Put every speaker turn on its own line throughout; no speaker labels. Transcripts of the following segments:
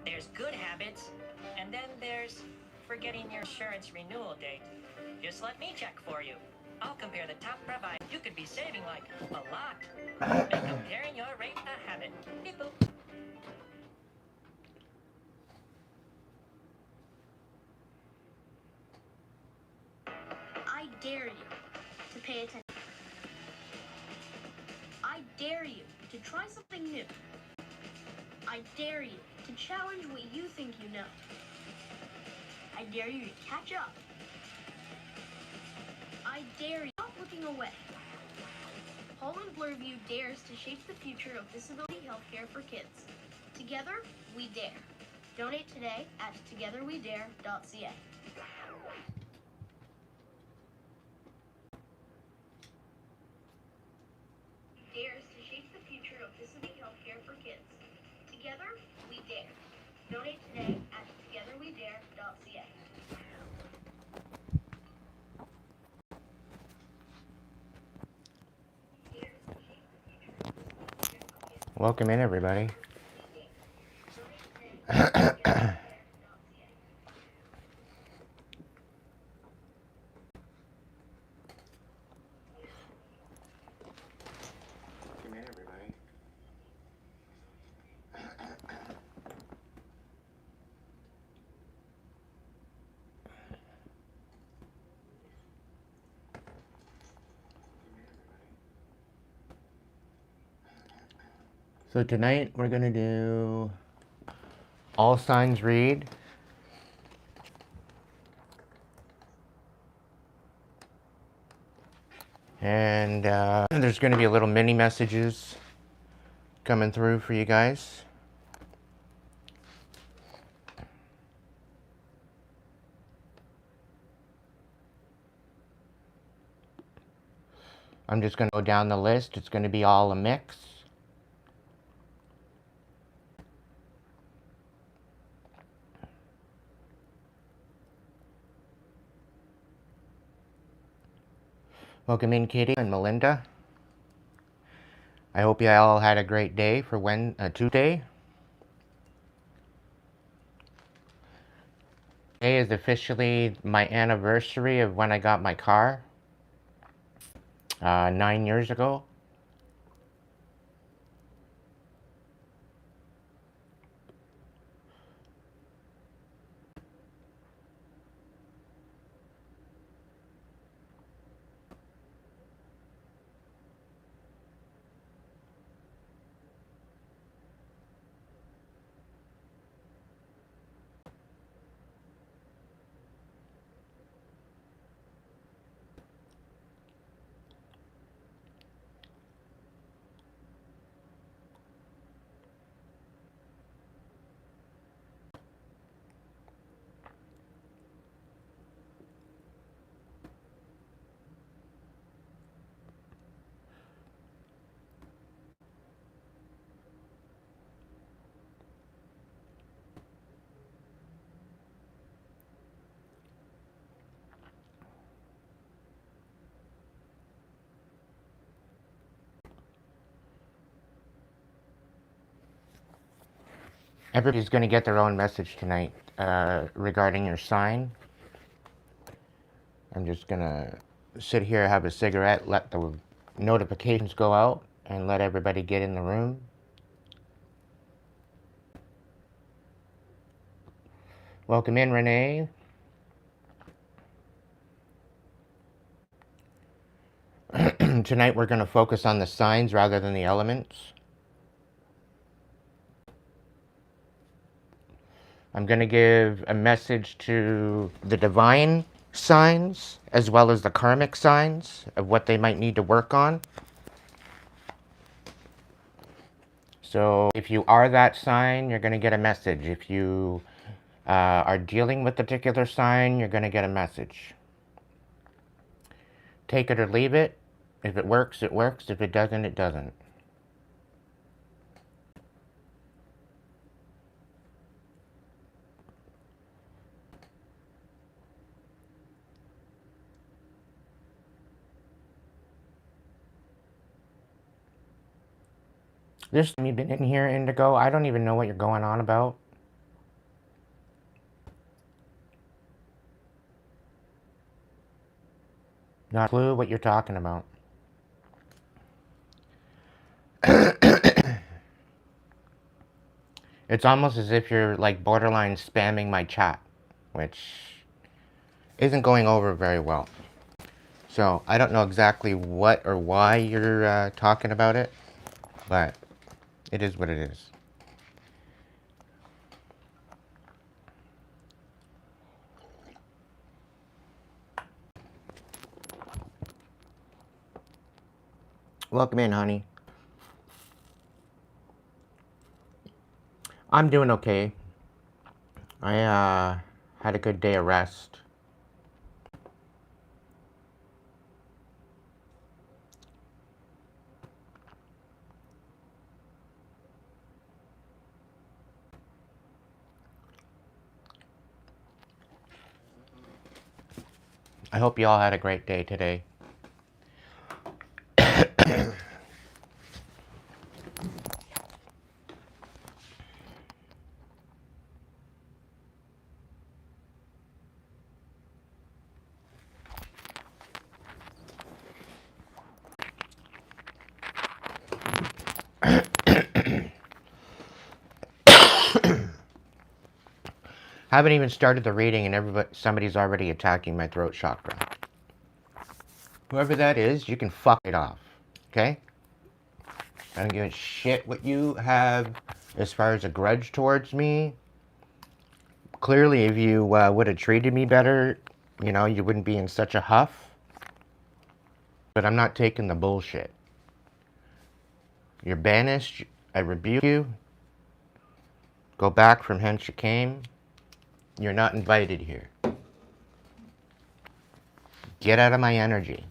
There's good habits, and then there's forgetting your insurance renewal date. Just let me check for you. I'll compare the top provider. You could be saving like a lot. Make comparing your rate a habit. Beep boop.
I dare you to pay attention. I dare you to try something new. I dare you to challenge what you think you know. I dare you to catch up. I dare you. Stop looking away. Poland Blurview dares to shape the future of disability healthcare for kids. Together, we dare. Donate today at togetherwedare.ca. Dares to shape the future of disability healthcare for kids. Together, we dare. Donate today at togetherwedare.ca.
Welcome in, everybody. So tonight we're going to do all signs read. And there's going to be a little mini messages coming through for you guys. I'm just going to go down the list. It's going to be all a mix. Welcome in, Katie and Melinda. I hope you all had a great day for Tuesday. Today is officially my anniversary of when I got my car 9 years ago. Everybody's going to get their own message tonight regarding your sign. I'm just going to sit here, have a cigarette, let the notifications go out, and let everybody get in the room. Welcome in, Renee. Tonight we're going to focus on the signs rather than the elements. I'm going to give a message to the divine signs as well as the karmic signs of what they might need to work on. So if you are that sign, you're going to get a message. If you are dealing with a particular sign, you're going to get a message. Take it or leave it. If it works, it works. If it doesn't, it doesn't. This time you've been in here, Indigo, I don't even know what you're going on about. Not a clue what you're talking about. It's almost as if you're like borderline spamming my chat, which isn't going over very well. So I don't know exactly what or why you're talking about it, but it is what it is. Welcome in, honey. I'm doing okay. I had a good day of rest. I hope you all had a great day today. Haven't even started the reading and somebody's already attacking my throat chakra. Whoever that is, you can fuck it off. Okay? I don't give a shit what you have as far as a grudge towards me. Clearly, if you would have treated me better, you know, you wouldn't be in such a huff. But I'm not taking the bullshit. You're banished. I rebuke you. Go back from whence you came. You're not invited here. Get out of my energy.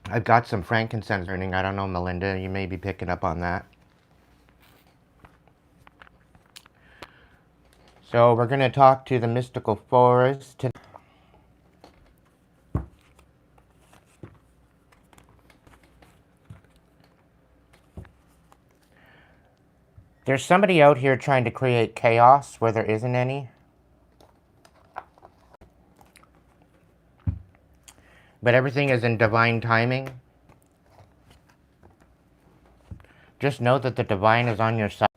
I've got some frankincense burning. I don't know, Melinda. You may be picking up on that. So we're going to talk to the mystical forest today. There's somebody out here trying to create chaos where there isn't any. But everything is in divine timing. Just know that the divine is on your side.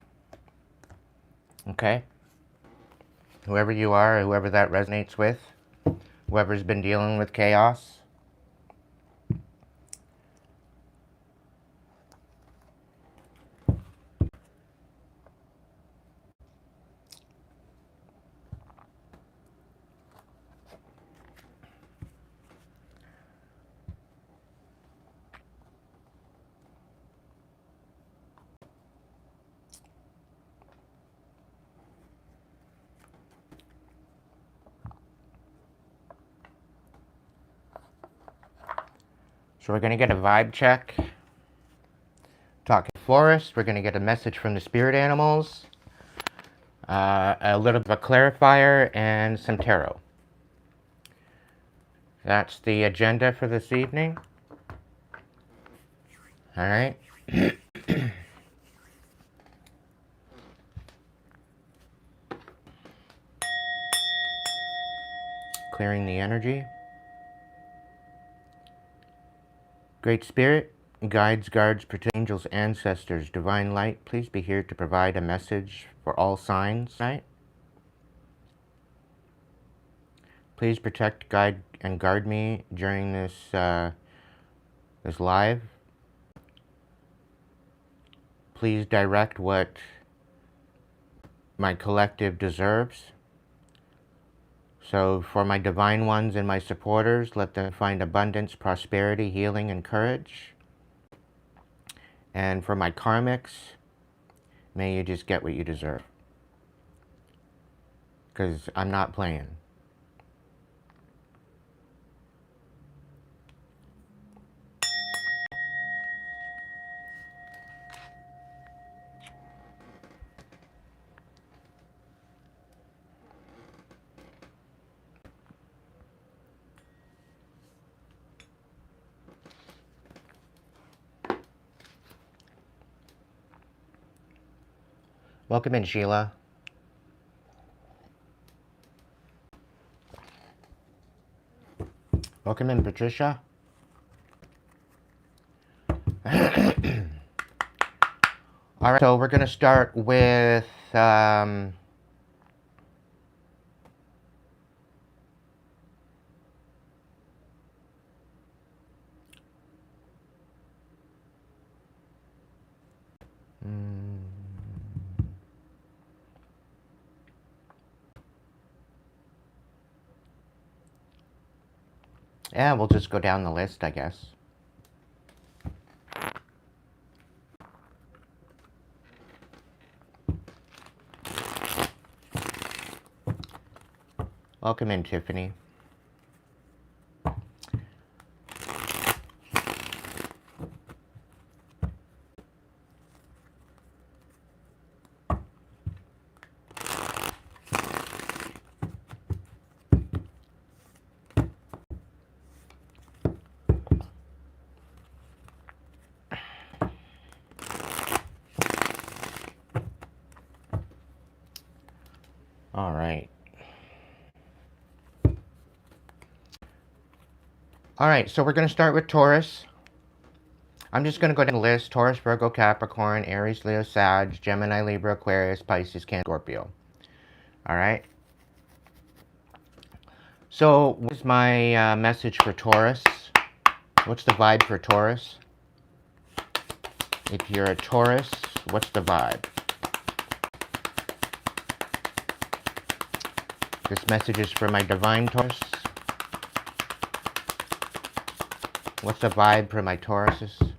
Okay? Whoever you are, whoever that resonates with, whoever's been dealing with chaos. So we're going to get a vibe check. Talking forest, we're going to get a message from the spirit animals. A little bit of a clarifier and some tarot. That's the agenda for this evening. All right. Clearing the energy. Great Spirit, guides, guards, protect, angels, ancestors, divine light, please be here to provide a message for all signs tonight. Please protect, guide, and guard me during this this live. Please direct what my collective deserves. So for my divine ones and my supporters, let them find abundance, prosperity, healing, and courage. And for my karmics, may you just get what you deserve. Because I'm not playing. Welcome in, Sheila. Welcome in, Patricia. All right, so we're going to start with yeah, we'll just go down the list, I guess. Welcome in, Tiffany. All right. All right, so we're going to start with Taurus. I'm just going to go down the list. Taurus, Virgo, Capricorn, Aries, Leo, Sag, Gemini, Libra, Aquarius, Pisces, Cancer, Scorpio. All right. So what's my message for Taurus? What's the vibe for Taurus? If you're a Taurus, what's the vibe? This message is for my divine Taurus. What's the vibe for my Tauruses?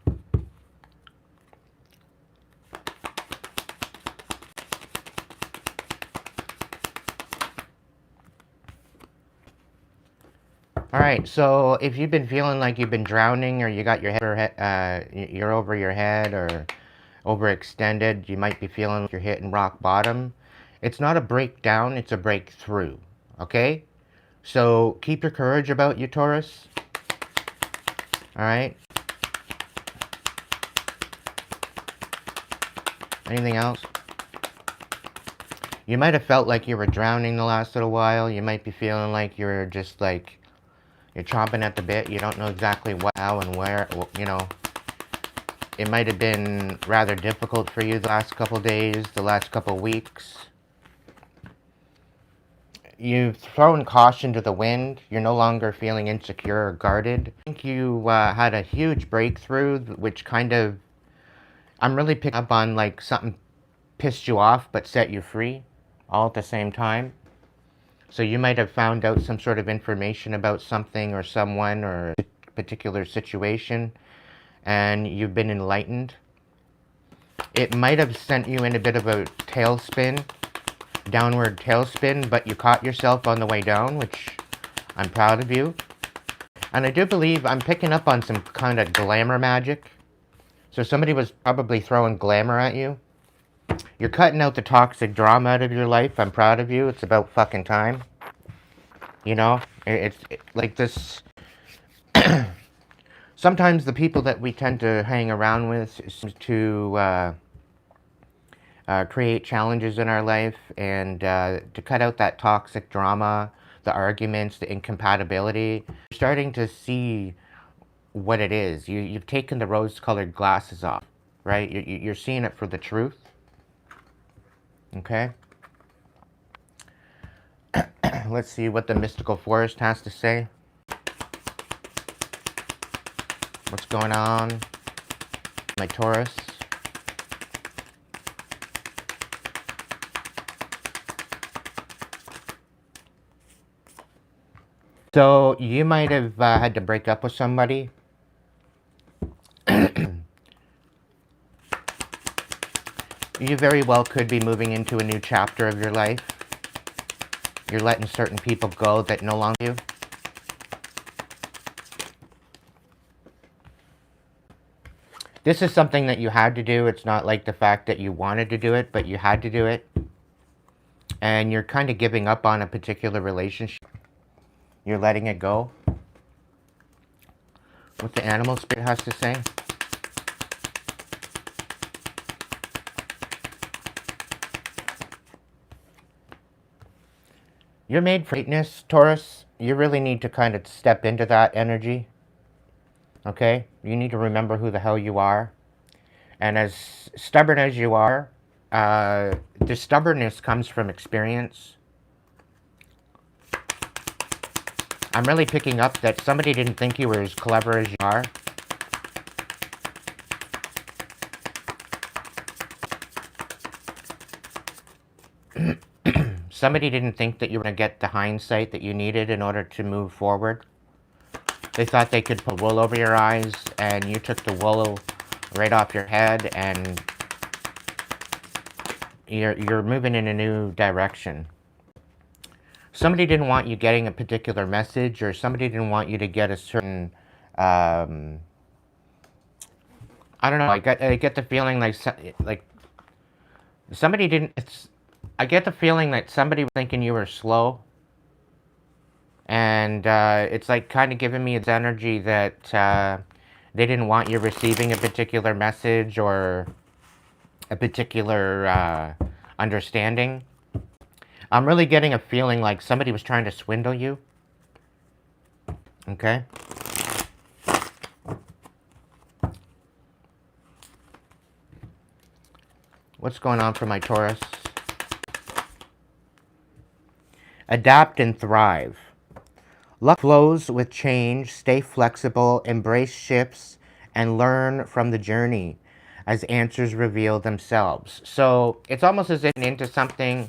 All right, so if you've been feeling like you've been drowning, or you got your head, you're over your head, or overextended, you might be feeling like you're hitting rock bottom. It's not a breakdown, it's a breakthrough, okay? So keep your courage about you, Taurus. All right? Anything else? You might have felt like you were drowning the last little while. You might be feeling like you're just like, you're chomping at the bit. You don't know exactly what, how, and where, you know. It might have been rather difficult for you the last couple days, the last couple weeks. You've thrown caution to the wind. You're no longer feeling insecure or guarded. I think you had a huge breakthrough, which kind of, I'm really picking up on like something pissed you off but set you free all at the same time. So you might have found out some sort of information about something or someone or a particular situation, and you've been enlightened. It might have sent you in a bit of a tailspin, downward tailspin, but you caught yourself on the way down, which I'm proud of you. And I do believe I'm picking up on some kind of glamour magic. So somebody was probably throwing glamour at you. You're cutting out the toxic drama out of your life. I'm proud of you. It's about fucking time. You know, it's like this. Sometimes the people that we tend to hang around with seem to create challenges in our life, and to cut out that toxic drama, the arguments, the incompatibility. You're starting to see what it is. You've taken the rose-colored glasses off, right? You're seeing it for the truth. Okay? Let's see what the mystical forest has to say. What's going on? My Taurus. So you might have had to break up with somebody. You very well could be moving into a new chapter of your life. You're letting certain people go that no longer you. This is something that you had to do. It's not like the fact that you wanted to do it, but you had to do it. And you're kind of giving up on a particular relationship. You're letting it go. What the animal spirit has to say. You're made for greatness, Taurus. You really need to kind of step into that energy. Okay? You need to remember who the hell you are. And as stubborn as you are, the stubbornness comes from experience. I'm really picking up that somebody didn't think you were as clever as you are. Somebody didn't think that you were going to get the hindsight that you needed in order to move forward. They thought they could put wool over your eyes, and you took the wool right off your head, and you're moving in a new direction. Somebody didn't want you getting a particular message, or somebody didn't want you to get a certain, I don't know, I get the feeling like somebody didn't, I get the feeling that somebody was thinking you were slow. And it's like kind of giving me its energy that they didn't want you receiving a particular message or a particular understanding. I'm really getting a feeling like somebody was trying to swindle you. Okay? What's going on for my Taurus? Adapt and thrive. Luck flows with change. Stay flexible. Embrace shifts and learn from the journey as answers reveal themselves. So it's almost as if you're into something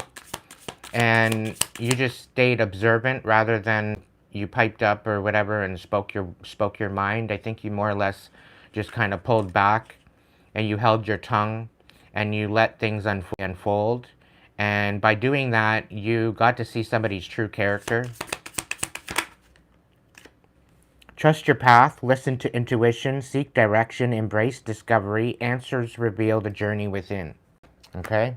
and you just stayed observant rather than you piped up or whatever and spoke your mind. I think you more or less just kind of pulled back and you held your tongue and you let things unfold. And by doing that, you got to see somebody's true character. Trust your path, listen to intuition, seek direction, embrace discovery. Answers reveal the journey within. Okay?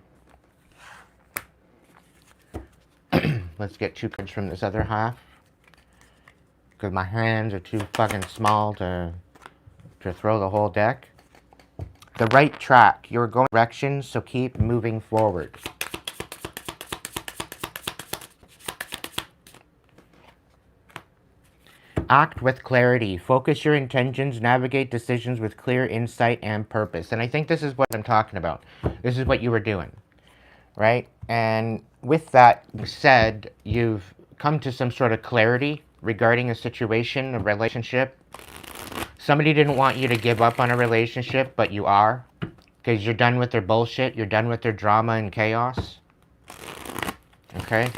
Let's get 2 cards from this other half. Because my hands are too fucking small to throw the whole deck. The right track. You're going direction, so keep moving forward. Act with clarity. Focus your intentions. Navigate decisions with clear insight and purpose. And I think this is what I'm talking about. This is what you were doing. Right? And with that said, you've come to some sort of clarity regarding a situation, a relationship. Somebody didn't want you to give up on a relationship, but you are. Because you're done with their bullshit. You're done with their drama and chaos. Okay?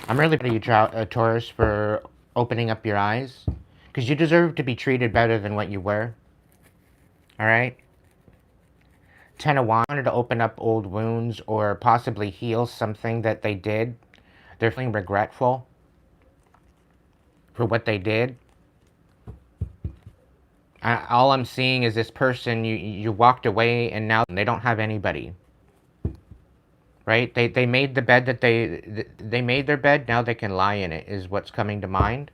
I'm really proud of you, Taurus, for opening up your eyes. Because you deserve to be treated better than what you were. Alright? 10 of Wands wanted to open up old wounds or possibly heal something that they did. They're feeling regretful for what they did. All I'm seeing is this person, you walked away and now they don't have anybody. Right? They made the bed that they made their bed, now they can lie in it, is what's coming to mind.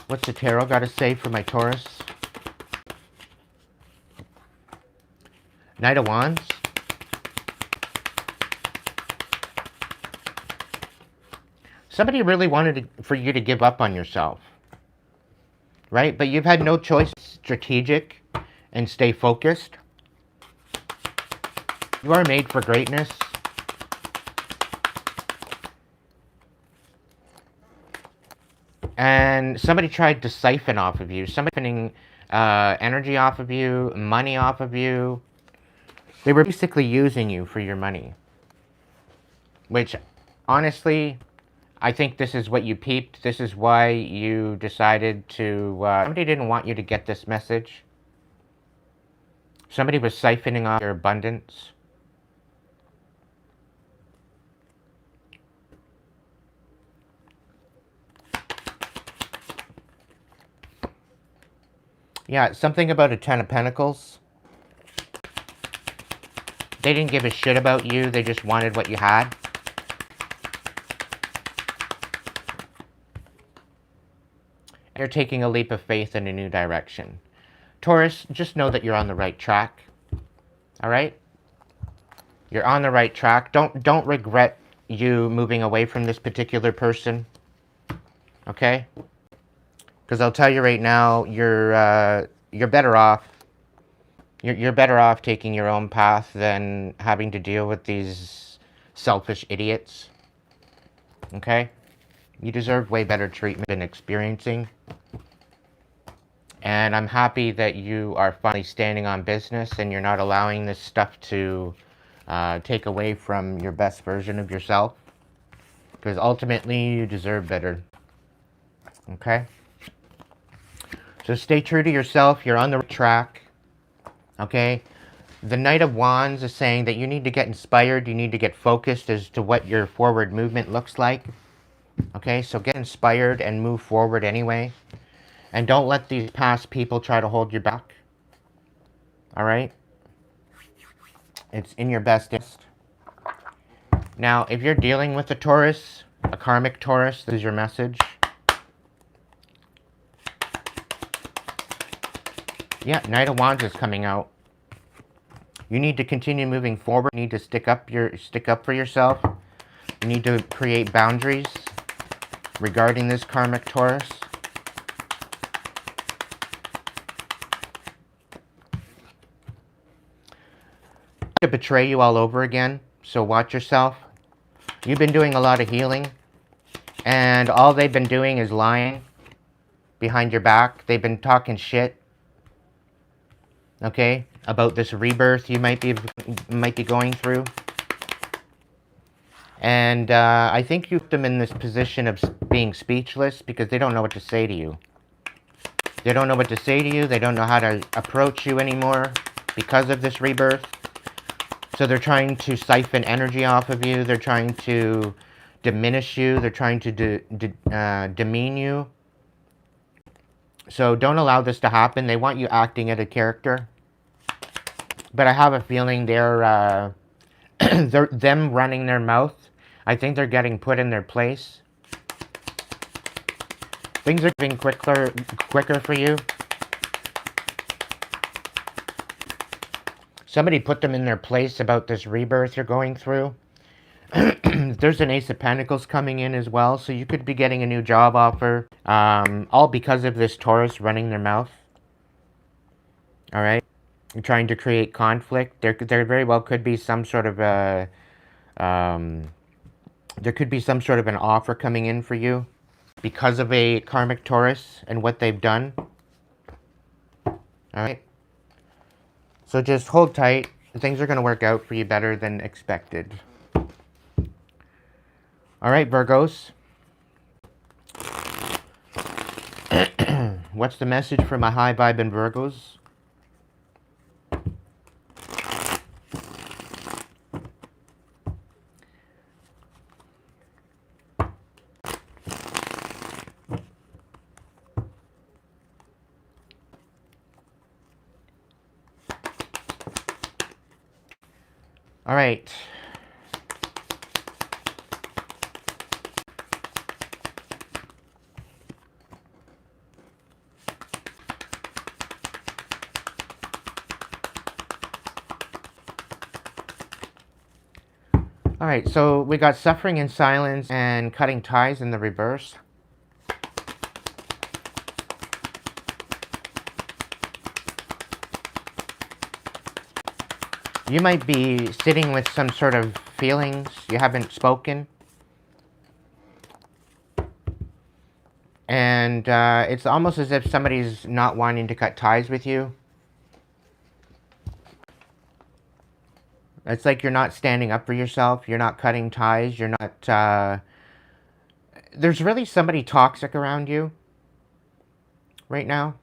What's the tarot got to say for my Taurus? Knight of Wands. Somebody really wanted for you to give up on yourself. Right? But you've had no choice. Strategic and stay focused. You are made for greatness. And somebody tried to siphon off of you. Somebody siphoning energy off of you, money off of you. They were basically using you for your money. Which, honestly, I think this is what you peeped. This is why you decided to... somebody didn't want you to get this message. Somebody was siphoning off your abundance. Yeah, something about a 10 of Pentacles. They didn't give a shit about you. They just wanted what you had. You're taking a leap of faith in a new direction. Taurus, just know that you're on the right track. All right? You're on the right track. Don't regret you moving away from this particular person. Okay? Because I'll tell you right now, you're better off. You're better off taking your own path than having to deal with these selfish idiots. Okay? You deserve way better treatment than experiencing. And I'm happy that you are finally standing on business and you're not allowing this stuff to take away from your best version of yourself. Because ultimately, you deserve better. Okay? So stay true to yourself. You're on the right track. Okay? The Knight of Wands is saying that you need to get inspired. You need to get focused as to what your forward movement looks like. Okay? So get inspired and move forward anyway. And don't let these past people try to hold you back. All right? It's in your best interest. Now, if you're dealing with a Taurus, a karmic Taurus, this is your message. Yeah, Knight of Wands is coming out. You need to continue moving forward. You need to stick up for yourself. You need to create boundaries regarding this karmic Taurus. To betray you all over again, so watch yourself. You've been doing a lot of healing, and all they've been doing is lying behind your back. They've been talking shit, okay, about this rebirth you might be going through. And I think you put them in this position of being speechless because they don't know what to say to you. They don't know what to say to you. They don't know how to approach you anymore because of this rebirth. So they're trying to siphon energy off of you. They're trying to diminish you. They're trying to demean you. So don't allow this to happen. They want you acting out a character. But I have a feeling they're them running their mouth. I think they're getting put in their place. Things are getting quicker for you. Somebody put them in their place about this rebirth you're going through. There's an Ace of Pentacles coming in as well, so you could be getting a new job offer. All because of this Taurus running their mouth. All right? You're trying to create conflict. There very well could be some sort of a... there could be some sort of an offer coming in for you because of a karmic Taurus and what they've done. All right? So just hold tight. Things are going to work out for you better than expected. All right, Virgos. What's the message for my high vibe and Virgos? All right. All right, so we got suffering in silence and cutting ties in the reverse. You might be sitting with some sort of feelings you haven't spoken. And it's almost as if somebody's not wanting to cut ties with you. It's like you're not standing up for yourself. You're not cutting ties. You're not... there's really somebody toxic around you right now.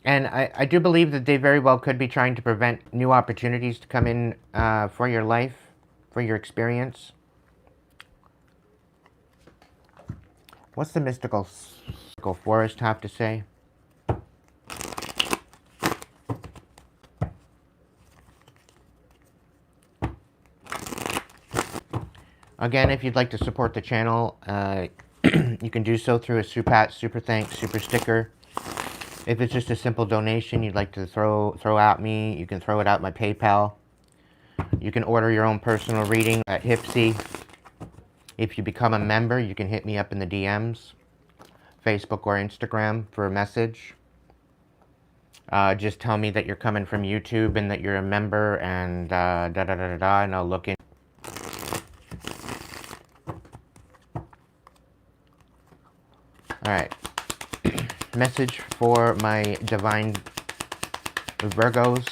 And I do believe that they very well could be trying to prevent new opportunities to come in for your life, for your experience. What's the mystical forest have to say? Again, if you'd like to support the channel, you can do so through a super thanks, super sticker. If it's just a simple donation you'd like to throw at me, you can throw it out my PayPal. You can order your own personal reading at Hipsy. If you become a member, you can hit me up in the DMs, Facebook or Instagram for a message. Just tell me that you're coming from YouTube and that you're a member, and and I'll look in. Alright. Message for my divine Virgos.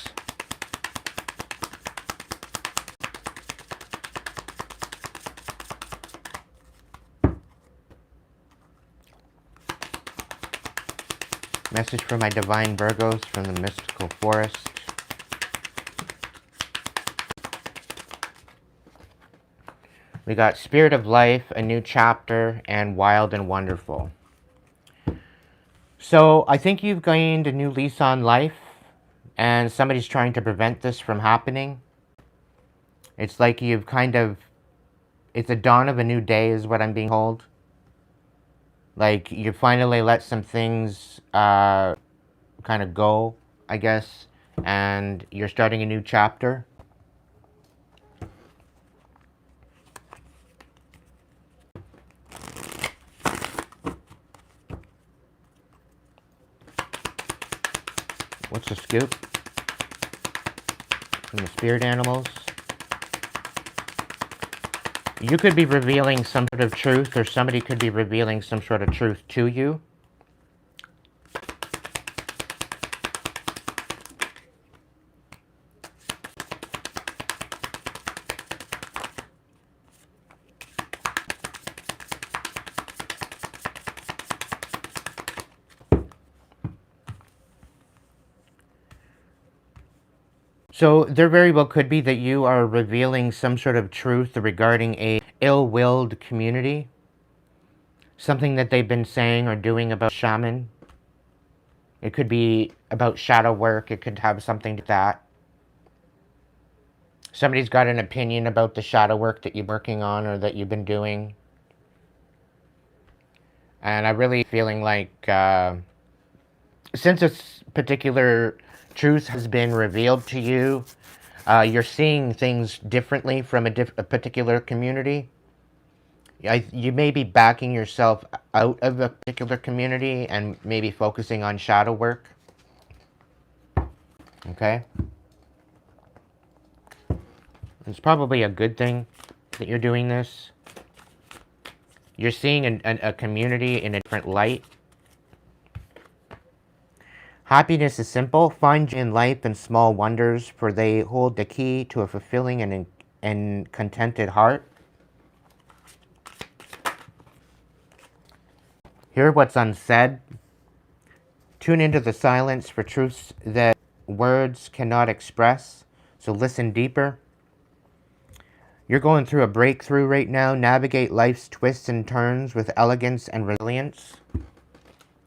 Message for my divine Virgos from the mystical forest. We got Spirit of Life, a new chapter, and Wild and Wonderful. So I think you've gained a new lease on life, and somebody's trying to prevent this from happening. It's like you've kind of, it's a dawn of a new day is what I'm being told. Like you finally let some things kind of go, I guess, and you're starting a new chapter. What's the scoop from the spirit animals? You could be revealing some sort of truth, or somebody could be revealing some sort of truth to you. So there very well could be that you are revealing some sort of truth regarding a ill-willed community. Something that they've been saying or doing about shaman. It could be about shadow work. It could have something to that. Somebody's got an opinion about the shadow work that you're working on or that you've been doing. And I'm really feeling like since this particular truth has been revealed to you, you're seeing things differently from a particular community. You may be backing yourself out of a particular community and maybe focusing on shadow work. Okay? It's probably a good thing that you're doing this. You're seeing a community in a different light. Happiness is simple. Find joy in life and small wonders, for they hold the key to a fulfilling and contented heart. Hear what's unsaid. Tune into the silence for truths that words cannot express. So listen deeper. You're going through a breakthrough right now. Navigate life's twists and turns with elegance and resilience.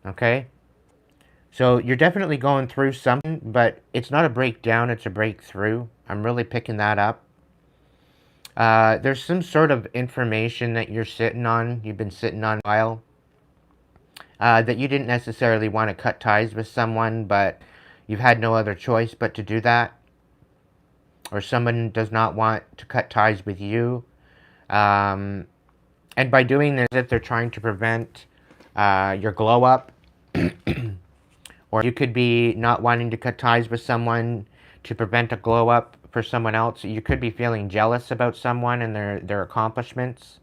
Okay? So you're definitely going through something, but it's not a breakdown, it's a breakthrough. I'm really picking that up. There's some sort of information that you're sitting on, you've been sitting on a while, that you didn't necessarily want to cut ties with someone, but you've had no other choice but to do that. Or someone does not want to cut ties with you. And by doing this, if they're trying to prevent your glow up, or you could be not wanting to cut ties with someone to prevent a glow up for someone else. You could be feeling jealous about someone and their accomplishments.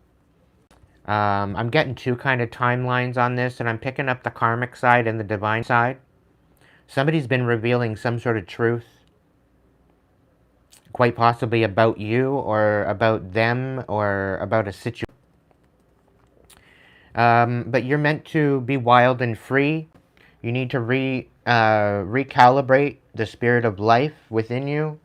I'm getting two kind of timelines on this, and I'm picking up the karmic side and the divine side. Somebody's been revealing some sort of truth, quite possibly about you or about them or about a situation. But you're meant to be wild and free. You need to recalibrate the spirit of life within you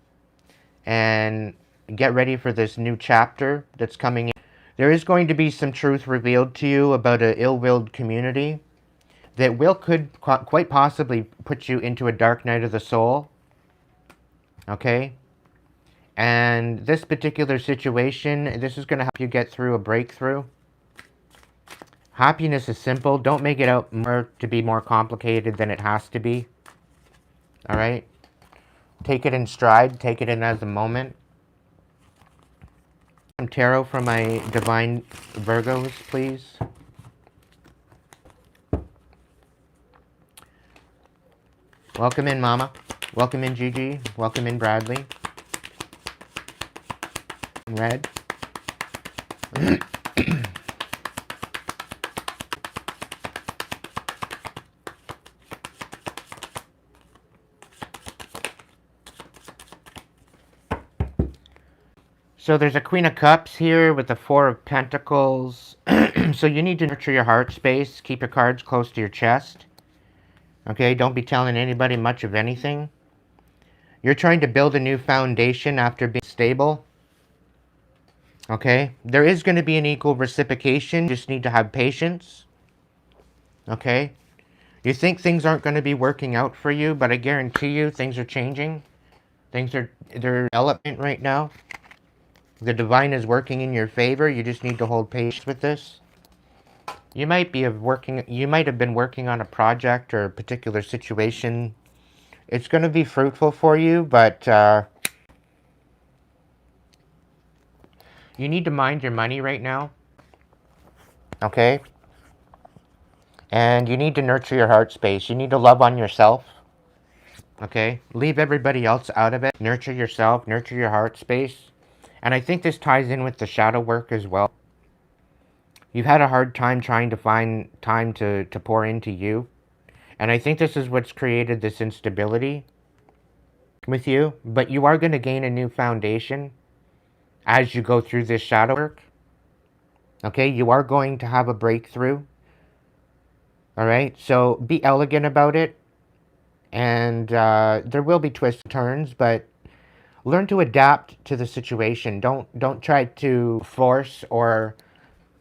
and get ready for this new chapter that's coming in. There is going to be some truth revealed to you about an ill-willed community that could quite possibly put you into a dark night of the soul. Okay? And this particular situation, this is going to help you get through a breakthrough. Happiness is simple. Don't make it out to be more complicated than it has to be. All right? Take it in stride. Take it in as a moment. Some tarot for my divine Virgos, please. Welcome in, Mama. Welcome in, Gigi. Welcome in, Bradley. Red. So there's a Queen of Cups here with the Four of Pentacles. So you need to nurture your heart space. Keep your cards close to your chest. Okay, don't be telling anybody much of anything. You're trying to build a new foundation after being stable. Okay, there is going to be an equal reciprocation. You just need to have patience. Okay, you think things aren't going to be working out for you, but I guarantee you things are changing. They're development right now. The divine is working in your favor. You just need to hold patience with this. You might have been working on a project or a particular situation. It's going to be fruitful for you, but you need to mind your money right now. Okay? And you need to nurture your heart space. You need to love on yourself. Okay? Leave everybody else out of it. Nurture yourself. Nurture your heart space. And I think this ties in with the shadow work as well. You've had a hard time trying to find time to pour into you. And I think this is what's created this instability with you. But you are going to gain a new foundation as you go through this shadow work. Okay? You are going to have a breakthrough. All right? So be elegant about it. And there will be twists and turns, but learn to adapt to the situation. Don't try to force or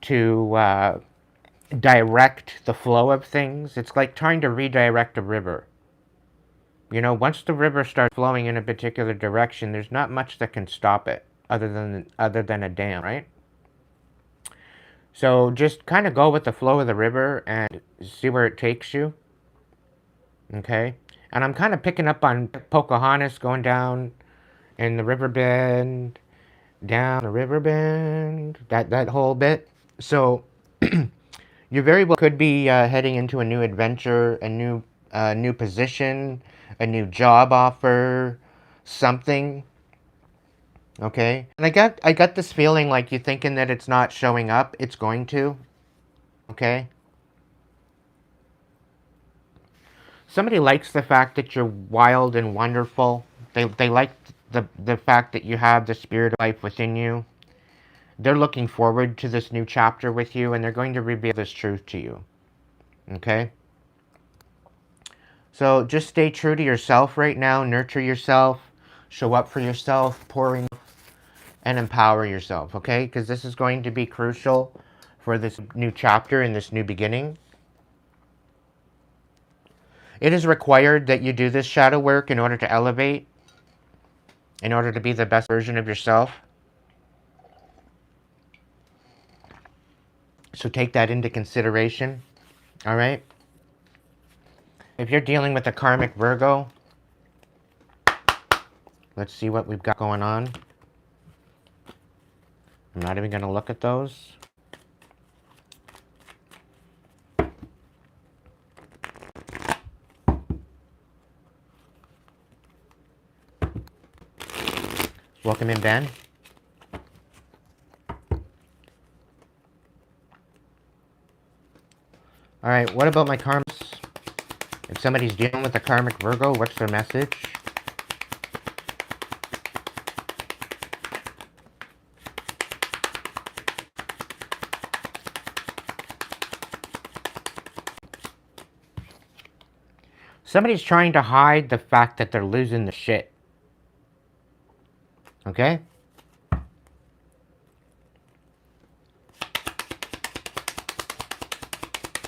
to direct the flow of things. It's like trying to redirect a river. You know, once the river starts flowing in a particular direction, there's not much that can stop it other than a dam, right? So just kind of go with the flow of the river and see where it takes you. Okay? And I'm kind of picking up on Pocahontas going down in the river bend, down the river bend, that whole bit. So you very well could be heading into a new adventure, a new position, a new job offer, something. Okay? And I got this feeling like you're thinking that it's not showing up. It's going to. Okay? Somebody likes the fact that you're wild and wonderful. They like the fact that you have the spirit of life within you. They're looking forward to this new chapter with you, and they're going to reveal this truth to you. Okay? So just stay true to yourself right now. Nurture yourself. Show up for yourself. Pour in and empower yourself. Okay? Because this is going to be crucial for this new chapter and this new beginning. It is required that you do this shadow work in order to elevate, in order to be the best version of yourself. So take that into consideration. All right? If you're dealing with a karmic Virgo, let's see what we've got going on. I'm not even going to look at those. Welcome in, Ben. All right, what about my karmas? If somebody's dealing with a karmic Virgo, what's their message? Somebody's trying to hide the fact that they're losing the shit. Okay?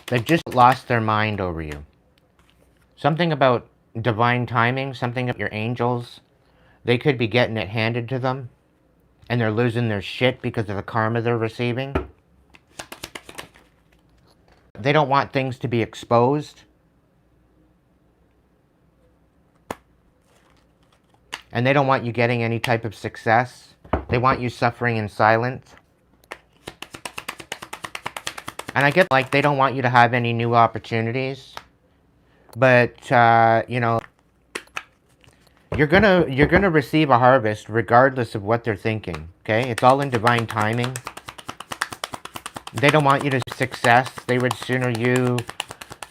They've just lost their mind over you. Something about divine timing, something about your angels. They could be getting it handed to them, and they're losing their shit because of the karma they're receiving. They don't want things to be exposed. And they don't want you getting any type of success. They want you suffering in silence. And I get like they don't want you to have any new opportunities. But, you know, you're gonna receive a harvest regardless of what they're thinking, okay? It's all in divine timing. They don't want you to success. They would sooner you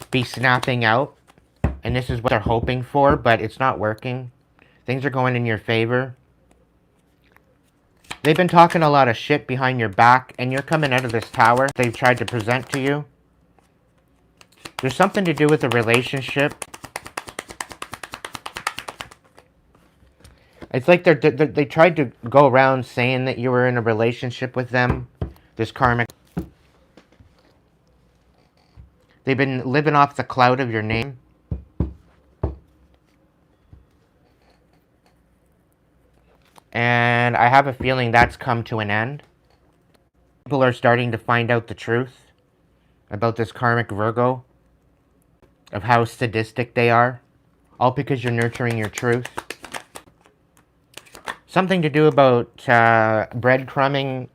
be snapping out. And this is what they're hoping for, but it's not working. Things are going in your favor. They've been talking a lot of shit behind your back, and you're coming out of this tower they've tried to present to you. There's something to do with the relationship. It's like they tried to go around saying that you were in a relationship with them. This karmic. They've been living off the cloud of your name. And I have a feeling that's come to an end. People are starting to find out the truth about this karmic Virgo, of how sadistic they are, all because you're nurturing your truth. Something to do about breadcrumbing,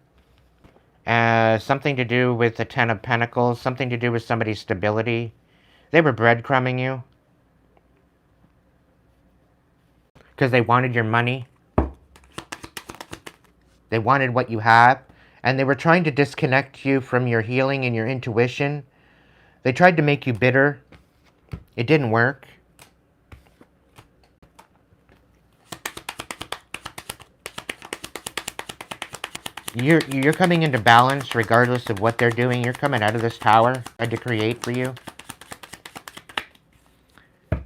something to do with the Ten of Pentacles, something to do with somebody's stability. They were breadcrumbing you because they wanted your money. They wanted what you have, and they were trying to disconnect you from your healing and your intuition. They tried to make you bitter. It didn't work. You're coming into balance regardless of what they're doing. You're coming out of this tower tried to create for you.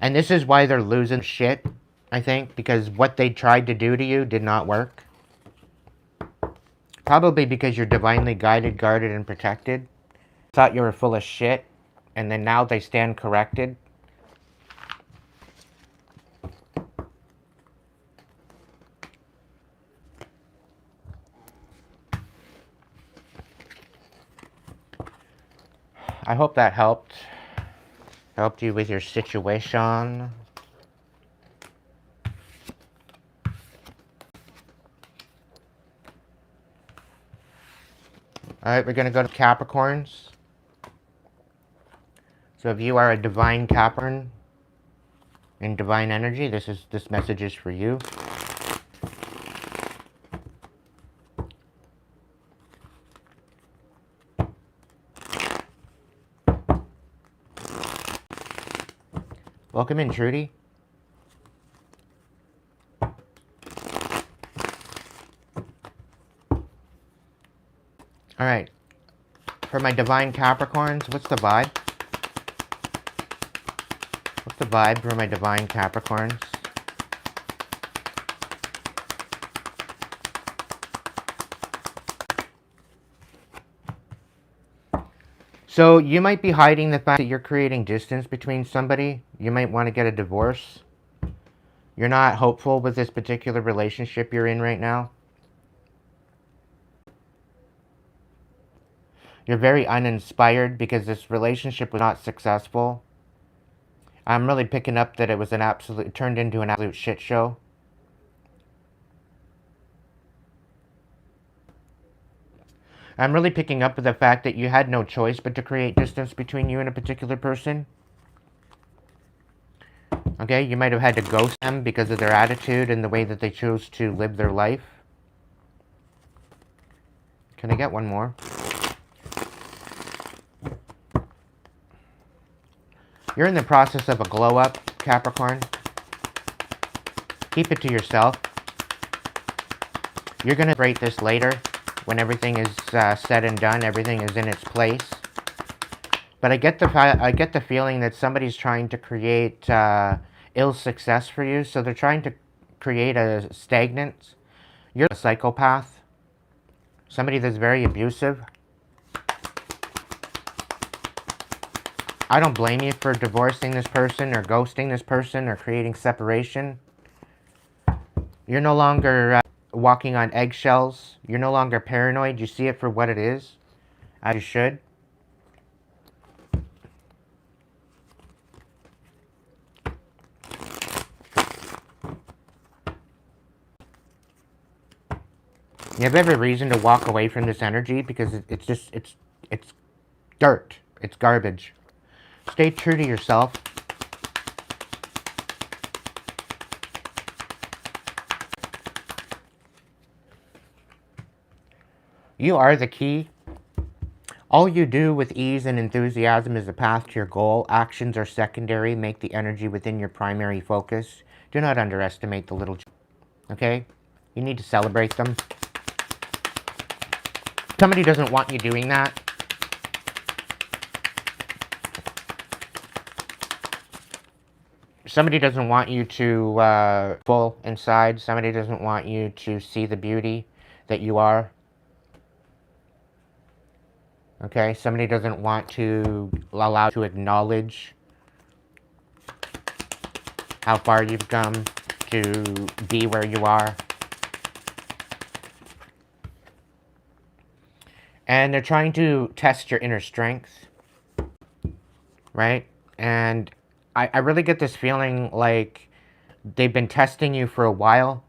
And this is why they're losing shit, I think, because what they tried to do to you did not work. Probably because you're divinely guided, guarded, and protected. Thought you were full of shit, and then now they stand corrected. I hope that helped you with your situation. Alright, we're going to go to Capricorns. So if you are a divine Capricorn in divine energy, this message is for you. Welcome in, Trudy. Alright, for my divine Capricorns, what's the vibe? What's the vibe for my divine Capricorns? So you might be hiding the fact that you're creating distance between somebody. You might want to get a divorce. You're not hopeful with this particular relationship you're in right now. You're very uninspired because this relationship was not successful. I'm really picking up that it turned into an absolute shit show. I'm really picking up with the fact that you had no choice but to create distance between you and a particular person. Okay, you might have had to ghost them because of their attitude and the way that they chose to live their life. Can I get one more? You're in the process of a glow up, Capricorn. Keep it to yourself. You're going to break this later when everything is said and done, everything is in its place. But I get the feeling that somebody's trying to create ill success for you, so they're trying to create a stagnant. You're a psychopath. Somebody that's very abusive. I don't blame you for divorcing this person or ghosting this person or creating separation. You're no longer walking on eggshells. You're no longer paranoid. You see it for what it is, as you should. You have every reason to walk away from this energy because it's just, it's dirt. It's garbage. Stay true to yourself. You are the key. All you do with ease and enthusiasm is the path to your goal. Actions are secondary. Make the energy within your primary focus. Do not underestimate the little, okay? You need to celebrate them. Somebody doesn't want you doing that. Somebody doesn't want you to full inside. Somebody doesn't want you to see the beauty that you are. Okay? Somebody doesn't want to allow you to acknowledge how far you've come to be where you are. And they're trying to test your inner strength. Right? And I really get this feeling like they've been testing you for a while.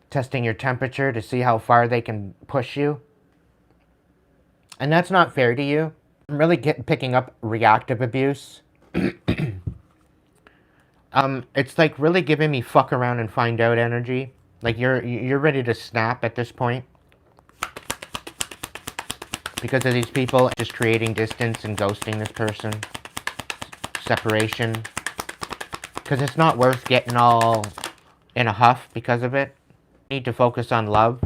Testing your temperature to see how far they can push you. And that's not fair to you. I'm really picking up reactive abuse. It's like really giving me fuck around and find out energy. Like you're ready to snap at this point. Because of these people just creating distance and ghosting this person. Separation. Because it's not worth getting all in a huff because of it. You need to focus on love.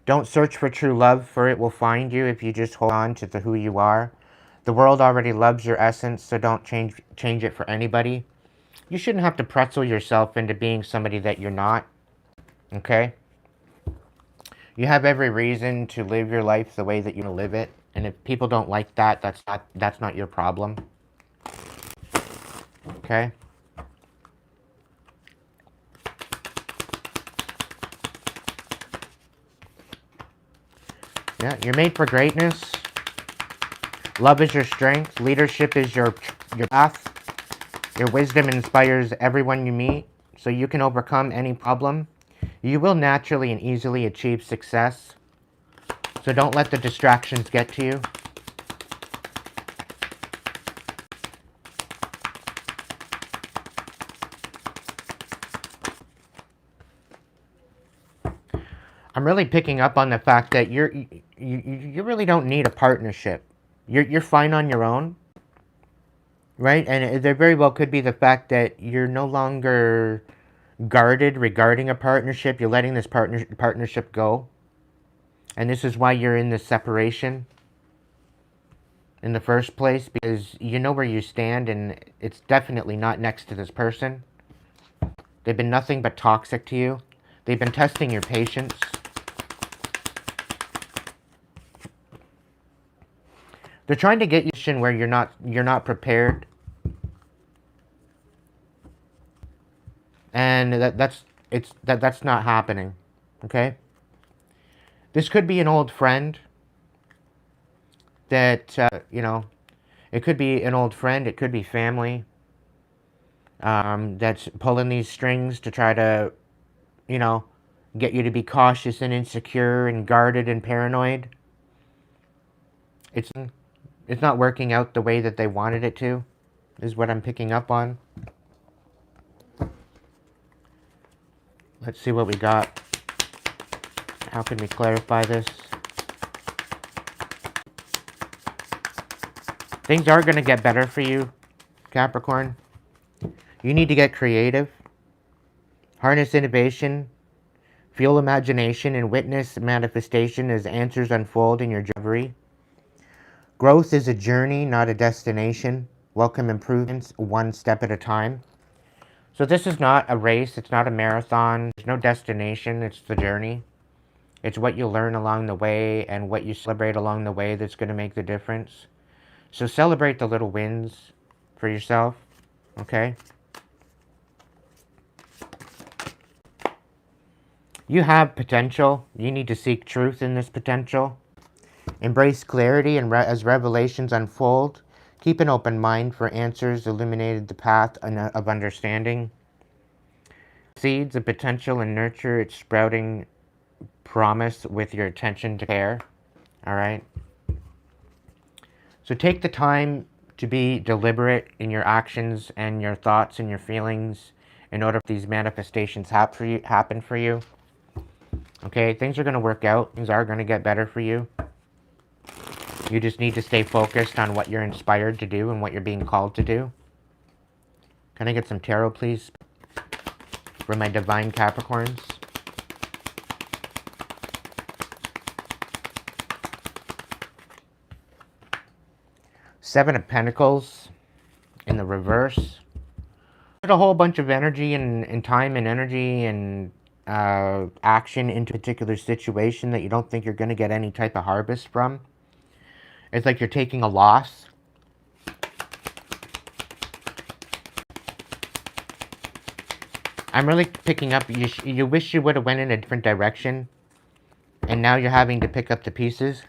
Don't search for true love, for it will find you if you just hold on to who you are. The world already loves your essence, so don't change it for anybody. You shouldn't have to pretzel yourself into being somebody that you're not. Okay? You have every reason to live your life the way that you want to live it. And if people don't like that, that's not your problem. Okay? Yeah, you're made for greatness. Love is your strength. Leadership is your path. Your wisdom inspires everyone you meet, so you can overcome any problem. You will naturally and easily achieve success. So don't let the distractions get to you. I'm really picking up on the fact that you really don't need a partnership. You're fine on your own, right? And there very well could be the fact that you're no longer guarded regarding a partnership. You're letting this partnership go, and this is why you're in this separation in the first place, because you know where you stand, and it's definitely not next to this person. They've been nothing but toxic to you. They've been testing your patience. They're trying to get you in where you're not prepared. And that's not happening. Okay? This could be an old friend that you know, it could be an old friend, it could be family that's pulling these strings to try to, you know, get you to be cautious and insecure and guarded and paranoid. It's not working out the way that they wanted it to, is what I'm picking up on. Let's see what we got. How can we clarify this? Things are going to get better for you, Capricorn. You need to get creative. Harness innovation. Fuel imagination and witness manifestation as answers unfold in your discovery. Growth is a journey, not a destination. Welcome improvements one step at a time. So this is not a race. It's not a marathon. There's no destination. It's the journey. It's what you learn along the way and what you celebrate along the way that's going to make the difference. So celebrate the little wins for yourself. Okay? You have potential. You need to seek truth in this potential. Embrace clarity and as revelations unfold. Keep an open mind for answers illuminated the path of understanding. Seeds of potential and nurture its sprouting promise with your attention to care. All right. So take the time to be deliberate in your actions and your thoughts and your feelings in order for these manifestations happen for you. Okay, things are going to work out. Things are going to get better for you. You just need to stay focused on what you're inspired to do and what you're being called to do. Can I get some tarot, please, for my divine Capricorns? Seven of Pentacles in the reverse. Put a whole bunch of energy and time and energy and action into a particular situation that you don't think you're going to get any type of harvest from. It's like you're taking a loss. I'm really picking up, you wish you would have went in a different direction, and now you're having to pick up the pieces.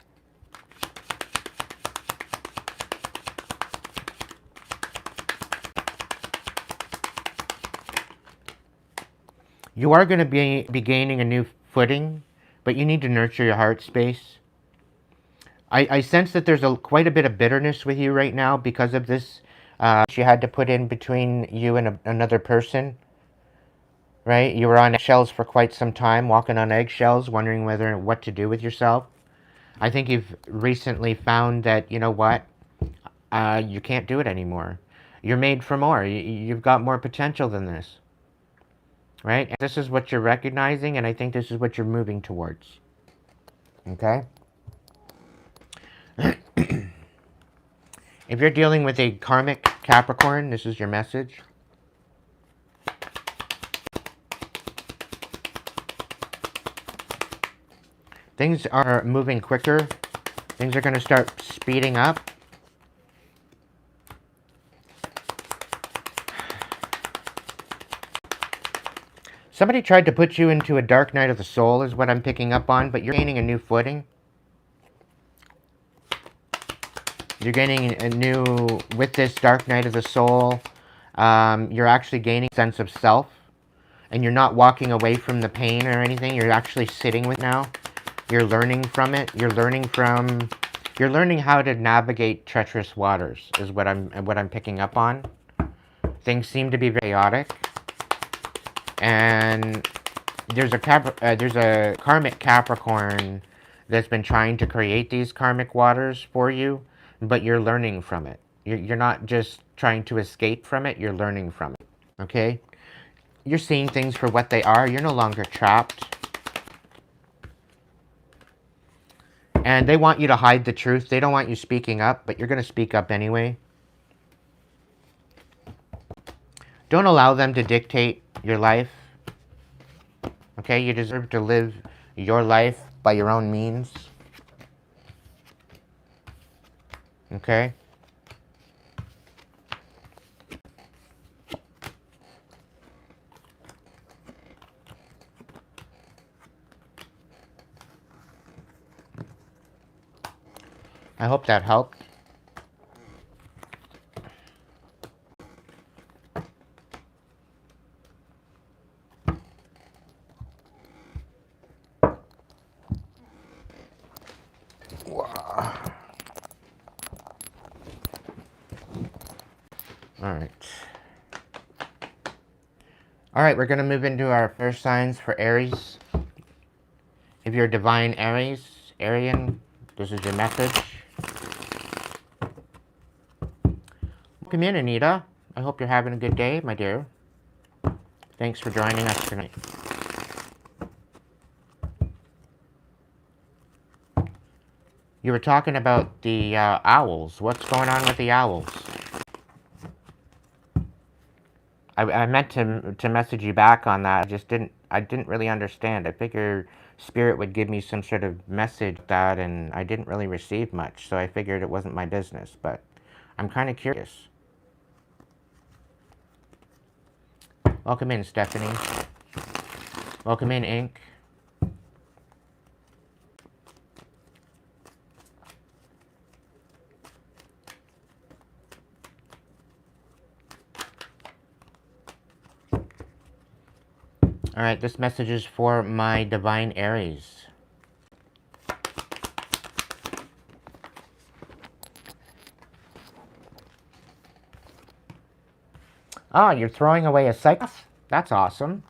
You are going to be gaining a new footing, but you need to nurture your heart space. I sense that there's quite a bit of bitterness with you right now because of this. You had to put in between you and another person, right? You were on eggshells for quite some time, walking on eggshells, wondering what to do with yourself. I think you've recently found that, you know what, you can't do it anymore. You're made for more. You've got more potential than this, right? And this is what you're recognizing, and I think this is what you're moving towards, okay? If you're dealing with a karmic Capricorn, this is your message. Things are moving quicker. Things are going to start speeding up. Somebody tried to put you into a dark night of the soul is what I'm picking up on, but you're gaining a new footing. You're gaining a new, with this dark night of the soul, you're actually gaining a sense of self, and you're not walking away from the pain or anything. You're actually sitting with it now. You're learning from it. You're learning how to navigate treacherous waters is what I'm picking up on. Things seem to be very chaotic, and there's a karmic Capricorn that's been trying to create these karmic waters for you, but you're learning from it. You're not just trying to escape from it, you're learning from it, okay? You're seeing things for what they are. You're no longer trapped. And they want you to hide the truth. They don't want you speaking up, but you're going to speak up anyway. Don't allow them to dictate your life, okay? You deserve to live your life by your own means. Okay? I hope that helped. All right, we're going to move into our first signs for Aries. If you're divine Aries, Arian, this is your message. Welcome in, Anita. I hope you're having a good day, my dear. Thanks for joining us tonight. You were talking about the owls. What's going on with the owls? I meant to message you back on that. I didn't really understand. I figured Spirit would give me some sort of message that, and I didn't really receive much, so I figured it wasn't my business, but I'm kind of curious. Welcome in, Stephanie. Welcome in, Ink. Alright, this message is for my divine Aries. Ah, you're throwing away a psychopath? That's awesome.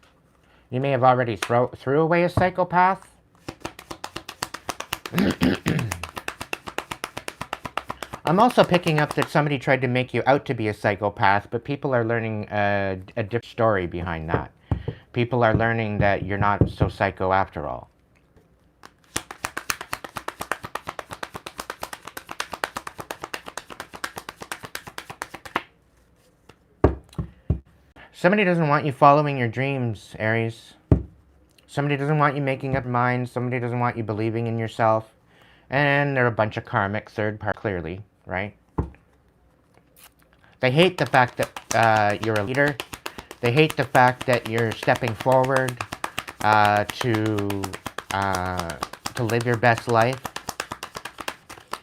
You may have already threw away a psychopath. I'm also picking up that somebody tried to make you out to be a psychopath, but people are learning a different story behind that. People are learning that you're not so psycho after all. Somebody doesn't want you following your dreams, Aries. Somebody doesn't want you making up your mind. Somebody doesn't want you believing in yourself. And they're a bunch of karmic third part, clearly, right? They hate the fact that you're a leader. They hate the fact that you're stepping forward to live your best life.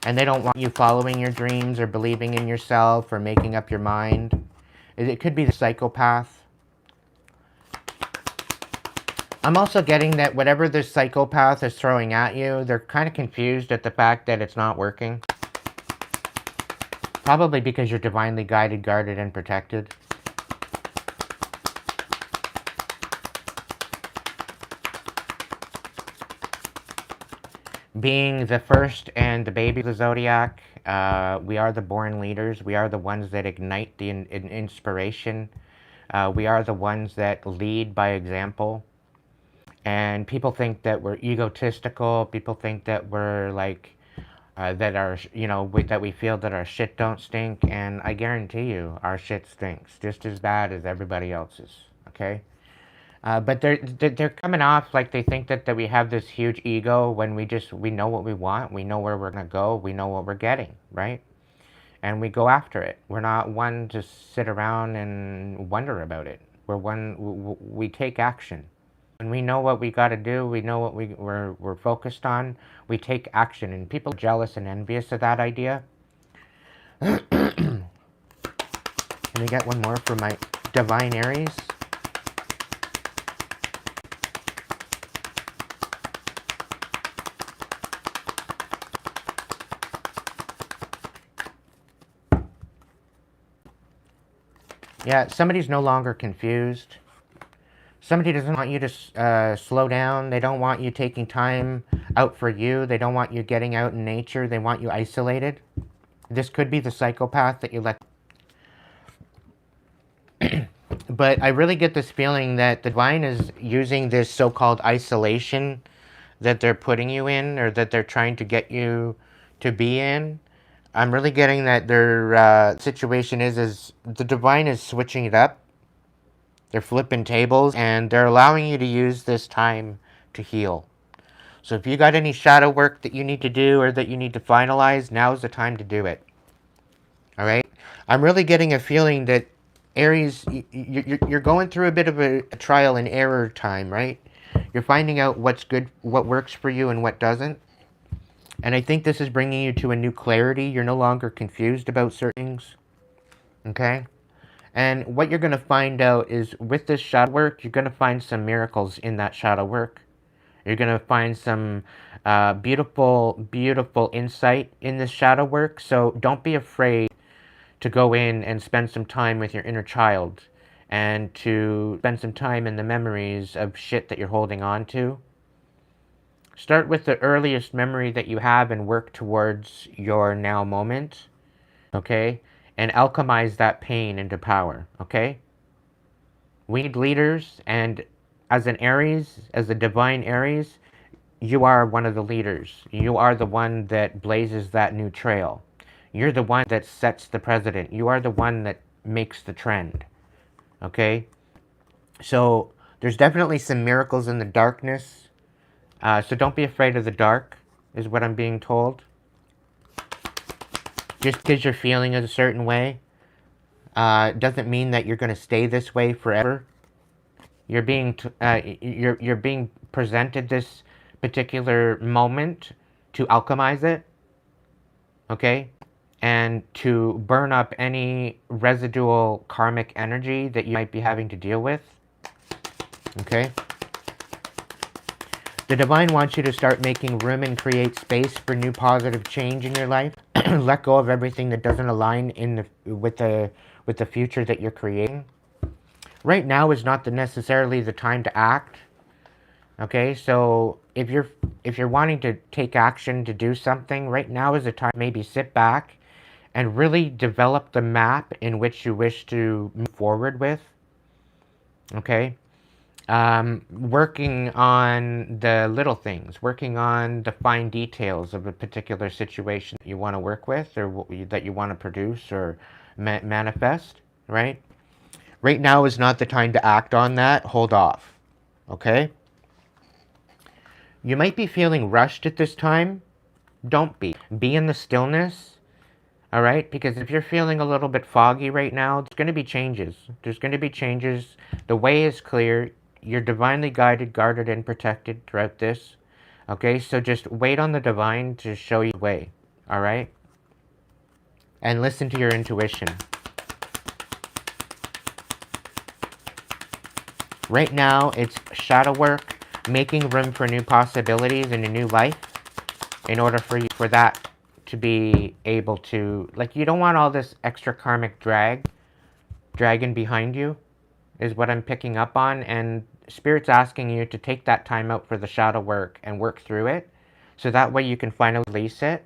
And they don't want you following your dreams or believing in yourself or making up your mind. It could be the psychopath. I'm also getting that whatever this psychopath is throwing at you, they're kind of confused at the fact that it's not working. Probably because you're divinely guided, guarded, and protected. Being the first and the baby of the zodiac, we are the born leaders. We are the ones that ignite the inspiration. We are the ones that lead by example. And people think that we're egotistical. People think that we're like, that our, that we feel that our shit don't stink. And I guarantee you, our shit stinks just as bad as everybody else's. Okay? But they're coming off like they think that we have this huge ego when we know what we want. We know where we're going to go. We know what we're getting, right? And we go after it. We're not one to sit around and wonder about it. We take action. When we know what we got to do, we know what we're focused on, we take action. And people are jealous and envious of that idea. Can we get one more for my divine Aries? Yeah, somebody's no longer confused. Somebody doesn't want you to slow down. They don't want you taking time out for you. They don't want you getting out in nature. They want you isolated. This could be the psychopath that you let. But I really get this feeling that the divine is using this so-called isolation that they're putting you in, or that they're trying to get you to be in. I'm really getting that their situation is the divine is switching it up. They're flipping tables, and they're allowing you to use this time to heal. So if you got any shadow work that you need to do or that you need to finalize, now's the time to do it. All right? I'm really getting a feeling that Aries, you're going through a bit of a trial and error time, right? You're finding out what's good, what works for you and what doesn't. And I think this is bringing you to a new clarity. You're no longer confused about certain things. Okay? And what you're going to find out is with this shadow work, you're going to find some miracles in that shadow work. You're going to find some beautiful, beautiful insight in this shadow work. So don't be afraid to go in and spend some time with your inner child and to spend some time in the memories of shit that you're holding on to. Start with the earliest memory that you have and work towards your now moment. Okay? And alchemize that pain into power, okay? We need leaders, and as an Aries, as a divine Aries, you are one of the leaders. You are the one that blazes that new trail. You're the one that sets the precedent. You are the one that makes the trend, okay? So there's definitely some miracles in the darkness. So don't be afraid of the dark, is what I'm being told. Just because you're feeling a certain way doesn't mean that you're going to stay this way forever. You're being presented this particular moment to alchemize it, okay, and to burn up any residual karmic energy that you might be having to deal with, okay. The divine wants you to start making room and create space for new positive change in your life. Let go of everything that doesn't align with the future that you're creating. Right now is not necessarily the time to act. Okay, so if you're wanting to take action to do something, right now is the time. Maybe sit back and really develop the map in which you wish to move forward with. Okay. Working on the little things, working on the fine details of a particular situation that you want to work with, or that you want to produce or manifest, right? Right now is not the time to act on that. Hold off, okay? You might be feeling rushed at this time. Don't be. Be in the stillness, all right? Because if you're feeling a little bit foggy right now, there's going to be changes. There's going to be changes. The way is clear. You're divinely guided, guarded, and protected throughout this. Okay, so just wait on the divine to show you the way. All right? And listen to your intuition. Right now, it's shadow work, making room for new possibilities and a new life in order for that to be able to... Like, you don't want all this extra karmic dragging behind you, is what I'm picking up on. And Spirit's asking you to take that time out for the shadow work and work through it, so that way you can finally release it.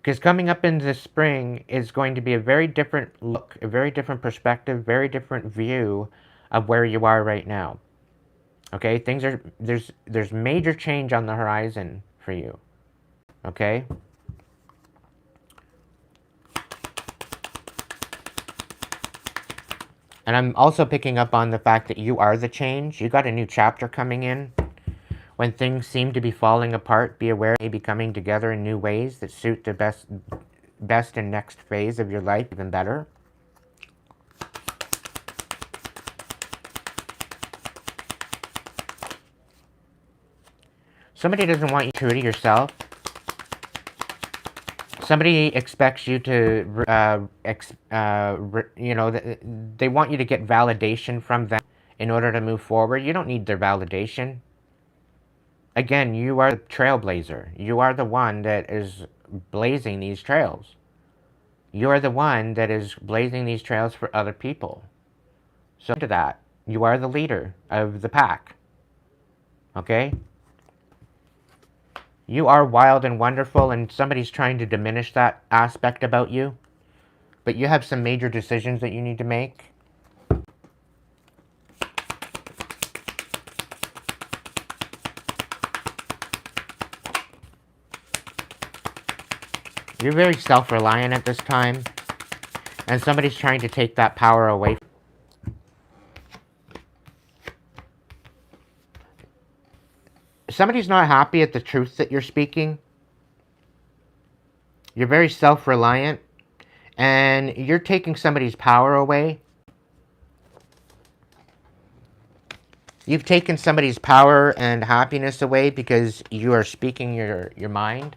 Because coming up in the spring is going to be a very different look, a very different perspective, very different view of where you are right now. Okay, there's major change on the horizon for you. Okay? And I'm also picking up on the fact that you are the change. You got a new chapter coming in. When things seem to be falling apart, be aware they may be coming together in new ways that suit the best and next phase of your life even better. Somebody doesn't want you true to yourself. Somebody expects you to, they want you to get validation from them in order to move forward. You don't need their validation. Again, you are the trailblazer. You are the one that is blazing these trails. You are the one that is blazing these trails for other people. So to that, you are the leader of the pack. Okay? You are wild and wonderful, and somebody's trying to diminish that aspect about you. But you have some major decisions that you need to make. You're very self-reliant at this time, and somebody's trying to take that power away. Somebody's not happy at the truth that you're speaking. You're very self-reliant, and you're taking somebody's power away. You've taken somebody's power and happiness away because you are speaking your mind.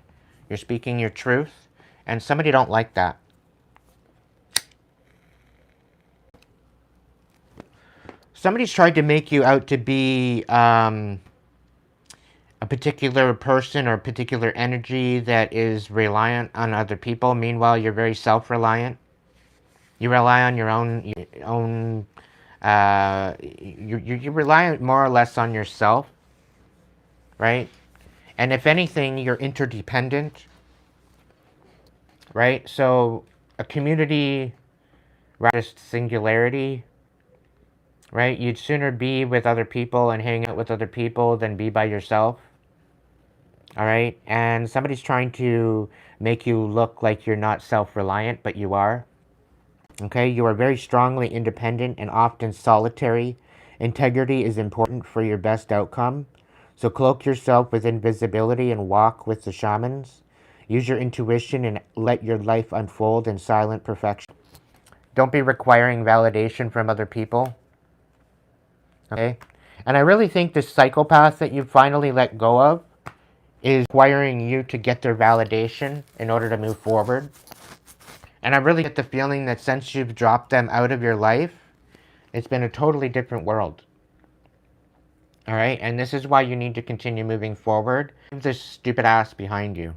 You're speaking your truth, and somebody don't like that. Somebody's tried to make you out to be a particular person or a particular energy that is reliant on other people. Meanwhile, you're very self-reliant. You rely on your own you rely more or less on yourself, right? And if anything, you're interdependent, right? So a community, rather singularity, right? You'd sooner be with other people and hang out with other people than be by yourself. All right? And somebody's trying to make you look like you're not self-reliant, but you are. Okay? You are very strongly independent and often solitary. Integrity is important for your best outcome. So cloak yourself with invisibility and walk with the shamans. Use your intuition and let your life unfold in silent perfection. Don't be requiring validation from other people. Okay? And I really think this psychopath that you finally let go of is requiring you to get their validation in order to move forward. And I really get the feeling that since you've dropped them out of your life, it's been a totally different world. All right, and this is why you need to continue moving forward. Leave this stupid ass behind you.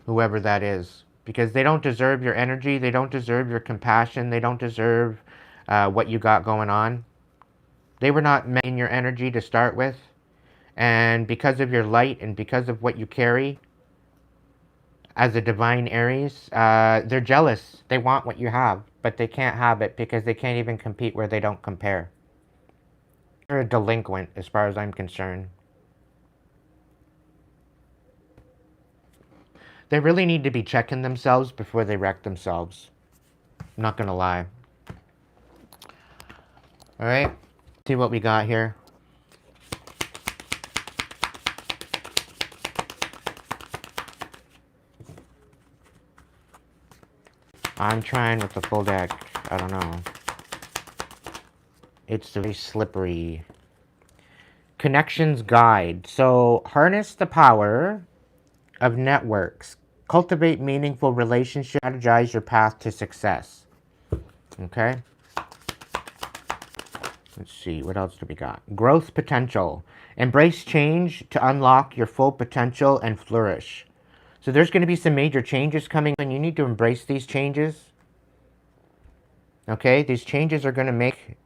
Whoever that is. Because they don't deserve your energy, they don't deserve your compassion, they don't deserve what you got going on. They were not meant in your energy to start with. And because of your light and because of what you carry as a divine Aries, they're jealous. They want what you have, but they can't have it because they can't even compete where they don't compare. They're a delinquent as far as I'm concerned. They really need to be checking themselves before they wreck themselves. I'm not gonna lie. Alright, see what we got here. I'm trying with the full deck. I don't know. It's very slippery. Connections guide. So, harness the power of networks. Cultivate meaningful relationships. Strategize your path to success. Okay? Let's see, what else do we got? Growth potential. Embrace change to unlock your full potential and flourish. So there's going to be some major changes coming, and you need to embrace these changes. Okay, these changes are going to make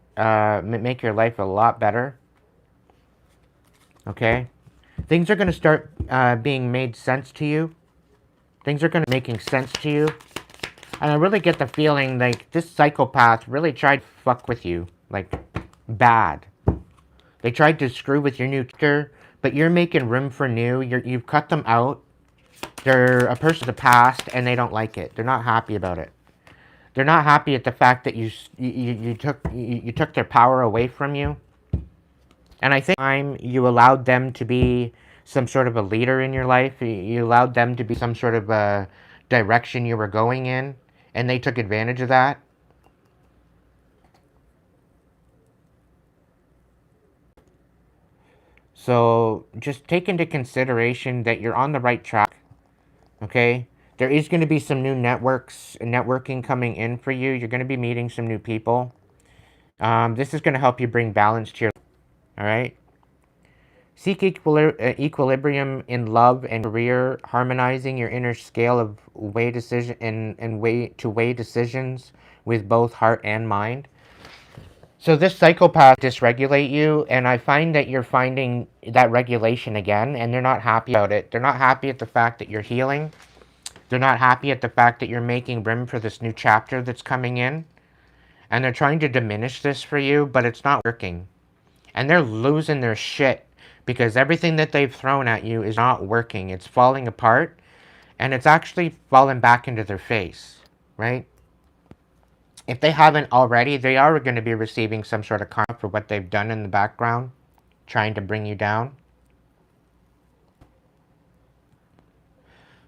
your life a lot better. Okay, things are going to start being made sense to you. Things are going to making sense to you. And I really get the feeling like this psychopath really tried to fuck with you, like bad. They tried to screw with your new character, but you're making room for new. You've cut them out. They're a person of the past, and they don't like it. They're not happy about it. They're not happy at the fact that you took their power away from you. And I think you allowed them to be some sort of a leader in your life. You allowed them to be some sort of a direction you were going in, and they took advantage of that. So just take into consideration that you're on the right track. Okay? There is going to be some new networking coming in for you. You're going to be meeting some new people. This is going to help you bring balance to your life. All right? Seek equilibrium in love and career, harmonizing your inner scale of weigh decisions with both heart and mind. So this psychopath dysregulate you, and I find that you're finding that regulation again, and they're not happy about it. They're not happy at the fact that you're healing. They're not happy at the fact that you're making room for this new chapter that's coming in. And they're trying to diminish this for you, but it's not working. And they're losing their shit because everything that they've thrown at you is not working. It's falling apart, and it's actually falling back into their face, right? If they haven't already, they are going to be receiving some sort of karma for what they've done in the background, trying to bring you down.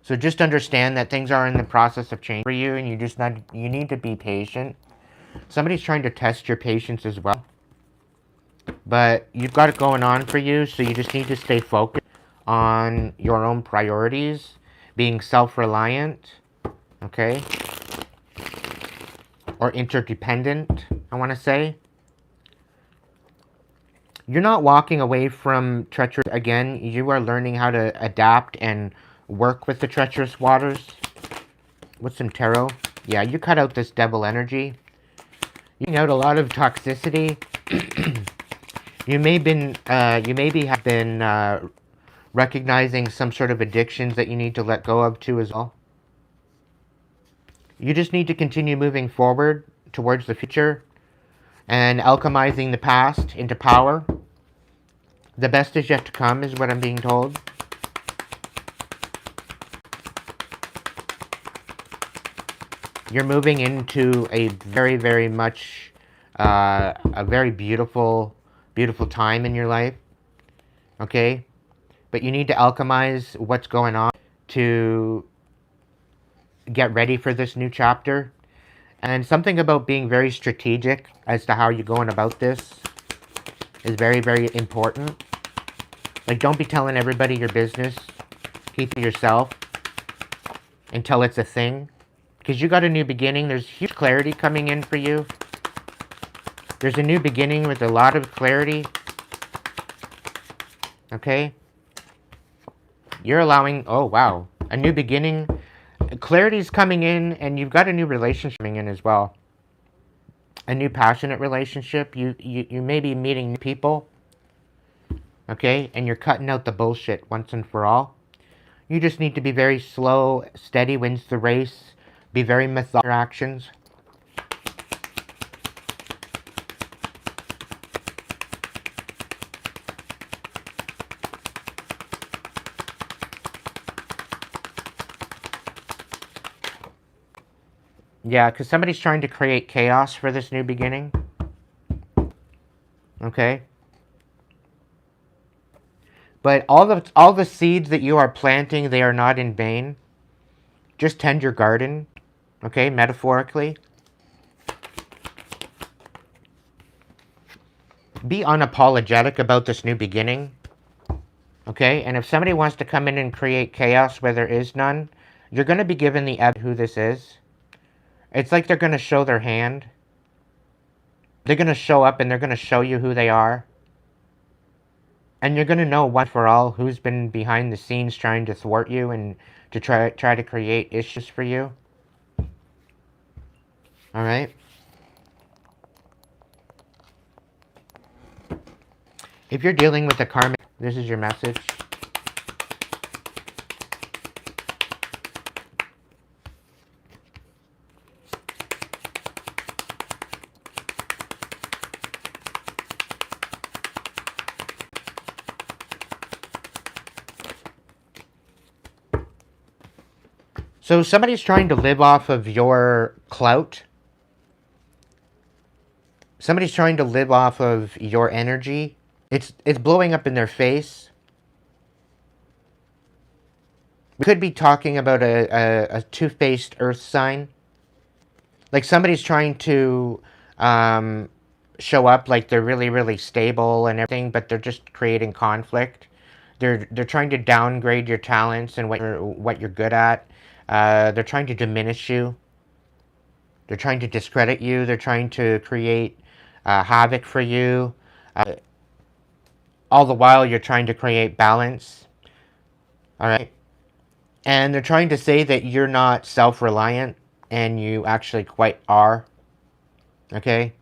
So just understand that things are in the process of change for you, and you need to be patient. Somebody's trying to test your patience as well. But you've got it going on for you, so you just need to stay focused on your own priorities, being self-reliant, okay? Or interdependent, I want to say. You're not walking away from treacherous. Again, you are learning how to adapt and work with the treacherous waters. With some tarot. Yeah, you cut out this devil energy. You cut out a lot of toxicity. You may have been recognizing some sort of addictions that you need to let go of too as well. You just need to continue moving forward towards the future and alchemizing the past into power. The best is yet to come is what I'm being told. You're moving into a very, very much, a very beautiful time in your life. Okay? But you need to alchemize what's going on to get ready for this new chapter. And something about being very strategic as to how you're going about this is very, very important. Like, don't be telling everybody your business. Keep it yourself until it's a thing. Because you got a new beginning. There's huge clarity coming in for you. There's a new beginning with a lot of clarity. Okay? You're allowing, oh wow, a new beginning. Clarity's coming in, and you've got a new relationship coming in as well. A new passionate relationship. You may be meeting new people. Okay? And you're cutting out the bullshit once and for all. You just need to be very slow. Steady wins the race. Be very methodical in your actions. Yeah, because somebody's trying to create chaos for this new beginning. Okay? But all the seeds that you are planting, they are not in vain. Just tend your garden. Okay, metaphorically. Be unapologetic about this new beginning. Okay, and if somebody wants to come in and create chaos where there is none, you're going to be given the evidence who this is. It's like they're going to show their hand. They're going to show up and they're going to show you who they are. And you're going to know once for all who's been behind the scenes trying to thwart you and to try to create issues for you. All right? If you're dealing with a karmic, this is your message. So somebody's trying to live off of your clout. Somebody's trying to live off of your energy. It's blowing up in their face. We could be talking about a two-faced earth sign. Like somebody's trying to show up like they're really, really stable and everything, but they're just creating conflict. They're trying to downgrade your talents and what you're good at. They're trying to diminish you. They're trying to discredit you. They're trying to create havoc for you. All the while, you're trying to create balance. All right? And they're trying to say that you're not self-reliant, and you actually quite are. Okay?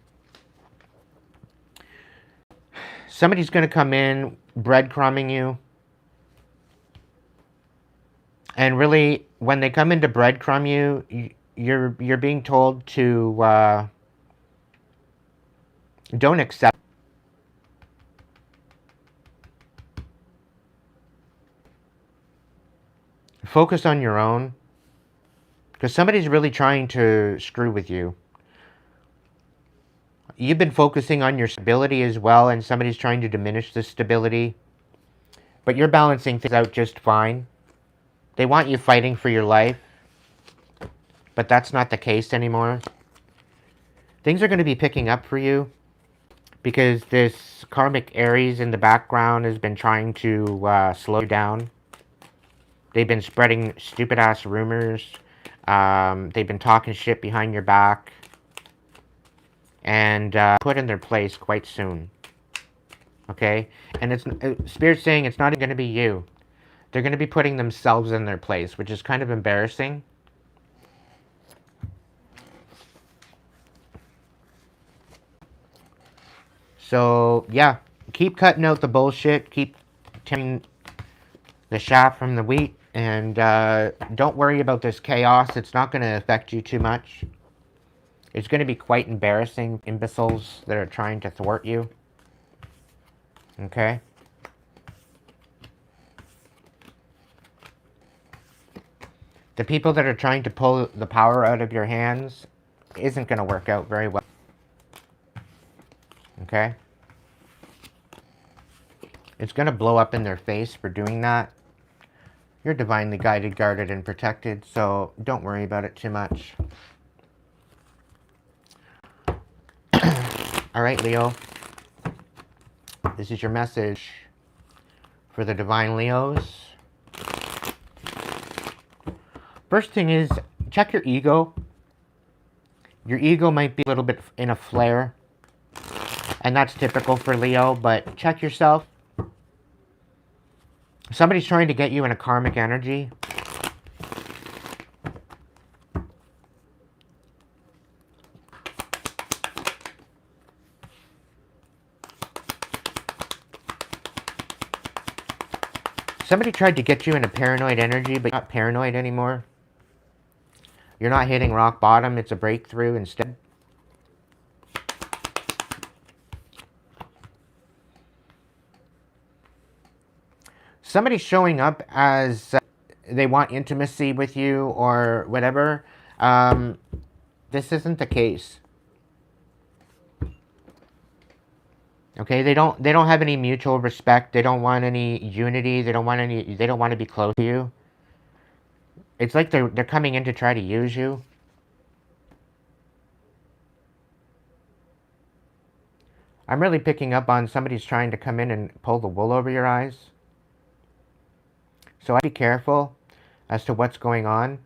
Somebody's going to come in breadcrumbing you. And really, when they come in to breadcrumb you, you're being told to don't accept. Focus on your own, because somebody's really trying to screw with you. You've been focusing on your stability as well, and somebody's trying to diminish the stability. But you're balancing things out just fine. They want you fighting for your life, but that's not the case anymore. Things are going to be picking up for you, because this karmic Aries in the background has been trying to slow you down. They've been spreading stupid-ass rumors. They've been talking shit behind your back. And put in their place quite soon. Okay? And it's Spirit's saying it's not going to be you. They're going to be putting themselves in their place, which is kind of embarrassing. So, yeah. Keep cutting out the bullshit. Keep tearing the chaff from the wheat. And don't worry about this chaos. It's not going to affect you too much. It's going to be quite embarrassing. Imbeciles that are trying to thwart you. Okay? The people that are trying to pull the power out of your hands isn't going to work out very well. Okay? It's going to blow up in their face for doing that. You're divinely guided, guarded, and protected, so don't worry about it too much. All right, Leo. This is your message for the divine Leos. First thing is, check your ego. Your ego might be a little bit in a flare. And that's typical for Leo, but check yourself. Somebody's trying to get you in a karmic energy. Somebody tried to get you in a paranoid energy, but you're not paranoid anymore. You're not hitting rock bottom. It's a breakthrough instead. Somebody's showing up as they want intimacy with you or whatever. This isn't the case. Okay, they don't have any mutual respect. They don't want any unity. They don't want to be close to you. It's like they're coming in to try to use you. I'm really picking up on somebody's trying to come in and pull the wool over your eyes. So I'd be careful as to what's going on.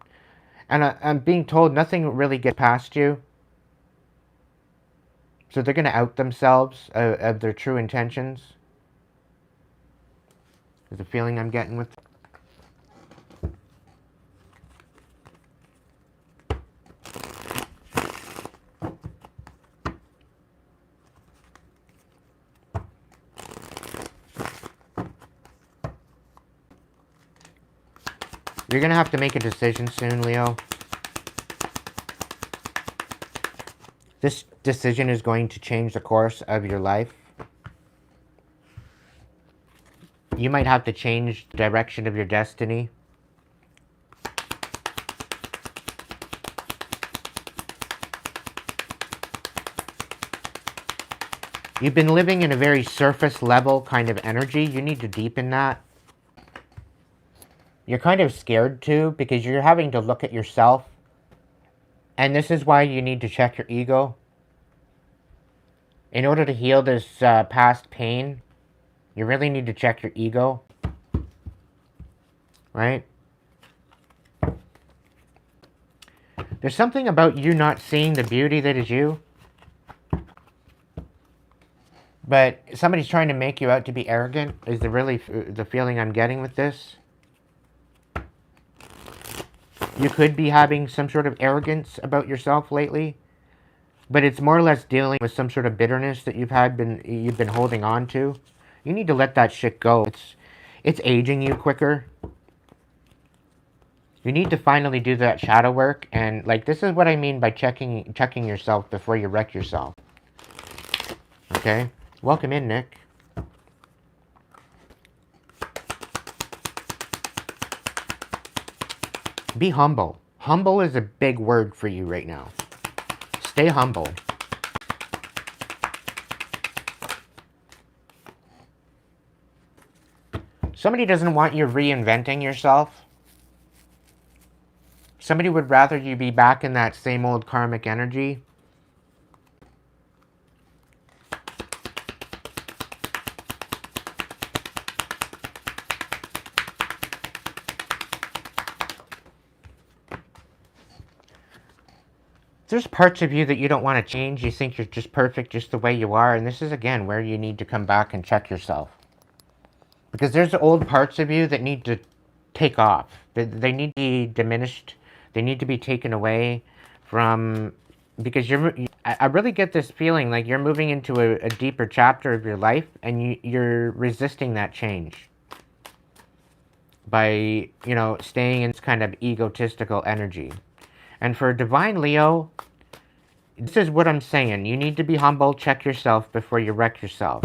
And I'm being told nothing really gets past you. So they're going to out themselves of their true intentions. Is the feeling I'm getting with. You're going to have to make a decision soon, Leo. This decision is going to change the course of your life. You might have to change the direction of your destiny. You've been living in a very surface level kind of energy. You need to deepen that. You're kind of scared too because you're having to look at yourself. And this is why you need to check your ego. In order to heal this past pain, you really need to check your ego. Right? There's something about you not seeing the beauty that is you. But somebody's trying to make you out to be arrogant is the feeling I'm getting with this. You could be having some sort of arrogance about yourself lately, but it's more or less dealing with some sort of bitterness that you've been holding on to. You need to let that shit go. It's aging you quicker. You need to finally do that shadow work, and like this is what I mean by checking yourself before you wreck yourself. Okay? Welcome in, Nick. Be humble. Humble is a big word for you right now. Stay humble. Somebody doesn't want you reinventing yourself. Somebody would rather you be back in that same old karmic energy. There's parts of you that you don't want to change. You think you're just perfect just the way you are. And this is, again, where you need to come back and check yourself. Because there's old parts of you that need to take off. They need to be diminished. They need to be taken away from... Because I really get this feeling like you're moving into a deeper chapter of your life. And you're resisting that change. By, staying in this kind of egotistical energy. And for Divine Leo, this is what I'm saying. You need to be humble, check yourself before you wreck yourself.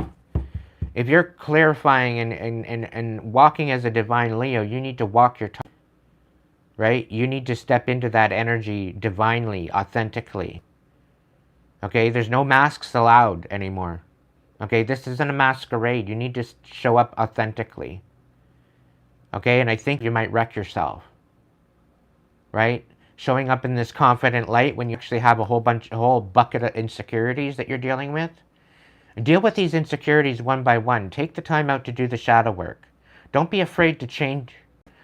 If you're clarifying and walking as a Divine Leo, you need to walk your talk, right? You need to step into that energy divinely, authentically. Okay, there's no masks allowed anymore. Okay, this isn't a masquerade. You need to show up authentically. Okay, and I think you might wreck yourself. Right? Showing up in this confident light when you actually have a whole bucket of insecurities that you're dealing with. Deal with these insecurities one by one. Take the time out to do the shadow work. Don't be afraid to change.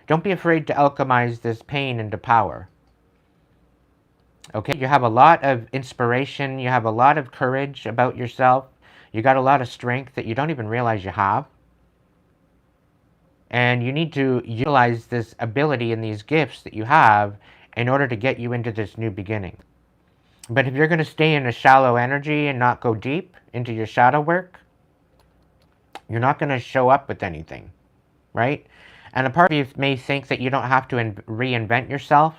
Don't be afraid to alchemize this pain into power. Okay? You have a lot of inspiration. You have a lot of courage about yourself. You got a lot of strength that you don't even realize you have. And you need to utilize this ability and these gifts that you have in order to get you into this new beginning. But if you're going to stay in a shallow energy and not go deep into your shadow work, you're not going to show up with anything, right? And a part of you may think that you don't have to reinvent yourself,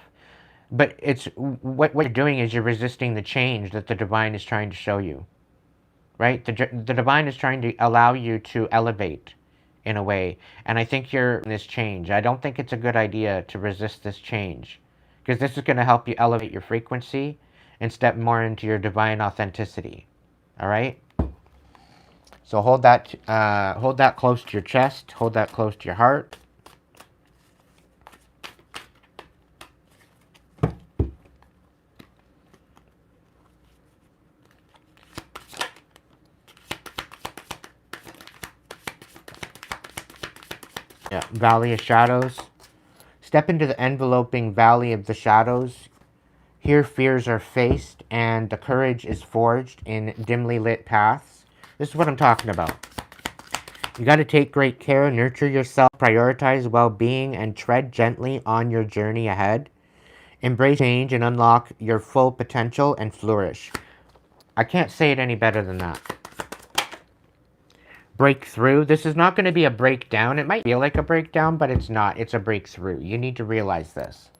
but it's what you're doing is you're resisting the change that the divine is trying to show you, right? The divine is trying to allow you to elevate in a way. And I think you're in this change. I don't think it's a good idea to resist this change, because this is going to help you elevate your frequency and step more into your divine authenticity. All right? So hold that close to your chest. Hold that close to your heart. Yeah, Valley of Shadows. Step into the enveloping valley of the shadows. Here fears are faced and the courage is forged in dimly lit paths. This is what I'm talking about. You got to take great care, nurture yourself, prioritize well-being, and tread gently on your journey ahead. Embrace change and unlock your full potential and flourish. I can't say it any better than that. Breakthrough. This is not going to be a breakdown. It might feel like a breakdown, but it's not. It's a breakthrough. You need to realize this.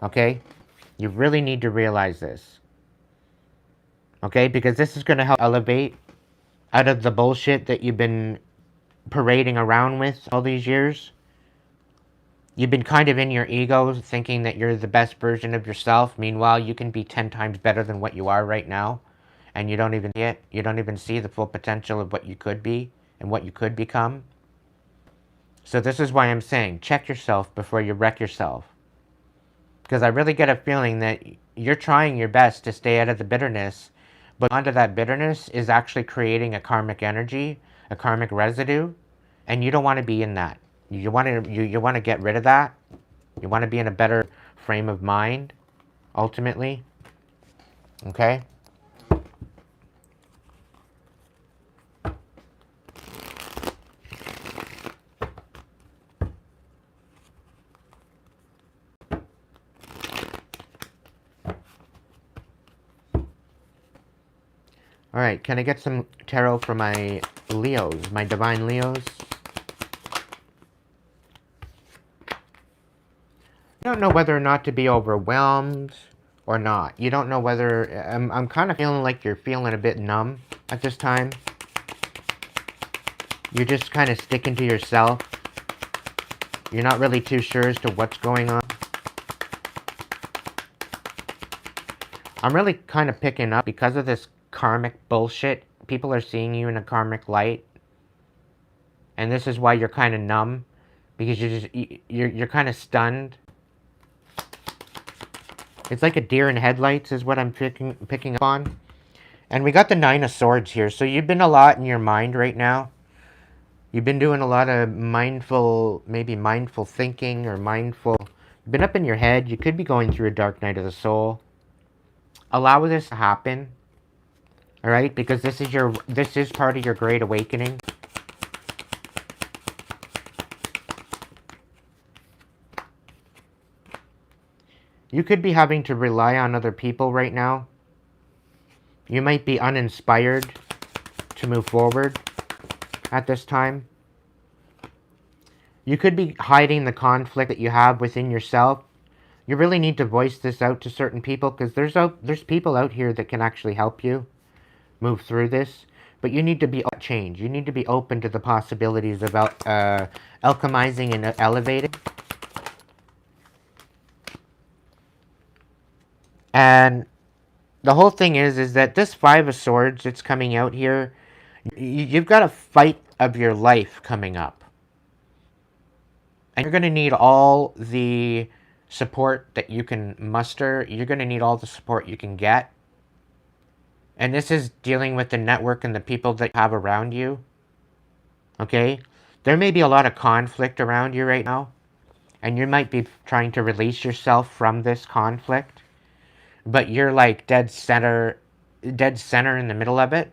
Okay? You really need to realize this. Okay? Because this is going to help elevate out of the bullshit that you've been parading around with all these years. You've been kind of in your ego thinking that you're the best version of yourself. Meanwhile, you can be 10 times better than what you are right now. And you don't even see it. You don't even see the full potential of what you could be and what you could become. So this is why I'm saying, check yourself before you wreck yourself. Because I really get a feeling that you're trying your best to stay out of the bitterness, but onto that bitterness is actually creating a karmic energy, a karmic residue, and you don't want to be in that. You want to get rid of that. You want to be in a better frame of mind, ultimately. Okay? Alright, can I get some tarot for my Leos, my divine Leos? You don't know whether or not to be overwhelmed or not. You don't know whether... I'm kind of feeling like you're feeling a bit numb at this time. You're just kind of sticking to yourself. You're not really too sure as to what's going on. I'm really kind of picking up because of this karmic bullshit. People are seeing you in a karmic light. And this is why you're kind of numb. Because you're kind of stunned. It's like a deer in headlights is what I'm picking up on. And we got the 9 of Swords here. So you've been a lot in your mind right now. You've been doing a lot of maybe mindful thinking or mindful... You've been up in your head. You could be going through a dark night of the soul. Allow this to happen. Alright? Because this is part of your great awakening. You could be having to rely on other people right now. You might be uninspired to move forward at this time. You could be hiding the conflict that you have within yourself. You really need to voice this out to certain people, because there's people out here that can actually help you move through this. But you need to be change. You need to be open to the possibilities of alchemizing and elevating. And the whole thing is that this 5 of Swords that's coming out here, you've got a fight of your life coming up. And you're going to need all the support that you can muster. You're going to need all the support you can get. And this is dealing with the network and the people that you have around you. Okay? There may be a lot of conflict around you right now. And you might be trying to release yourself from this conflict. But you're like dead center in the middle of it.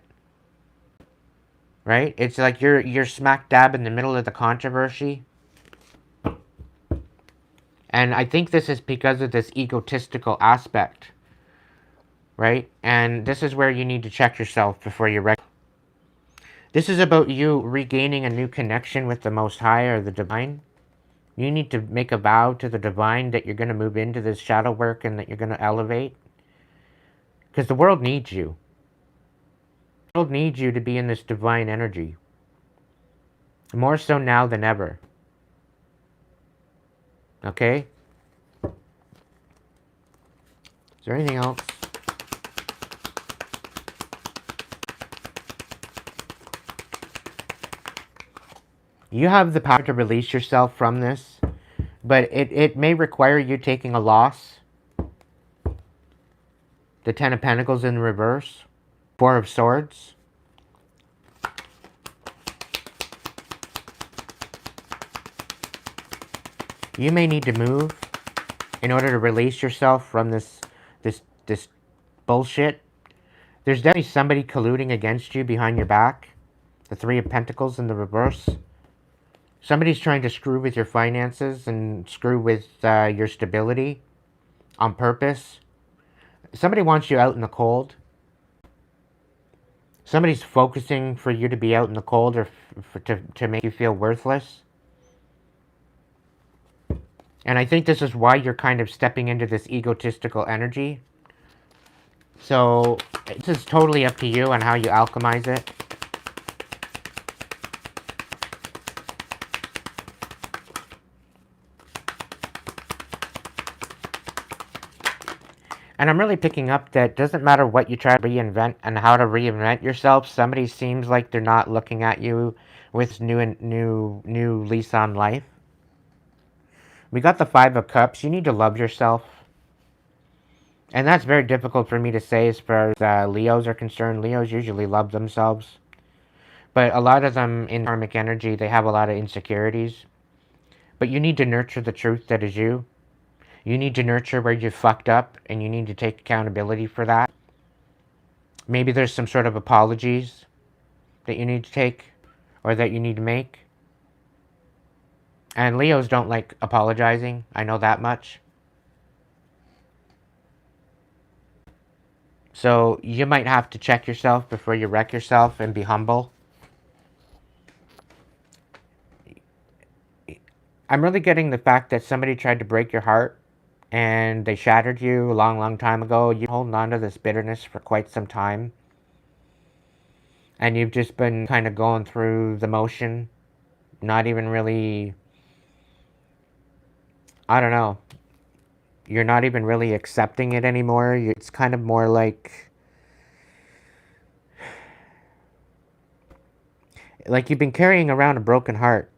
right? It's like you're smack dab in the middle of the controversy. And I think this is because of this egotistical aspect, right? And this is where you need to check yourself before you wreck. This is about you regaining a new connection with the Most High or the Divine. You need to make a vow to the Divine that you're going to move into this shadow work and that you're going to elevate. Because the world needs you. The world needs you to be in this divine energy. More so now than ever. Okay? Is there anything else? You have the power to release yourself from this, but it may require you taking a loss. The Ten of Pentacles in reverse. Four of Swords. You may need to move in order to release yourself from this bullshit. There's definitely somebody colluding against you behind your back. The Three of Pentacles in the reverse. Somebody's trying to screw with your finances and screw with your stability on purpose. Somebody wants you out in the cold. Somebody's focusing for you to be out in the cold or to make you feel worthless. And I think this is why you're kind of stepping into this egotistical energy. So, it's just totally up to you on how you alchemize it. And I'm really picking up that doesn't matter what you try to reinvent and how to reinvent yourself, somebody seems like they're not looking at you with new lease on life. We got the Five of Cups. You need to love yourself. And that's very difficult for me to say as far as Leos are concerned. Leos usually love themselves. But a lot of them in karmic energy, they have a lot of insecurities. But you need to nurture the truth that is you. You need to nurture where you fucked up, and you need to take accountability for that. Maybe there's some sort of apologies that you need to take, or that you need to make. And Leos don't like apologizing, I know that much. So you might have to check yourself before you wreck yourself and be humble. I'm really getting the fact that somebody tried to break your heart and they shattered you a long time ago. You're holding on to this bitterness for quite some time. And you've just been kind of going through the motion. Not even really... I don't know. You're not even really accepting it anymore. It's kind of more like... Like you've been carrying around a broken heart.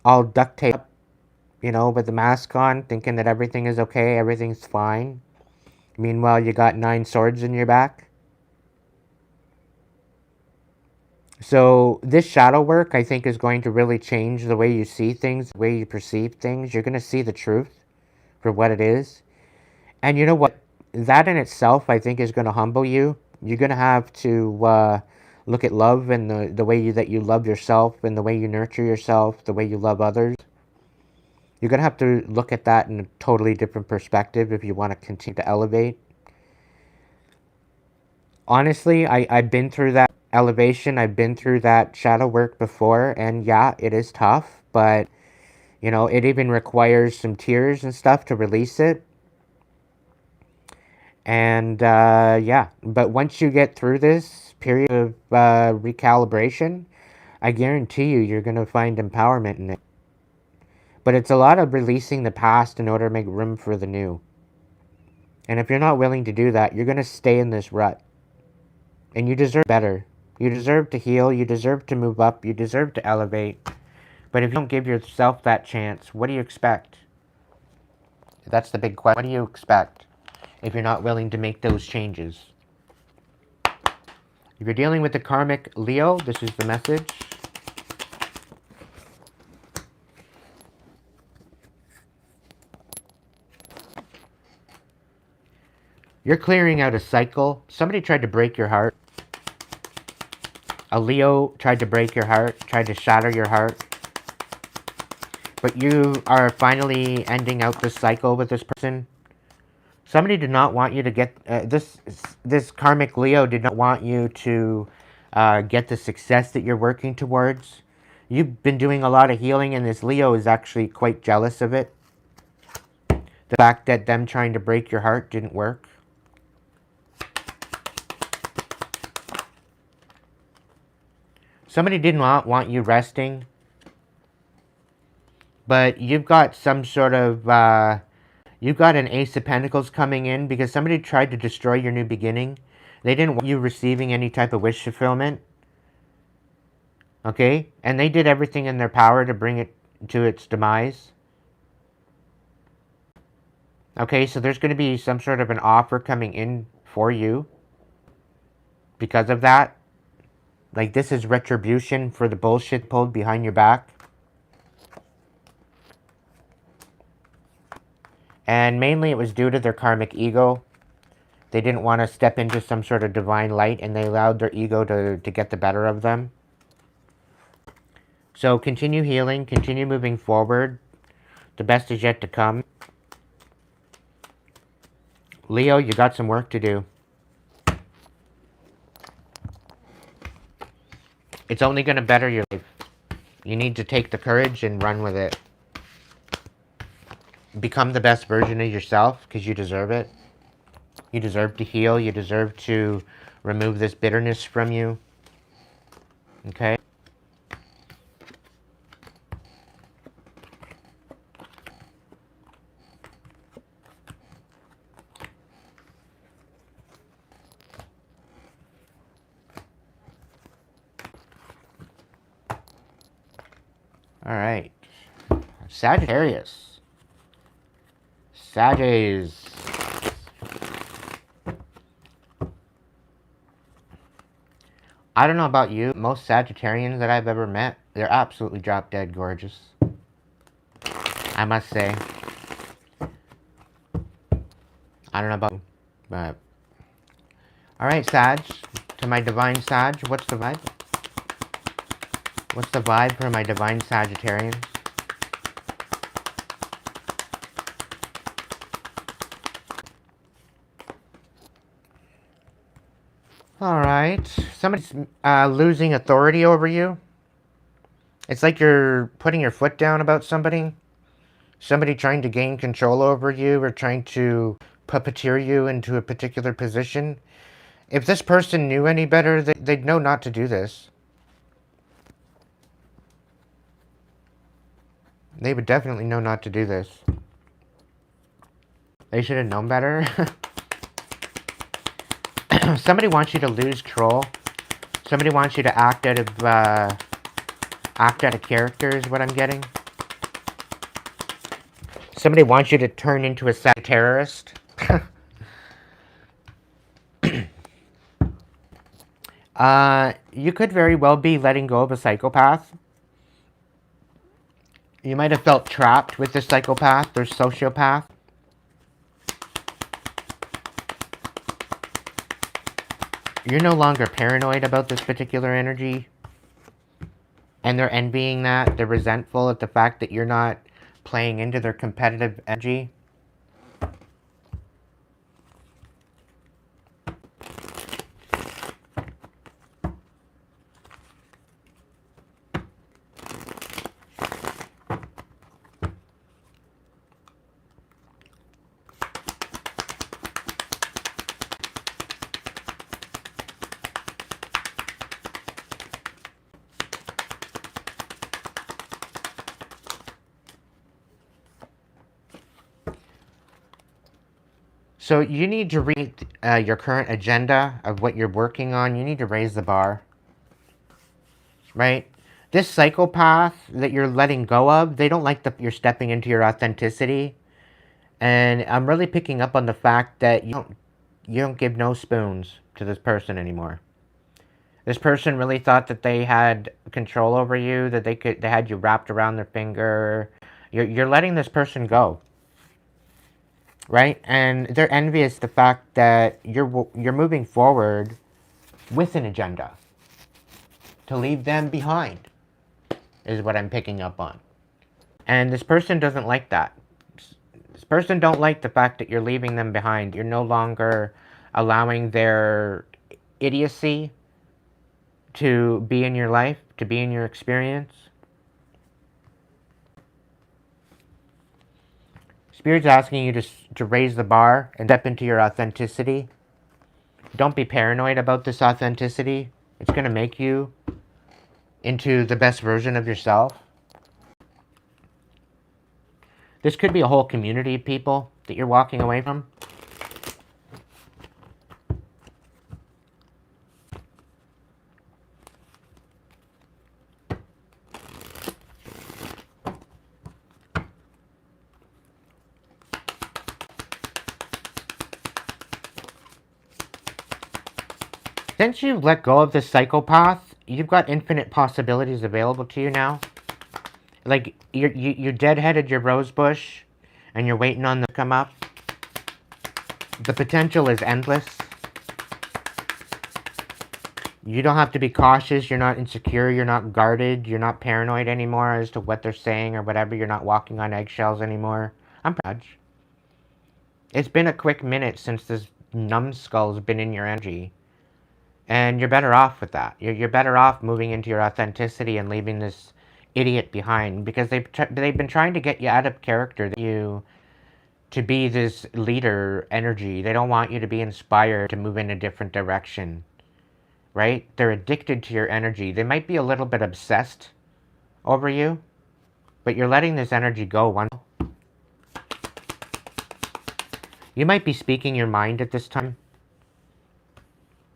All duct tape, you know, with the mask on, thinking that everything is okay, everything's fine. Meanwhile, you got 9 swords in your back. So this shadow work, I think, is going to really change the way you see things, the way you perceive things. You're going to see the truth for what it is. And you know what? That in itself, I think, is going to humble you. You're going to have to look at love and the way that you love yourself and the way you nurture yourself, the way you love others. You're going to have to look at that in a totally different perspective if you want to continue to elevate. Honestly, I've been through that elevation. I've been through that shadow work before. And yeah, it is tough. But, you know, it even requires some tears and stuff to release it. And, yeah. But once you get through this period of recalibration, I guarantee you, you're going to find empowerment in it. But it's a lot of releasing the past in order to make room for the new. And if you're not willing to do that, you're going to stay in this rut. And you deserve better. You deserve to heal. You deserve to move up. You deserve to elevate. But if you don't give yourself that chance, what do you expect? That's the big question. What do you expect if you're not willing to make those changes? If you're dealing with the karmic Leo, this is the message. You're clearing out a cycle. Somebody tried to break your heart. A Leo tried to break your heart, tried to shatter your heart. But you are finally ending out this cycle with this person. Somebody did not want you to get... this karmic Leo did not want you to get the success that you're working towards. You've been doing a lot of healing, and this Leo is actually quite jealous of it. The fact that them trying to break your heart didn't work. Somebody did not want you resting. But you've got some sort of... you've got an Ace of Pentacles coming in because somebody tried to destroy your new beginning. They didn't want you receiving any type of wish fulfillment. Okay? And they did everything in their power to bring it to its demise. Okay, so there's going to be some sort of an offer coming in for you because of that. Like, this is retribution for the bullshit pulled behind your back. And mainly it was due to their karmic ego. They didn't want to step into some sort of divine light, and they allowed their ego to get the better of them. So continue healing, continue moving forward. The best is yet to come. Leo, you got some work to do. It's only going to better your life. You need to take the courage and run with it. Become the best version of yourself, because you deserve it. You deserve to heal. You deserve to remove this bitterness from you. Okay? All right. Sagittarius. Sagittarius. I don't know about you, most Sagittarians that I've ever met, they're absolutely drop dead gorgeous. I must say. I don't know about you, but... Alright, Sag. To my divine Sag, what's the vibe? What's the vibe for my divine Sagittarians? Alright. Somebody's losing authority over you. It's like you're putting your foot down about somebody. Somebody trying to gain control over you or trying to puppeteer you into a particular position. If this person knew any better, they'd know not to do this. They would definitely know not to do this. They should have known better. Somebody wants you to lose control. Somebody wants you to act out of character is what I'm getting. Somebody wants you to turn into a Sagittarius. You could very well be letting go of a psychopath. You might have felt trapped with this psychopath or sociopath. You're no longer paranoid about this particular energy. And they're envying that. They're resentful at the fact that you're not playing into their competitive energy. So you need to read your current agenda of what you're working on. You need to raise the bar. Right? This psychopath that you're letting go of, they don't like that you're stepping into your authenticity. And I'm really picking up on the fact that you don't give no spoons to this person anymore. This person really thought that they had control over you, that they had you wrapped around their finger. You're letting this person go. Right? And they're envious the fact that you're moving forward with an agenda. to leave them behind, is what I'm picking up on. And this person doesn't like that. This person don't like the fact that you're leaving them behind. You're no longer allowing their idiocy to be in your life, to be in your experience. Spirit's asking you to raise the bar and step into your authenticity. Don't be paranoid about this authenticity. It's going to make you into the best version of yourself. This could be a whole community of people that you're walking away from. Since you've let go of this psychopath, you've got infinite possibilities available to you now. Like, you deadheaded your rose bush, and you're waiting on them to come up. The potential is endless. You don't have to be cautious, you're not insecure, you're not guarded, you're not paranoid anymore as to what they're saying or whatever, you're not walking on eggshells anymore. I'm proud. It's been a quick minute since this numbskull's been in your energy. And you're better off with that. You're better off moving into your authenticity and leaving this idiot behind, because they've been trying to get you out of character, to be this leader energy. They don't want you to be inspired to move in a different direction, right? They're addicted to your energy. They might be a little bit obsessed over you, but you're letting this energy go one. You might be speaking your mind at this time.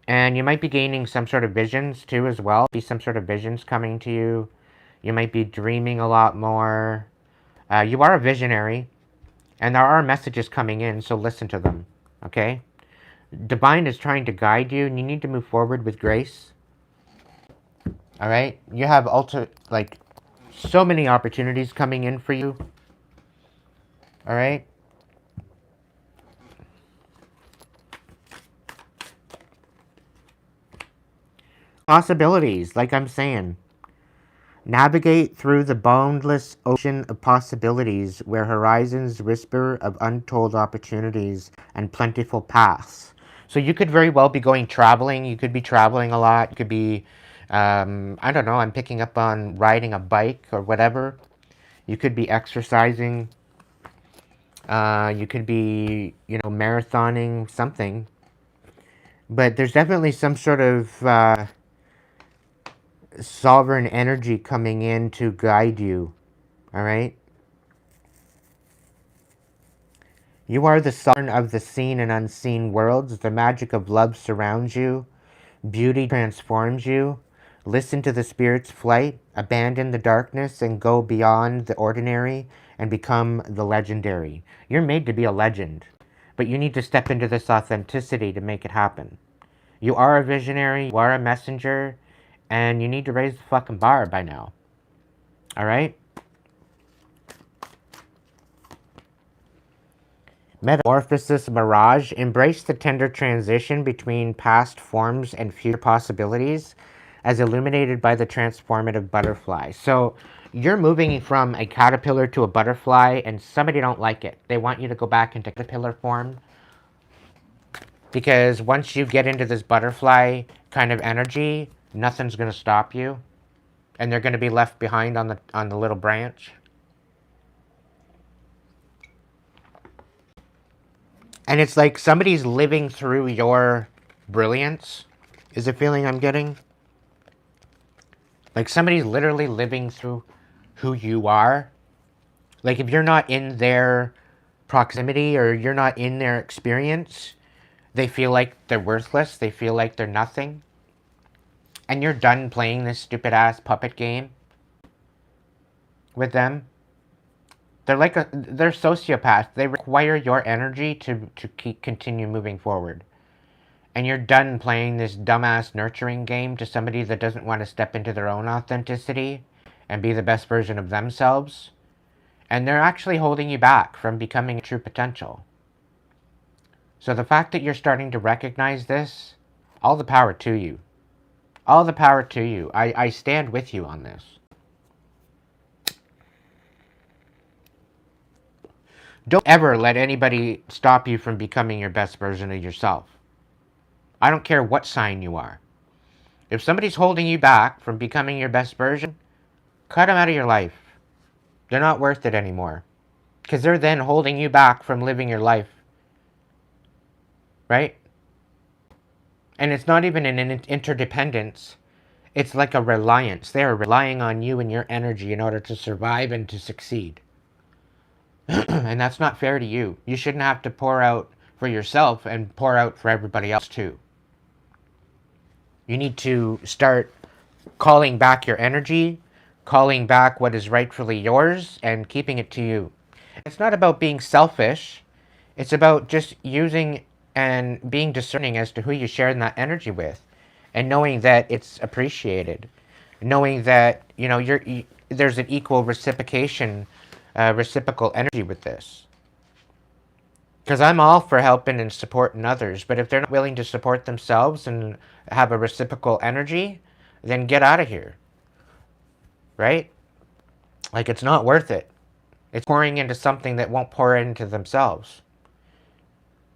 And you might be gaining some sort of visions too as well. Be some sort of visions coming to you. You might be dreaming a lot more. You are a visionary. And there are messages coming in, so listen to them. Okay? Divine is trying to guide you, and you need to move forward with grace. Alright? You have so many opportunities coming in for you. Alright? Possibilities, like I'm saying. Navigate through the boundless ocean of possibilities where horizons whisper of untold opportunities and plentiful paths. So you could very well be going traveling. You could be traveling a lot. You could be, I don't know, I'm picking up on riding a bike or whatever. You could be exercising. You could be, marathoning something. But there's definitely some sort of sovereign energy coming in to guide you. Alright? You are the sovereign of the seen and unseen worlds. The magic of love surrounds you. Beauty transforms you. Listen to the spirit's flight. Abandon the darkness and go beyond the ordinary and become the legendary. You're made to be a legend, but you need to step into this authenticity to make it happen. You are a visionary. You are a messenger. And you need to raise the fucking bar by now. Alright? Metamorphosis Mirage. Embrace the tender transition between past forms and future possibilities as illuminated by the transformative butterfly. So, you're moving from a caterpillar to a butterfly, and somebody don't like it. They want you to go back into caterpillar form. Because once you get into this butterfly kind of energy, nothing's going to stop you. And they're going to be left behind on the little branch. And it's like somebody's living through your brilliance, is the feeling I'm getting. Like somebody's literally living through who you are. Like if you're not in their proximity or you're not in their experience, they feel like they're worthless. They feel like they're nothing. And you're done playing this stupid-ass puppet game with them. They're sociopaths. They require your energy to continue moving forward. And you're done playing this dumbass nurturing game to somebody that doesn't want to step into their own authenticity and be the best version of themselves. And they're actually holding you back from becoming true potential. So the fact that you're starting to recognize this, all the power to you. All the power to you. I stand with you on this. Don't ever let anybody stop you from becoming your best version of yourself. I don't care what sign you are. If somebody's holding you back from becoming your best version, cut them out of your life. They're not worth it anymore. Because they're then holding you back from living your life. Right? And it's not even an interdependence. It's like a reliance. They are relying on you and your energy in order to survive and to succeed. And that's not fair to you. You shouldn't have to pour out for yourself and pour out for everybody else too. You need to start calling back your energy, calling back what is rightfully yours, and keeping it to you. It's not about being selfish. It's about just using and being discerning as to who you share that energy with, and knowing that it's appreciated, knowing that there's an equal reciprocal energy with this. Because I'm all for helping and supporting others, but if they're not willing to support themselves and have a reciprocal energy, then get out of here. Right? Like, it's not worth it. It's pouring into something that won't pour into themselves.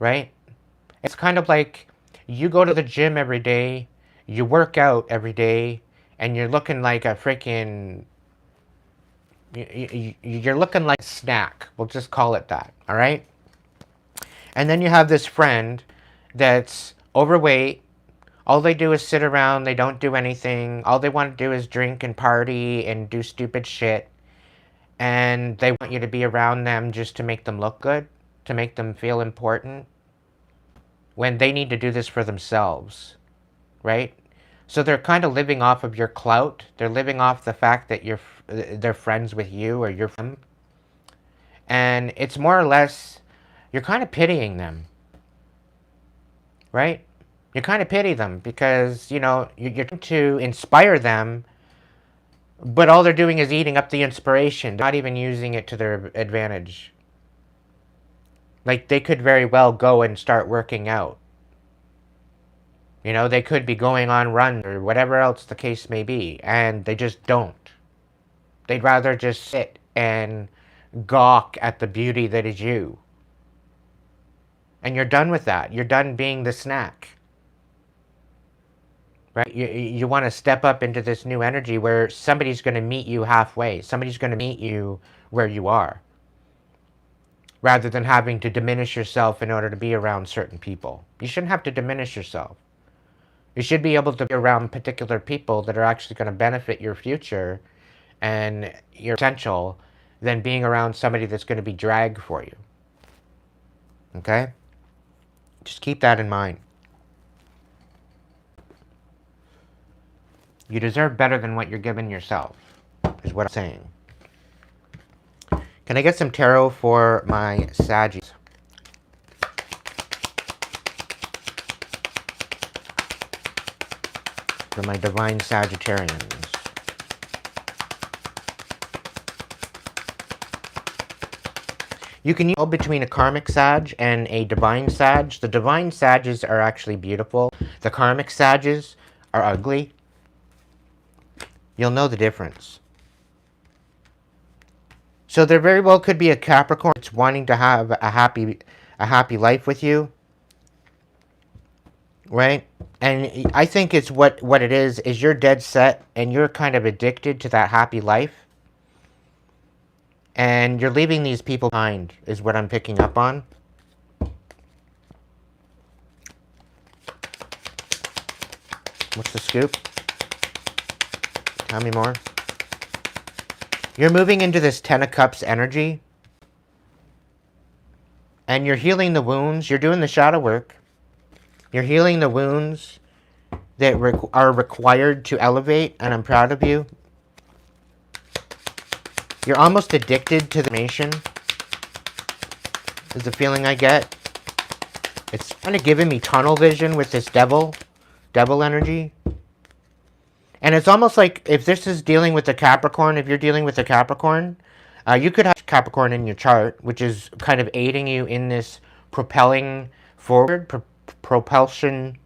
Right? It's kind of like you go to the gym every day, you work out every day, and you're looking like a freaking... You're looking like a snack. We'll just call it that. All right? And then you have this friend that's overweight. All they do is sit around. They don't do anything. All they want to do is drink and party and do stupid shit. And they want you to be around them just to make them look good, to make them feel important, when they need to do this for themselves, right? So they're kind of living off of your clout. They're living off the fact that they're friends with you or you're them. And it's more or less, you're kind of pitying them, right? You kind of pity them because, you're trying to inspire them, but all they're doing is eating up the inspiration, not even using it to their advantage. Like, they could very well go and start working out. They could be going on runs or whatever else the case may be, and they just don't. They'd rather just sit and gawk at the beauty that is you. And you're done with that. You're done being the snack. Right? You want to step up into this new energy where somebody's going to meet you halfway. Somebody's going to meet you where you are. Rather than having to diminish yourself in order to be around certain people. You shouldn't have to diminish yourself. You should be able to be around particular people that are actually going to benefit your future and your potential than being around somebody that's going to be drag for you. Okay? Just keep that in mind. You deserve better than what you're giving yourself, is what I'm saying. Can I get some tarot for my Saggies? For my divine Sagittarians. You can use between a karmic Sag and a divine Sag. The divine Sages are actually beautiful. The karmic Sages are ugly. You'll know the difference. So there very well could be a Capricorn that's wanting to have a happy life with you. Right? And I think it's what it is you're dead set and you're kind of addicted to that happy life. And you're leaving these people behind, is what I'm picking up on. What's the scoop? Tell me more. You're moving into this Ten of Cups energy. And you're healing the wounds. You're doing the shadow work. You're healing the wounds that are required to elevate, and I'm proud of you. You're almost addicted to the nation, is the feeling I get. It's kind of giving me tunnel vision with this devil energy. And it's almost like if this is dealing with the Capricorn, if you're dealing with the Capricorn, you could have Capricorn in your chart, which is kind of aiding you in this propelling forward, propulsion,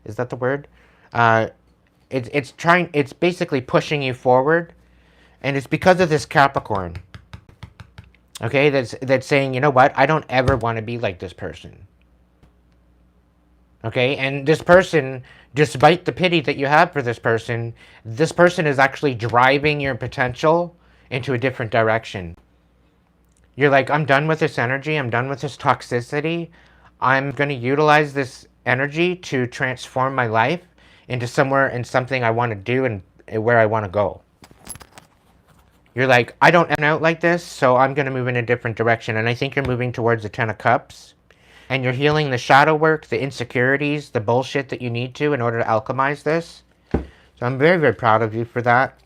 is that the word? it's basically pushing you forward, and it's because of this Capricorn. Okay, that's saying, you know what, I don't ever want to be like this person. Okay, and this person, despite the pity that you have for this person is actually driving your potential into a different direction. You're like, I'm done with this energy, I'm done with this toxicity. I'm going to utilize this energy to transform my life into somewhere and something I want to do and where I want to go. You're like, I don't end out like this, so I'm going to move in a different direction. And I think you're moving towards the Ten of Cups. And you're healing the shadow work, the insecurities, the bullshit that you need to in order to alchemize this. So I'm very, very proud of you for that.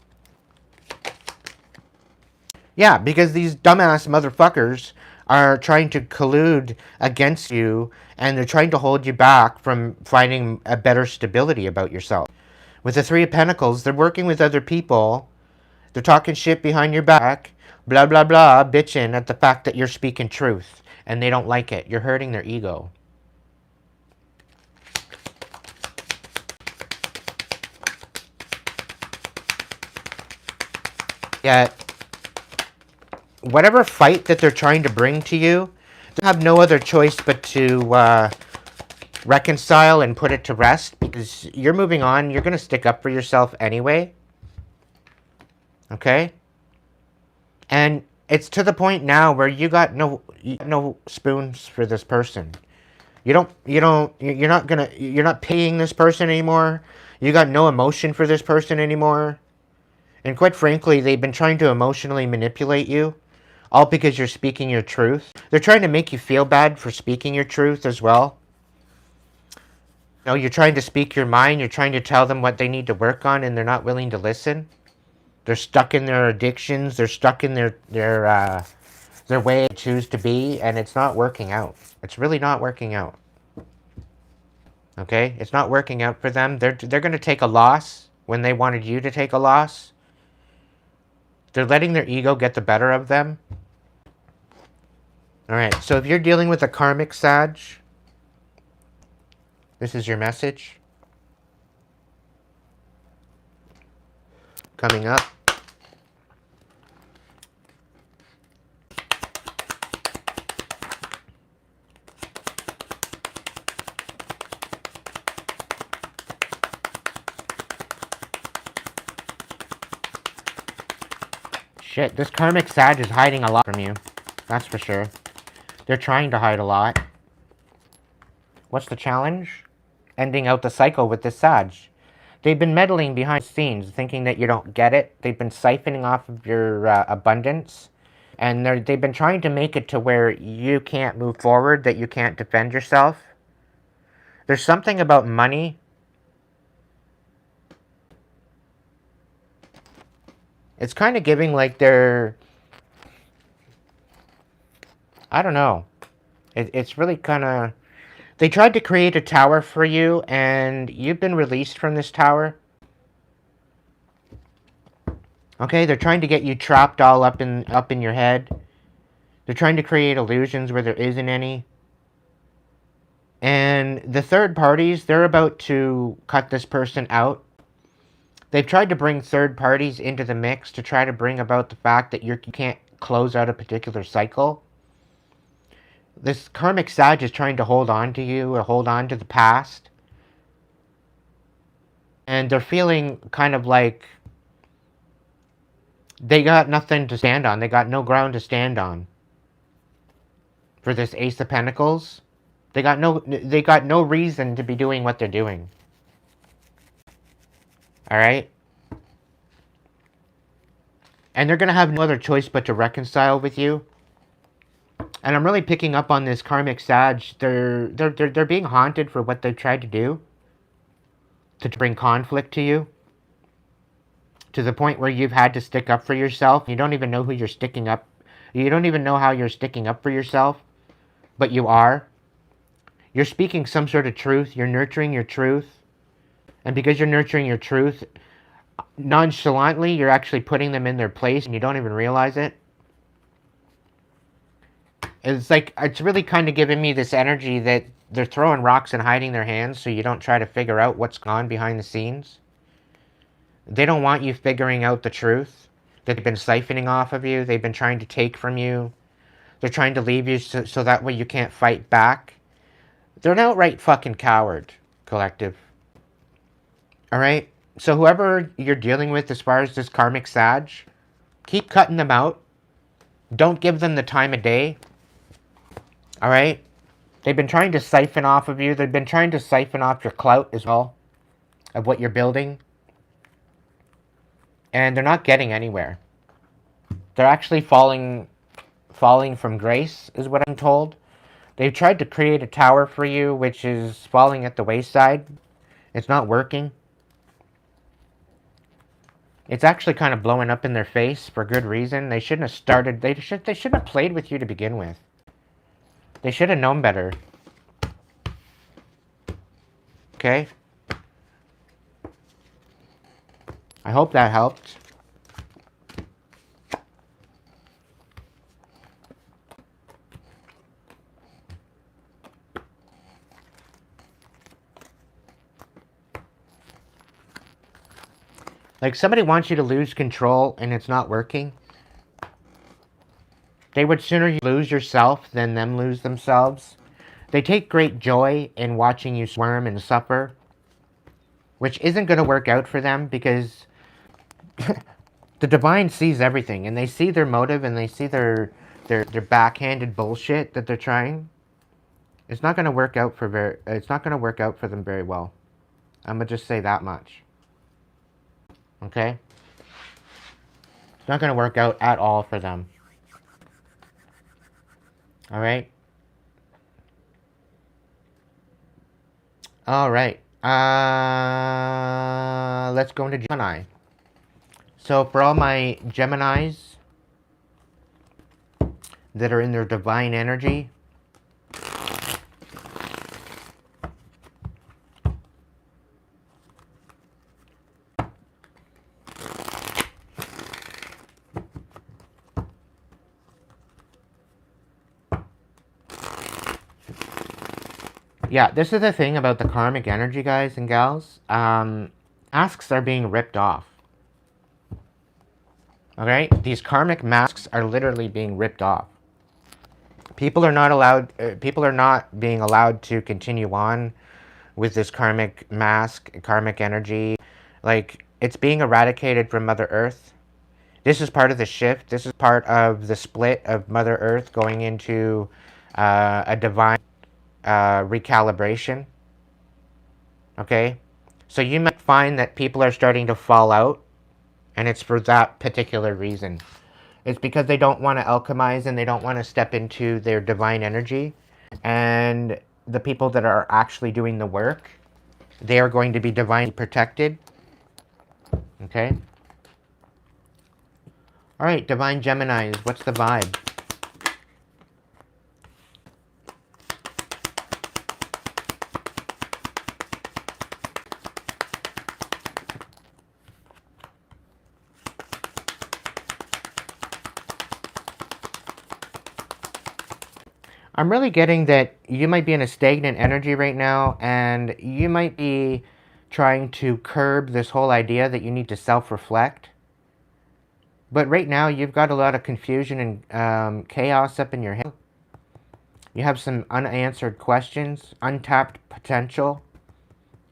Yeah, because these dumbass motherfuckers are trying to collude against you, and they're trying to hold you back from finding a better stability about yourself. With the Three of Pentacles, they're working with other people. They're talking shit behind your back, blah, blah, blah, bitching at the fact that you're speaking truth, and they don't like it. You're hurting their ego. Yet, whatever fight that they're trying to bring to you, they have no other choice but to reconcile and put it to rest, because you're moving on. You're going to stick up for yourself anyway. Okay? And it's to the point now where you got no spoons for this person. You're not paying this person anymore. You got no emotion for this person anymore. And quite frankly, they've been trying to emotionally manipulate you, all because you're speaking your truth. They're trying to make you feel bad for speaking your truth as well. You know, you're trying to speak your mind. You're trying to tell them what they need to work on, and they're not willing to listen. They're stuck in their addictions. They're stuck in their way they choose to be, and it's not working out. It's really not working out. Okay? It's not working out for them. They're going to take a loss when they wanted you to take a loss. They're letting their ego get the better of them. Alright, so if you're dealing with a karmic Sag, this is your message. Coming up. Shit, this karmic Sag is hiding a lot from you. That's for sure. They're trying to hide a lot. What's the challenge? Ending out the cycle with this Sag. They've been meddling behind the scenes, thinking that you don't get it. They've been siphoning off of your abundance. And they've been trying to make it to where you can't move forward, that you can't defend yourself. There's something about money. It's kind of giving like they're... I don't know. It's really kind of... They tried to create a tower for you, and you've been released from this tower. Okay, they're trying to get you trapped all up in your head. They're trying to create illusions where there isn't any. And the third parties, they're about to cut this person out. They've tried to bring third parties into the mix to try to bring about the fact that you can't close out a particular cycle. This karmic Sag is trying to hold on to you or hold on to the past. And they're feeling kind of like they got nothing to stand on. They got no ground to stand on. For this Ace of Pentacles, they got no reason to be doing what they're doing. Alright? And they're going to have no other choice but to reconcile with you. And I'm really picking up on this karmic Sag. They're being haunted for what they've tried to do. To bring conflict to you. To the point where you've had to stick up for yourself. You don't even know who you're sticking up. You don't even know how you're sticking up for yourself. But you are. You're speaking some sort of truth. You're nurturing your truth. And because you're nurturing your truth, nonchalantly, you're actually putting them in their place and you don't even realize it. It's like, it's really kind of giving me this energy that they're throwing rocks and hiding their hands so you don't try to figure out what's gone on behind the scenes. They don't want you figuring out the truth that they've been siphoning off of you. They've been trying to take from you. They're trying to leave you so that way you can't fight back. They're an outright fucking coward, collective. Alright? So whoever you're dealing with as far as this karmic Sag, keep cutting them out. Don't give them the time of day. Alright? They've been trying to siphon off of you. They've been trying to siphon off your clout as well, of what you're building. And they're not getting anywhere. They're actually falling from grace, is what I'm told. They've tried to create a tower for you, which is falling at the wayside. It's not working. It's actually kind of blowing up in their face for good reason. They shouldn't have started. They shouldn't have played with you to begin with. They should have known better. Okay? I hope that helped. Like, somebody wants you to lose control and it's not working. They would sooner you lose yourself than them lose themselves. They take great joy in watching you squirm and suffer, which isn't going to work out for them because the divine sees everything, and they see their motive, and they see their backhanded bullshit that they're trying. It's not going to work out for them very well. I'm going to just say that much. Okay? It's not going to work out at all for them. Alright? Alright. Let's go into Gemini. So for all my Geminis that are in their divine energy, yeah, this is the thing about the karmic energy, guys and gals. Masks are being ripped off. Okay? These karmic masks are literally being ripped off. People are not being allowed to continue on with this karmic mask, karmic energy. Like, it's being eradicated from Mother Earth. This is part of the shift. This is part of the split of Mother Earth going into a divine recalibration. Okay? So you might find that people are starting to fall out, and it's for that particular reason. It's because they don't want to alchemize and they don't want to step into their divine energy. And the people that are actually doing the work, they are going to be divinely protected. Okay? Alright, Divine Geminis, what's the vibe? I'm really getting that you might be in a stagnant energy right now, and you might be trying to curb this whole idea that you need to self-reflect. But right now, you've got a lot of confusion and chaos up in your head. You have some unanswered questions, untapped potential,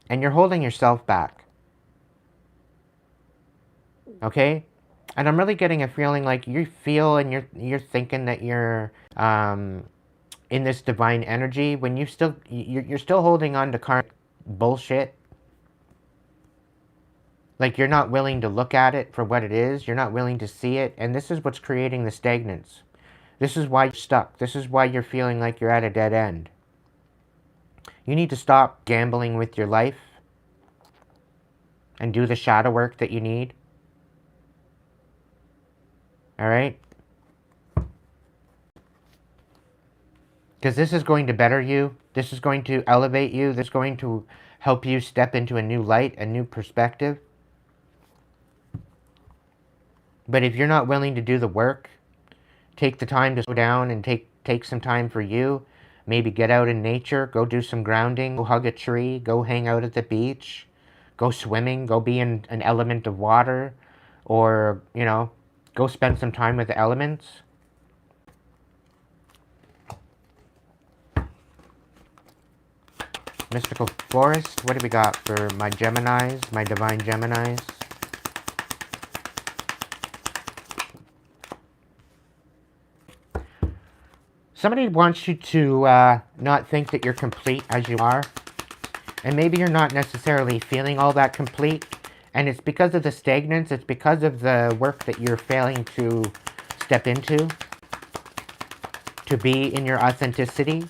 and you're holding yourself back. Okay? And I'm really getting a feeling like you feel and you're thinking that you're in this divine energy when you're still holding on to karmic bullshit. Like, you're not willing to look at it for what it is. You're not willing to see it. And this is what's creating the stagnance. This is why you're stuck. This is why you're feeling like you're at a dead end. You need to stop gambling with your life and do the shadow work that you need. Alright? Because this is going to better you. This is going to elevate you. This is going to help you step into a new light, a new perspective. But if you're not willing to do the work, take the time to slow down and take some time for you. Maybe get out in nature, go do some grounding, go hug a tree, go hang out at the beach, go swimming, go be in an element of water, or, you know, go spend some time with the elements. Mystical Forest, what do we got for my Geminis, my divine Geminis? Somebody wants you to not think that you're complete as you are. And maybe you're not necessarily feeling all that complete. And it's because of the stagnance. It's because of the work that you're failing to step into. To be in your authenticity.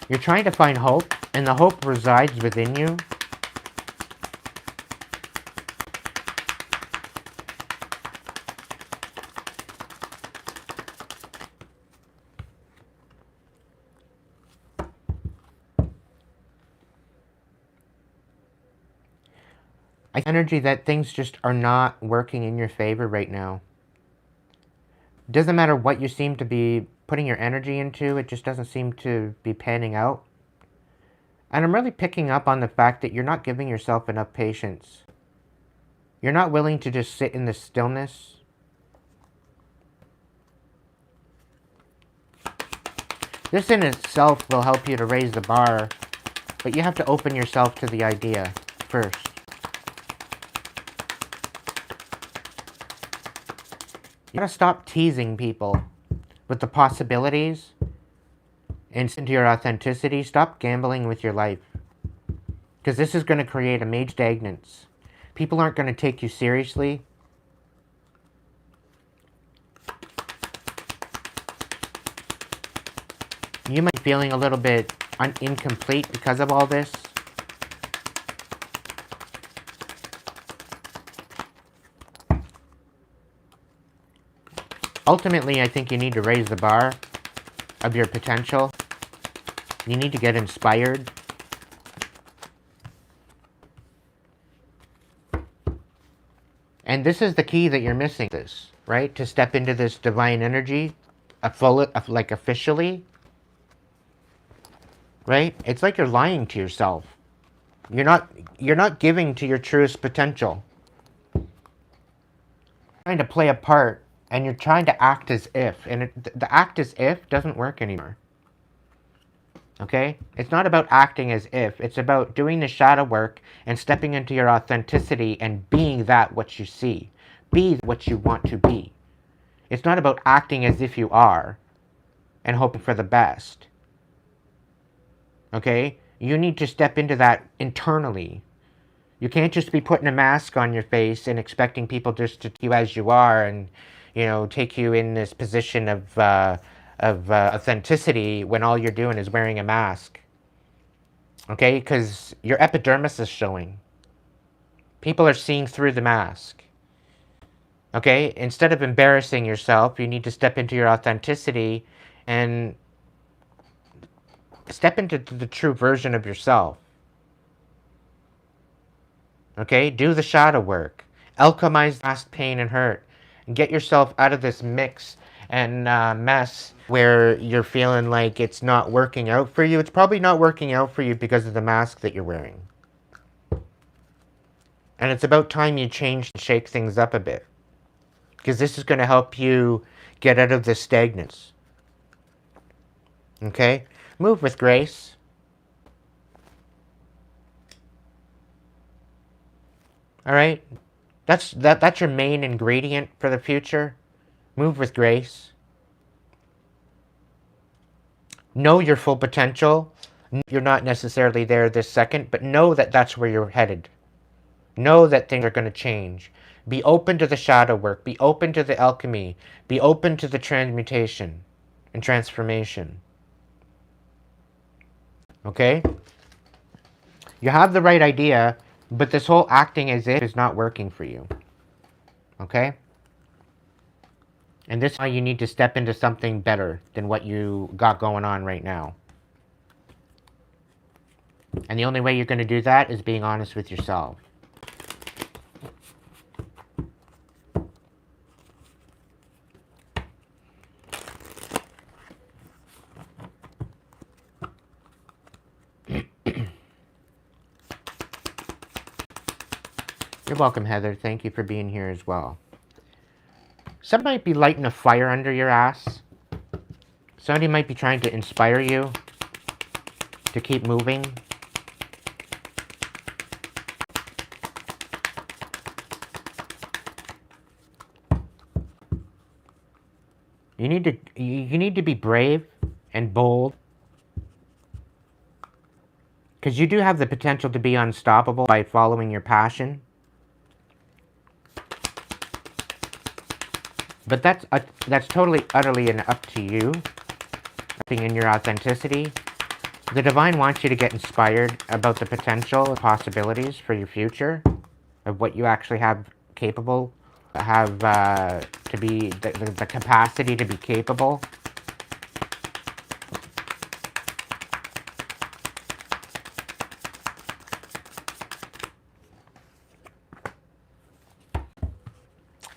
You're trying to find hope. And the hope resides within you. Energy that things just are not working in your favor right now. Doesn't matter what you seem to be putting your energy into, it just doesn't seem to be panning out. And I'm really picking up on the fact that you're not giving yourself enough patience. You're not willing to just sit in the stillness. This in itself will help you to raise the bar, but you have to open yourself to the idea first. You gotta stop teasing people with the possibilities and into your authenticity. Stop gambling with your life. Because this is going to create a major stagnance. People aren't going to take you seriously. You might be feeling a little bit incomplete because of all this. Ultimately, I think you need to raise the bar of your potential. You need to get inspired. And this is the key that you're missing, this, right? To step into this divine energy, like officially, right? It's like you're lying to yourself. You're not giving to your truest potential. You're trying to play a part. And you're trying to act as if. And the act as if doesn't work anymore. Okay? It's not about acting as if. It's about doing the shadow work and stepping into your authenticity and being that what you see. Be what you want to be. It's not about acting as if you are and hoping for the best. Okay? You need to step into that internally. You can't just be putting a mask on your face and expecting people just to see you as you are and, you know, take you in this position of authenticity when all you're doing is wearing a mask. Okay? Because your epidermis is showing. People are seeing through the mask. Okay? Instead of embarrassing yourself, you need to step into your authenticity and step into the true version of yourself. Okay? Do the shadow work. Alchemize past pain and hurt. And get yourself out of this mix and mess where you're feeling like it's not working out for you. It's probably not working out for you because of the mask that you're wearing. And it's about time you change and shake things up a bit. Because this is going to help you get out of this stagnance. Okay? Move with grace. All right? That's your main ingredient for the future. Move with grace. Know your full potential. You're not necessarily there this second, but know that that's where you're headed. Know that things are going to change. Be open to the shadow work. Be open to the alchemy. Be open to the transmutation and transformation. Okay? You have the right idea, but this whole acting as if is not working for you. Okay? And this is why you need to step into something better than what you got going on right now. And the only way you're going to do that is being honest with yourself. You're welcome, Heather. Thank you for being here as well. Somebody might be lighting a fire under your ass. Somebody might be trying to inspire you to keep moving. You need to be brave and bold, because you do have the potential to be unstoppable by following your passion. But that's totally, utterly and up to you. Being in your authenticity. The divine wants you to get inspired about the potential and possibilities for your future, of what you actually have capable, have to be, the capacity to be capable.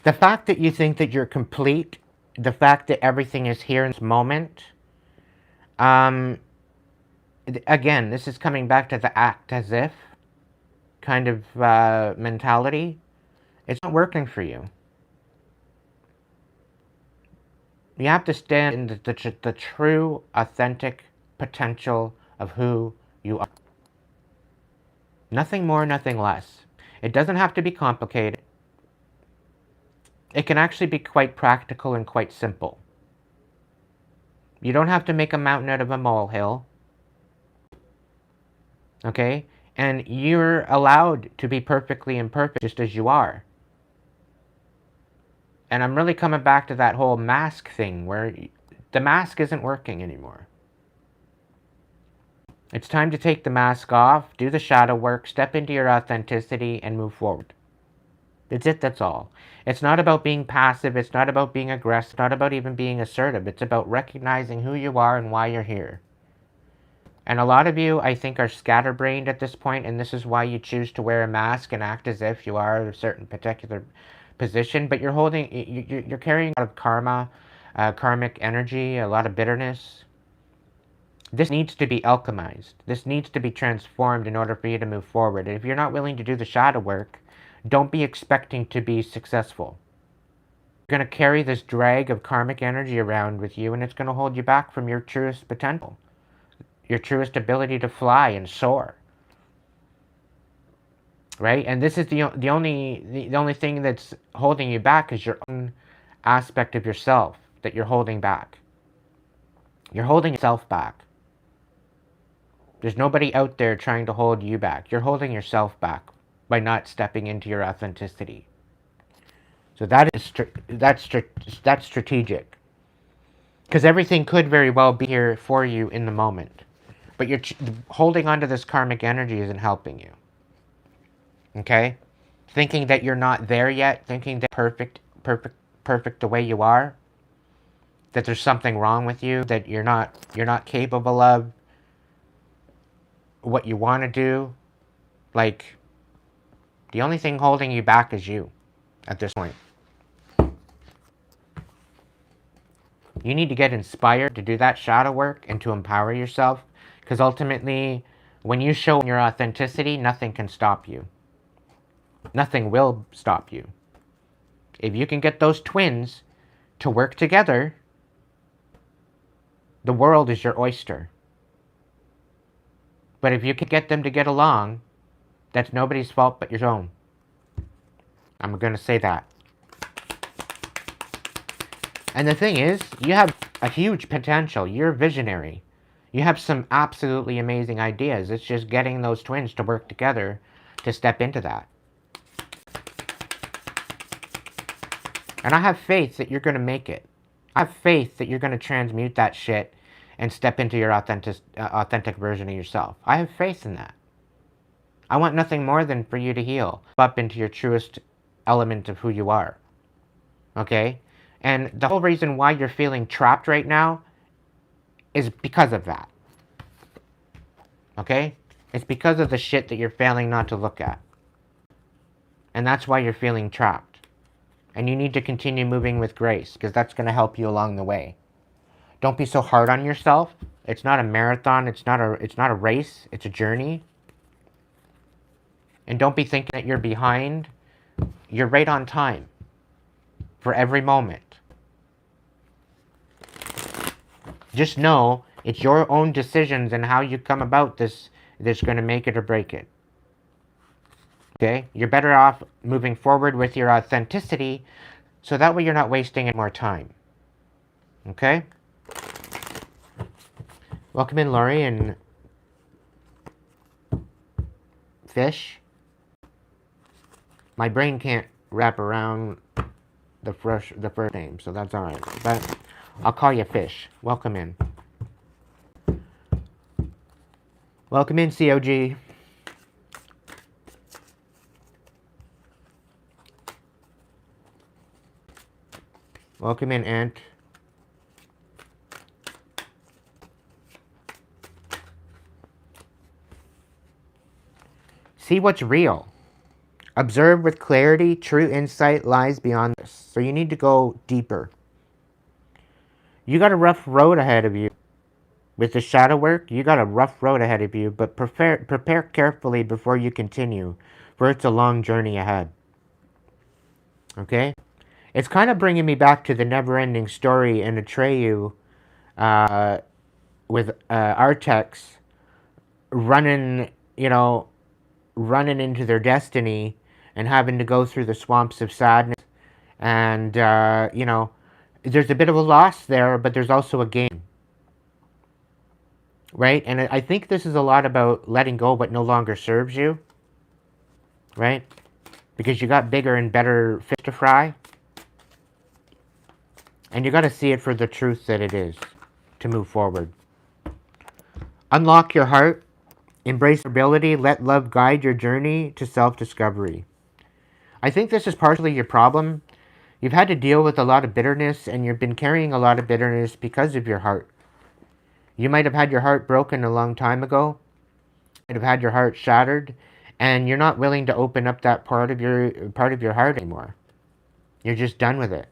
The fact that you think that you're complete, the fact that everything is here in this moment, again, this is coming back to the act as if kind of mentality. It's not working for you. You have to stand in the true, authentic potential of who you are. Nothing more, nothing less. It doesn't have to be complicated. It can actually be quite practical and quite simple. You don't have to make a mountain out of a molehill. Okay? And you're allowed to be perfectly imperfect just as you are. And I'm really coming back to that whole mask thing where the mask isn't working anymore. It's time to take the mask off, do the shadow work, step into your authenticity, and move forward. That's it, that's all. It's not about being passive, it's not about being aggressive, it's not about even being assertive. It's about recognizing who you are and why you're here. And a lot of you, I think, are scatterbrained at this point, and this is why you choose to wear a mask and act as if you are a certain particular position, but you're carrying a lot of karma, karmic energy, a lot of bitterness. This needs to be alchemized. This needs to be transformed in order for you to move forward. And if you're not willing to do the shadow work, don't be expecting to be successful. You're going to carry this drag of karmic energy around with you, and it's going to hold you back from your truest potential, your truest ability to fly and soar. Right? And this is the only thing that's holding you back is your own aspect of yourself that you're holding back. You're holding yourself back. There's nobody out there trying to hold you back. You're holding yourself back by not stepping into your authenticity. So that's strategic. Because everything could very well be here for you in the moment. But you're holding onto this karmic energy isn't helping you. Okay? Thinking that you're not there yet, thinking that perfect the way you are, that there's something wrong with you, that you're not capable of what you want to do. Like, the only thing holding you back is you at this point. You need to get inspired to do that shadow work and to empower yourself, because ultimately, when you show your authenticity, nothing can stop you. Nothing will stop you. If you can get those twins to work together, the world is your oyster. But if you can get them to get along, that's nobody's fault but your own. I'm going to say that. And the thing is, you have a huge potential. You're visionary. You have some absolutely amazing ideas. It's just getting those twins to work together to step into that. And I have faith that you're going to make it. I have faith that you're going to transmute that shit and step into your authentic version of yourself. I have faith in that. I want nothing more than for you to heal up into your truest element of who you are. Okay? And the whole reason why you're feeling trapped right now is because of that. Okay? It's because of the shit that you're failing not to look at. And that's why you're feeling trapped. And you need to continue moving with grace, because that's going to help you along the way. Don't be so hard on yourself. It's not a marathon. It's not a race. It's a journey. And don't be thinking that you're behind You're right on time for every moment. Just know it's your own decisions and how you come about this that's going to make it or break it. Okay? You're better off moving forward with your authenticity so that way you're not wasting any more time. Okay? Welcome in, Laurie and Fish. My brain can't wrap around the first name, so that's alright. But I'll call you Fish. Welcome in. Welcome in, COG. Welcome in, Ant. See what's real. Observe with clarity. True insight lies beyond this. So you need to go deeper. You got a rough road ahead of you. With the shadow work, you got a rough road ahead of you, but prepare carefully before you continue, for it's a long journey ahead. Okay? It's kind of bringing me back to the never-ending story in Atreyu with Artex running, running into their destiny and having to go through the swamps of sadness. And, there's a bit of a loss there, but there's also a gain. Right? And I think this is a lot about letting go what no longer serves you. Right? Because you got bigger and better fish to fry. And you got to see it for the truth that it is to move forward. Unlock your heart. Embrace ability. Let love guide your journey to self-discovery. I think this is partially your problem. You've had to deal with a lot of bitterness, and you've been carrying a lot of bitterness because of your heart. You might have had your heart broken a long time ago. You might have had your heart shattered, and you're not willing to open up that part of your heart anymore. You're just done with it.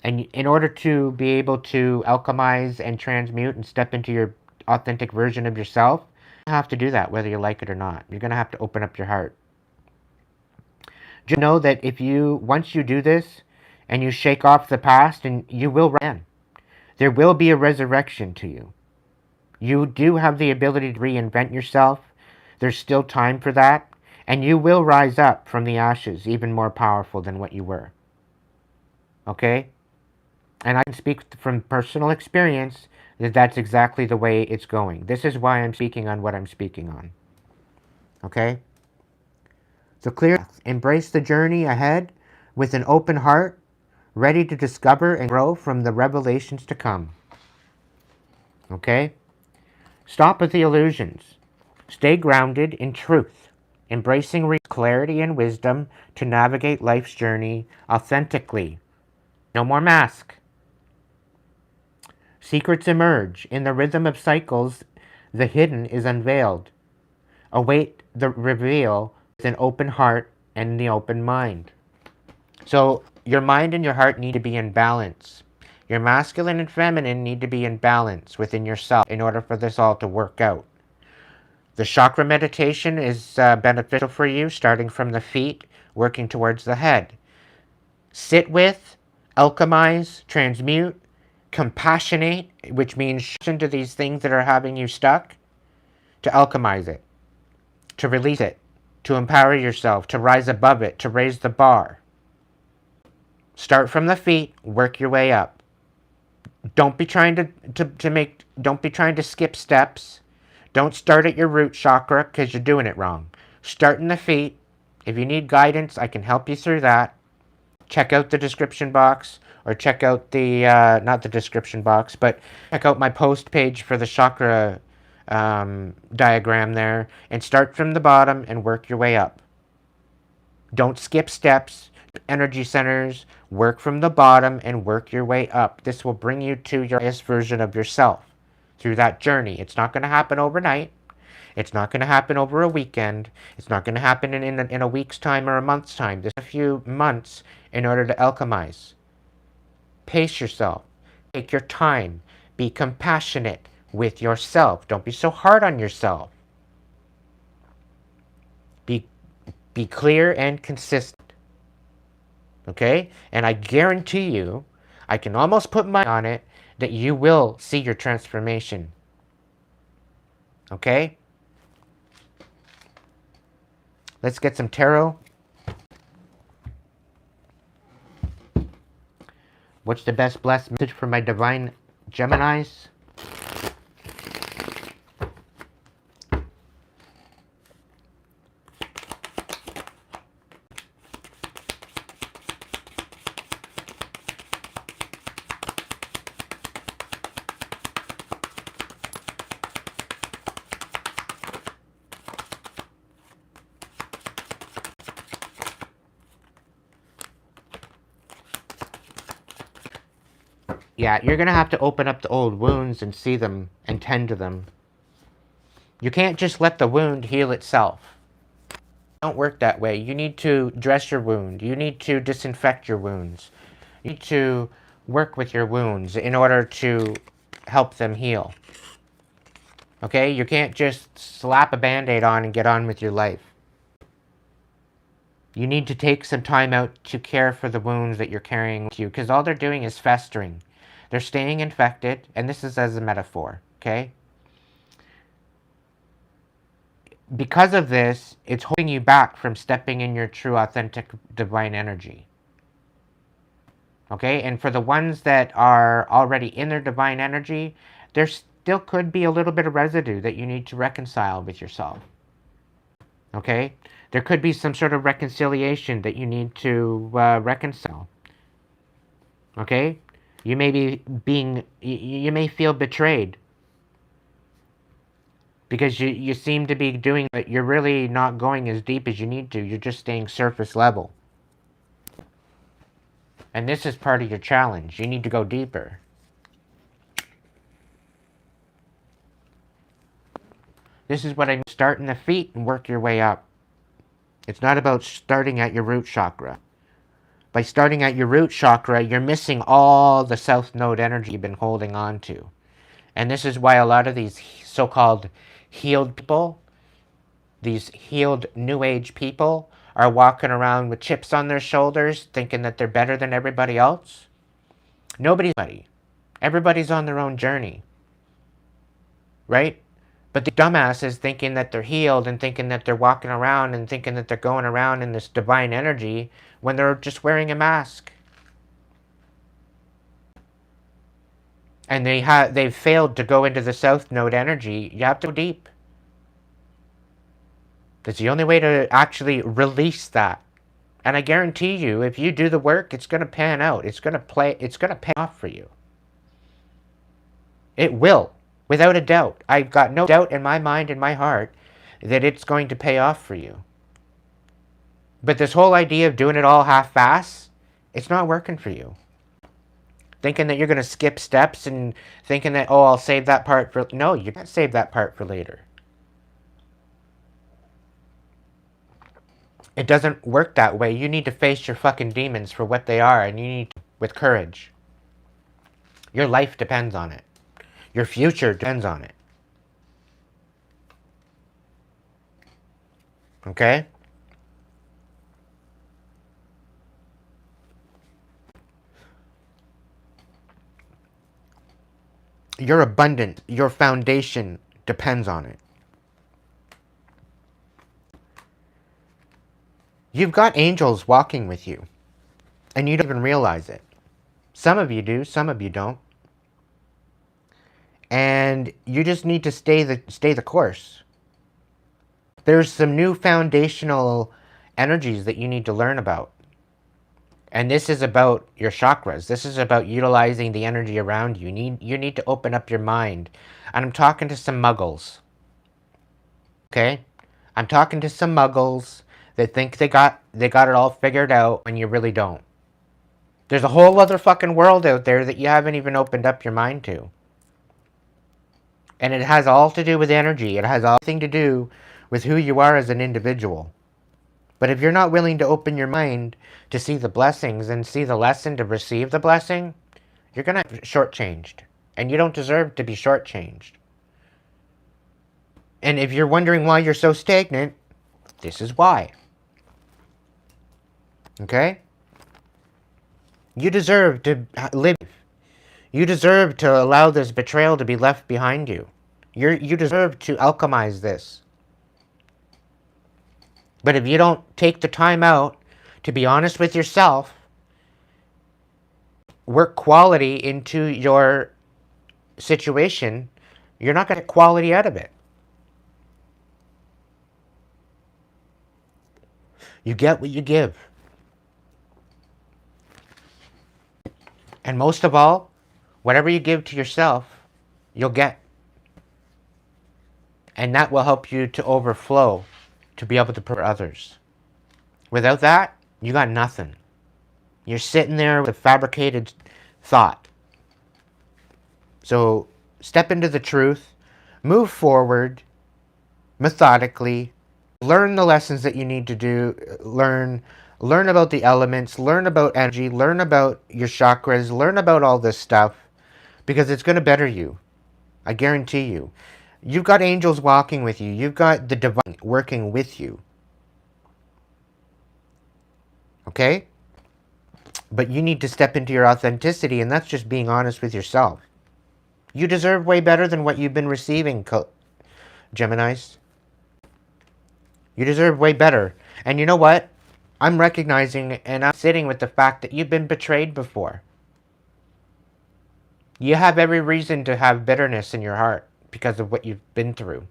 And in order to be able to alchemize and transmute and step into your authentic version of yourself, you have to do that whether you like it or not. You're going to have to open up your heart. Just know that once you do this and you shake off the past, and you will rise, there will be a resurrection to you. You do have the ability to reinvent yourself. There's still time for that. And you will rise up from the ashes even more powerful than what you were. Okay? And I can speak from personal experience that that's exactly the way it's going. This is why I'm speaking on what I'm speaking on. Okay? So clear, embrace the journey ahead with an open heart, ready to discover and grow from the revelations to come. Okay? Stop with the illusions. Stay grounded in truth, embracing clarity and wisdom to navigate life's journey authentically. No more mask. Secrets emerge. In the rhythm of cycles, the hidden is unveiled. Await the reveal with an open heart and the open mind. So your mind and your heart need to be in balance. Your masculine and feminine need to be in balance within yourself in order for this all to work out. The chakra meditation is beneficial for you, starting from the feet, working towards the head. Sit with, alchemize, transmute, compassionate, which means into these things that are having you stuck, to alchemize it, to release it, to empower yourself, to rise above it, to raise the bar. Start from the feet, work your way up. Don't be trying to skip steps. Don't start at your root chakra because you're doing it wrong. Start in the feet. If you need guidance, I can help you through that. Check out the description box, or check out the, not the description box, but check out my post page for the chakra diagram there, and start from the bottom and work your way up. Don't skip steps. Energy centers, work from the bottom and work your way up. This will bring you to your highest version of yourself through that journey. It's not going to happen overnight. It's not going to happen over a weekend. It's not going to happen in a week's time or a month's time. There's a few months in order to alchemize. Pace yourself. Take your time. Be compassionate with yourself. Don't be so hard on yourself. Be clear and consistent. Okay? And I guarantee you, I can almost put money on it, that you will see your transformation. Okay? Let's get some tarot. What's the best blessed message for my divine Geminis? Yeah, you're going to have to open up the old wounds and see them and tend to them. You can't just let the wound heal itself. It don't work that way. You need to dress your wound. You need to disinfect your wounds. You need to work with your wounds in order to help them heal. Okay? You can't just slap a Band-Aid on and get on with your life. You need to take some time out to care for the wounds that you're carrying with you, because all they're doing is festering. They're staying infected, and this is as a metaphor, okay? Because of this, it's holding you back from stepping in your true, authentic, divine energy. Okay? And for the ones that are already in their divine energy, there still could be a little bit of residue that you need to reconcile with yourself. Okay? There could be some sort of reconciliation that you need to reconcile. Okay? You may be you may feel betrayed. Because you seem to be doing, but you're really not going as deep as you need to. You're just staying surface level. And this is part of your challenge. You need to go deeper. This is what I mean. Start in the feet and work your way up. It's not about starting at your root chakra. By starting at your root chakra, you're missing all the south node energy you've been holding on to. And this is why a lot of these so-called healed people, these healed new age people, are walking around with chips on their shoulders thinking that they're better than everybody else. Nobody's ready. Everybody's on their own journey. Right? But the dumbasses thinking that they're healed and thinking that they're walking around and thinking that they're going around in this divine energy when they're just wearing a mask. And they've failed to go into the south node energy. You have to go deep. That's the only way to actually release that. And I guarantee you, if you do the work, it's going to pan out. It's going to pay off for you. It will, without a doubt. I've got no doubt in my mind and my heart that it's going to pay off for you. But this whole idea of doing it all half-ass, it's not working for you. Thinking that you're going to skip steps and thinking that, oh, I'll save that part for... No, you can't save that part for later. It doesn't work that way. You need to face your fucking demons for what they are, and you need to, with courage. Your life depends on it. Your future depends on it. Okay? Your abundance, your foundation depends on it. You've got angels walking with you, and you don't even realize it. Some of you do, some of you don't. And you just need to stay the course. There's some new foundational energies that you need to learn about. And this is about your chakras. This is about utilizing the energy around you. You need to open up your mind. And I'm talking to some muggles. Okay? I'm talking to some muggles that think they got it all figured out when you really don't. There's a whole other fucking world out there that you haven't even opened up your mind to. And it has all to do with energy. It has everything to do with who you are as an individual. But if you're not willing to open your mind to see the blessings and see the lesson to receive the blessing, you're going to be shortchanged. And you don't deserve to be shortchanged. And if you're wondering why you're so stagnant, this is why. Okay? You deserve to live. You deserve to allow this betrayal to be left behind you. You deserve to alchemize this. But if you don't take the time out to be honest with yourself, work quality into your situation, you're not going to get quality out of it. You get what you give. And most of all, whatever you give to yourself, you'll get. And that will help you to overflow, to be able to provide others. Without that, you got nothing. You're sitting there with a fabricated thought. So step into the truth, move forward methodically, learn the lessons that you need to do, learn about the elements, learn about energy, learn about your chakras, learn about all this stuff, because it's going to better you. I guarantee you. You've got angels walking with you. You've got the divine working with you. Okay? But you need to step into your authenticity, and that's just being honest with yourself. You deserve way better than what you've been receiving, Geminis. You deserve way better. And you know what? I'm recognizing and I'm sitting with the fact that you've been betrayed before. You have every reason to have bitterness in your heart because of what you've been through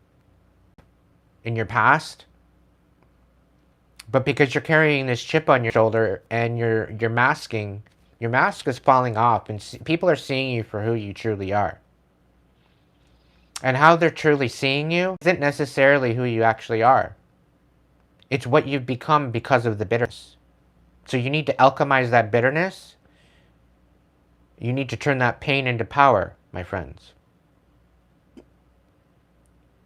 in your past. But because you're carrying this chip on your shoulder and you're masking, your mask is falling off and people are seeing you for who you truly are. And how they're truly seeing you isn't necessarily who you actually are. It's what you've become because of the bitterness. So you need to alchemize that bitterness. You need to turn that pain into power, my friends.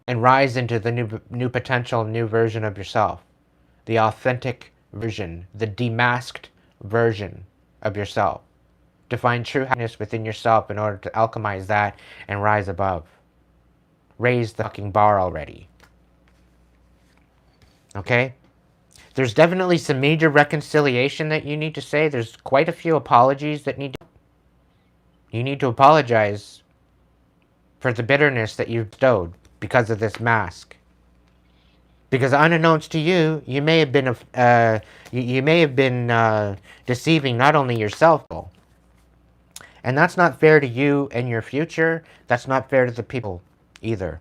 And rise into the new potential, new version of yourself. The authentic version, the demasked version of yourself. To find true happiness within yourself in order to alchemize that and rise above. Raise the fucking bar already. Okay? There's definitely some major reconciliation that you need to say. There's quite a few apologies that you need to apologize for the bitterness that you've bestowed because of this mask. Because unbeknownst to you, you may have been deceiving not only yourself, and that's not fair to you and your future. That's not fair to the people either.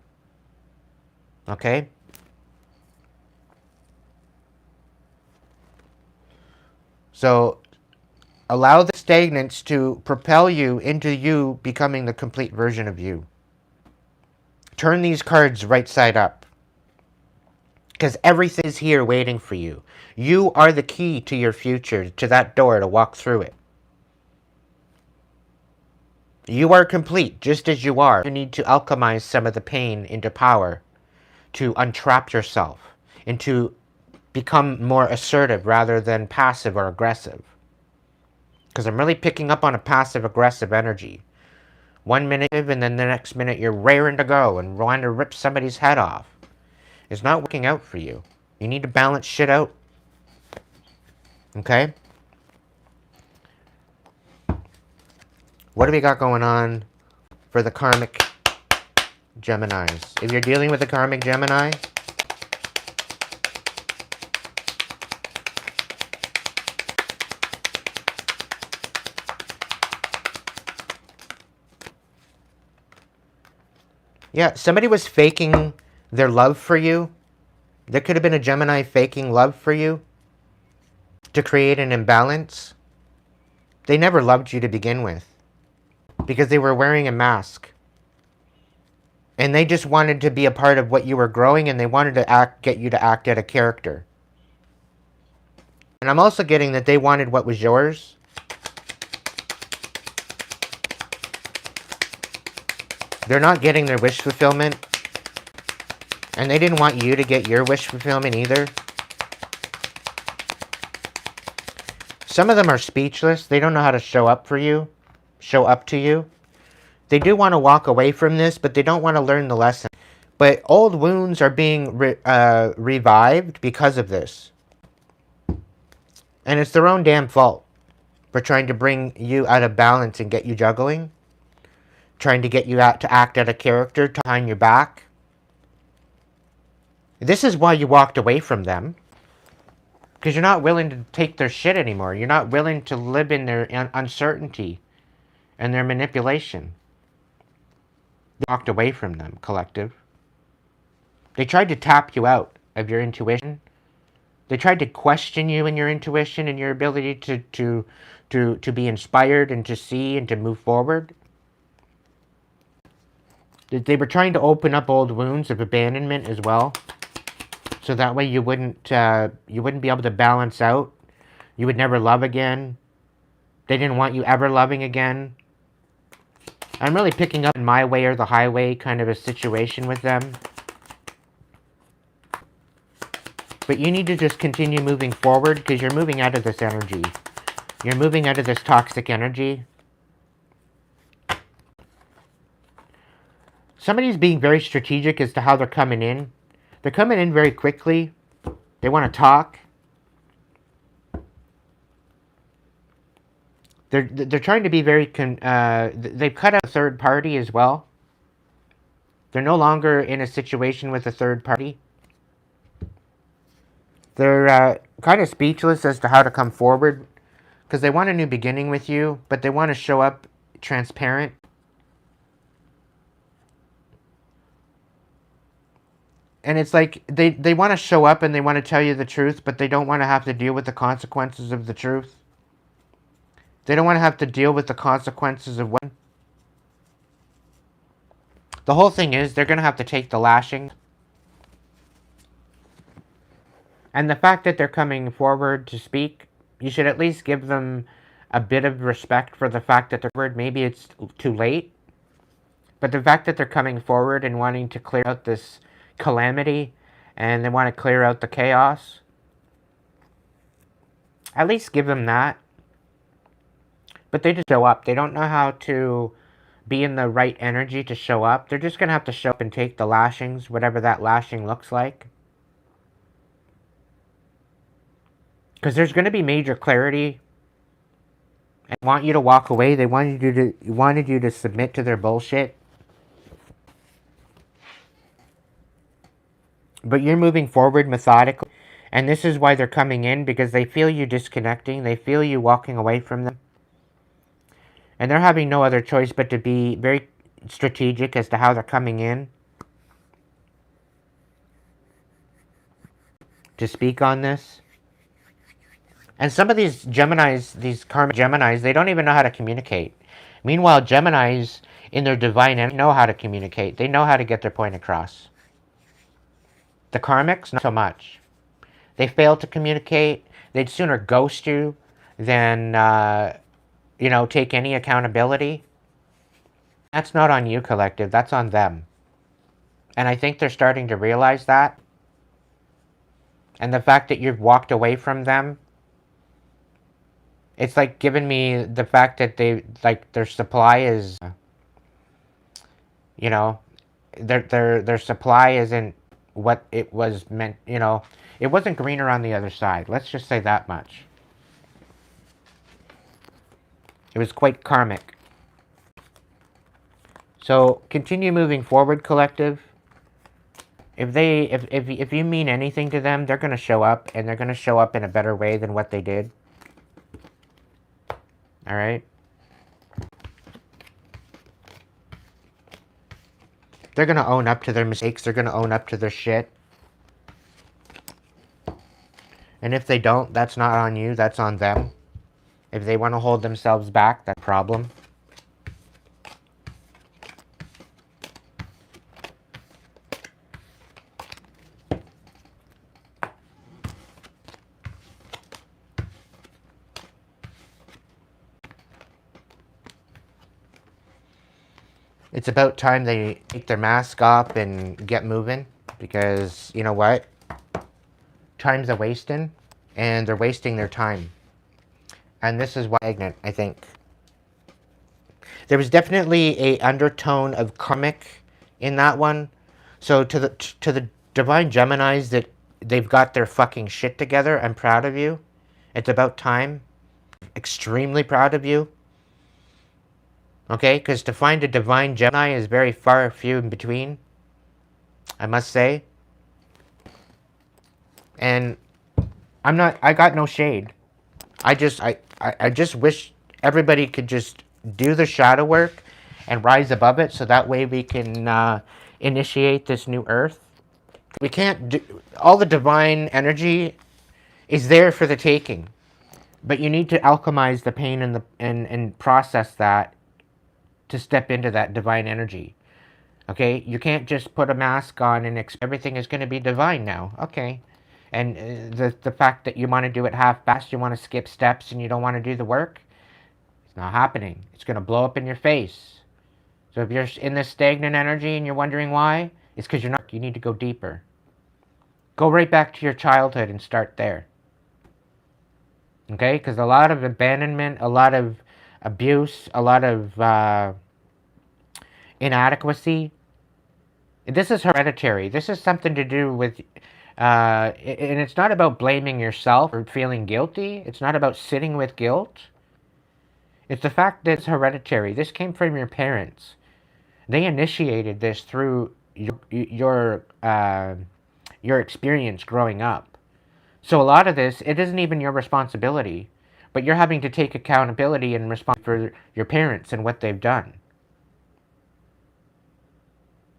Okay? So allow the stagnance to propel you into you becoming the complete version of you. Turn these cards right side up. Because everything is here waiting for you. You are the key to your future, to that door to walk through it. You are complete just as you are. You need to alchemize some of the pain into power to untrap yourself and to become more assertive rather than passive or aggressive. Because I'm really picking up on a passive-aggressive energy. 1 minute and then the next minute you're raring to go and wanting to rip somebody's head off. It's not working out for you. You need to balance shit out. Okay? What do we got going on for the karmic Geminis? If you're dealing with a karmic Gemini, yeah, somebody was faking their love for you. There could have been a Gemini faking love for you to create an imbalance. They never loved you to begin with because they were wearing a mask. And they just wanted to be a part of what you were growing, and they wanted to get you to act out a character. And I'm also getting that they wanted what was yours. They're not getting their wish fulfillment. And they didn't want you to get your wish fulfillment either. Some of them are speechless. They don't know how to show up for you. Show up to you. They do want to walk away from this, but they don't want to learn the lesson. But old wounds are being revived because of this. And it's their own damn fault. for trying to bring you out of balance and get you juggling, trying to get you out to act out a character behind your back. This is why you walked away from them. Because you're not willing to take their shit anymore. You're not willing to live in their uncertainty and their manipulation. You walked away from them, collective. They tried to tap you out of your intuition. They tried to question you in your intuition and your ability to be inspired and to see and to move forward. They were trying to open up old wounds of abandonment as well. So that way you wouldn't be able to balance out. You would never love again. They didn't want you ever loving again. I'm really picking up my way or the highway kind of a situation with them. But you need to just continue moving forward because you're moving out of this energy. You're moving out of this toxic energy. Somebody's being very strategic as to how they're coming in. They're coming in very quickly. They want to talk. They're trying to be very... they've cut out a third party as well. They're no longer in a situation with a third party. They're kind of speechless as to how to come forward. Because they want a new beginning with you. But they want to show up transparent. And it's like they want to show up and they want to tell you the truth, but they don't want to have to deal with the consequences of the truth. They don't want to have to deal with the consequences of what. The whole thing is they're going to have to take the lashing. And the fact that they're coming forward to speak, you should at least give them a bit of respect for the fact that they're forward. Maybe it's too late. But the fact that they're coming forward and wanting to clear out this calamity and they want to clear out the chaos, at least give them that. But they just show up. They don't know how to be in the right energy to show up. They're just going to have to show up and take the lashings, whatever that lashing looks like. Because there's going to be major clarity. And they want you to walk away. They wanted you to submit to their bullshit. But you're moving forward methodically. And this is why they're coming in, because they feel you disconnecting. They feel you walking away from them. And they're having no other choice but to be very strategic as to how they're coming in to speak on this. And some of these Geminis, these karmic Geminis, they don't even know how to communicate. Meanwhile, Geminis, in their divine energy, know how to communicate. They know how to get their point across. The karmics, not so much. They fail to communicate. They'd sooner ghost you than, take any accountability. That's not on you, collective. That's on them. And I think they're starting to realize that. And the fact that you've walked away from them, it's like giving me the fact that their supply is, their supply isn't what it was meant, it wasn't greener on the other side. Let's just say that much. It was quite karmic. So continue moving forward, collective. If you mean anything to them, they're going to show up, and they're going to show up in a better way than what they did. All right? They're going to own up to their mistakes. They're going to own up to their shit. And if they don't, that's not on you. That's on them. If they want to hold themselves back, that's a problem. It's about time they take their mask off and get moving, because you know what? Time's a wasting, and they're wasting their time. And this is why ignorant, I think. There was definitely a undertone of karmic in that one. So to the divine Geminis that they've got their fucking shit together, I'm proud of you. It's about time. extremely proud of you. Okay, because to find a divine Gemini is very far few in between, I must say. And I got no shade. I just wish everybody could just do the shadow work and rise above it, so that way we can initiate this new earth. We can't do, all the divine energy is there for the taking, but you need to alchemize the pain and process that to step into that divine energy. Okay, you can't just put a mask on and expect everything is going to be divine now. Okay, and the fact that you want to do it half-assed, you want to skip steps, and you don't want to do the work, it's not happening. It's going to blow up in your face. So if you're in this stagnant energy and you're wondering why, it's because you're not. You need to go deeper. Go right back to your childhood and start there. Okay, because a lot of abandonment, a lot of abuse, a lot of inadequacy. This is hereditary. This is something to do with, and it's not about blaming yourself or feeling guilty. It's not about sitting with guilt. It's the fact that it's hereditary. This came from your parents. They initiated this through your experience growing up. So a lot of this, it isn't even your responsibility, but you're having to take accountability and respond for your parents and what they've done.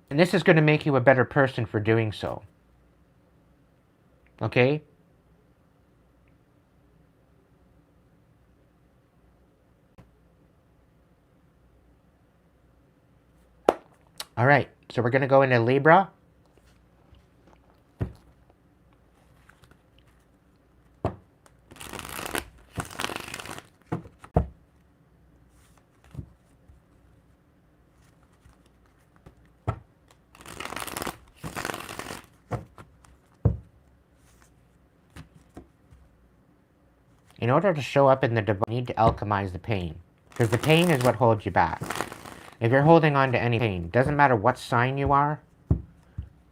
And this is going to make you a better person for doing so. Okay? All right, so we're going to go into Libra. In order to show up in the divine, you need to alchemize the pain. Because the pain is what holds you back. If you're holding on to any pain, doesn't matter what sign you are,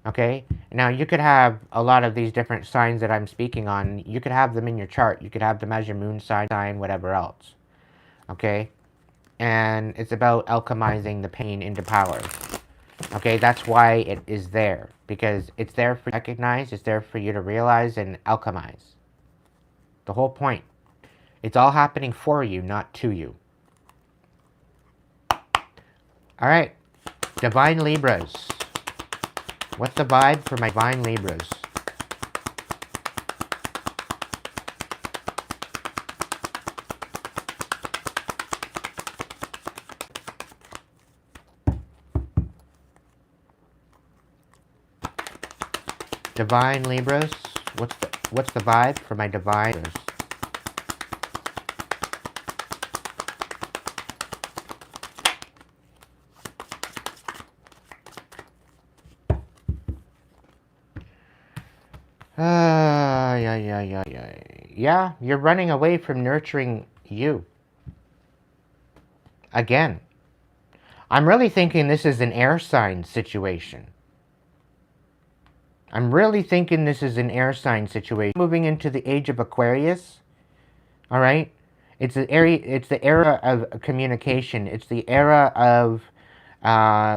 okay? Now, you could have a lot of these different signs that I'm speaking on. You could have them in your chart. You could have them as your moon sign, whatever else, okay? And it's about alchemizing the pain into power, okay? That's why it is there. Because it's there for you to recognize, it's there for you to realize and alchemize. The whole point. It's all happening for you, not to you. All right, Divine Libras. What's the vibe for my Divine Libras? Divine Libras. What's the vibe for my Divine Libras? Yeah, you're running away from nurturing you. Again. I'm really thinking this is an air sign situation. Moving into the age of Aquarius. Alright? It's the era of communication. It's the era of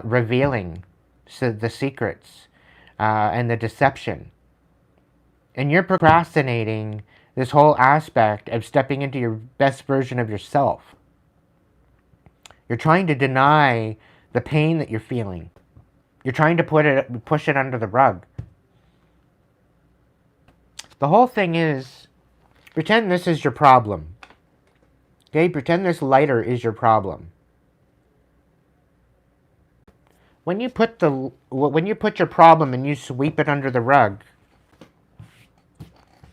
revealing the secrets and the deception. And you're procrastinating this whole aspect of stepping into your best version of yourself. You're trying to deny the pain that you're feeling. You're trying to push it under the rug. The whole thing is, pretend this is your problem. Okay? Pretend this lighter is your problem. When you put your problem and you sweep it under the rug,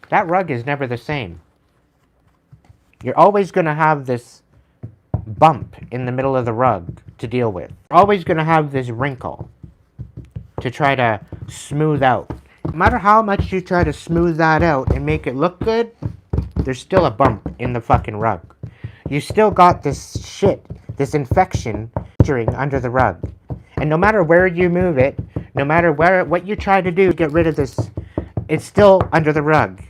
that rug is never the same. You're always going to have this bump in the middle of the rug to deal with. You're always going to have this wrinkle to try to smooth out. No matter how much you try to smooth that out and make it look good, there's still a bump in the fucking rug. You still got this shit, this infection under the rug. And no matter where you move it, no matter what you try to do to get rid of this, it's still under the rug.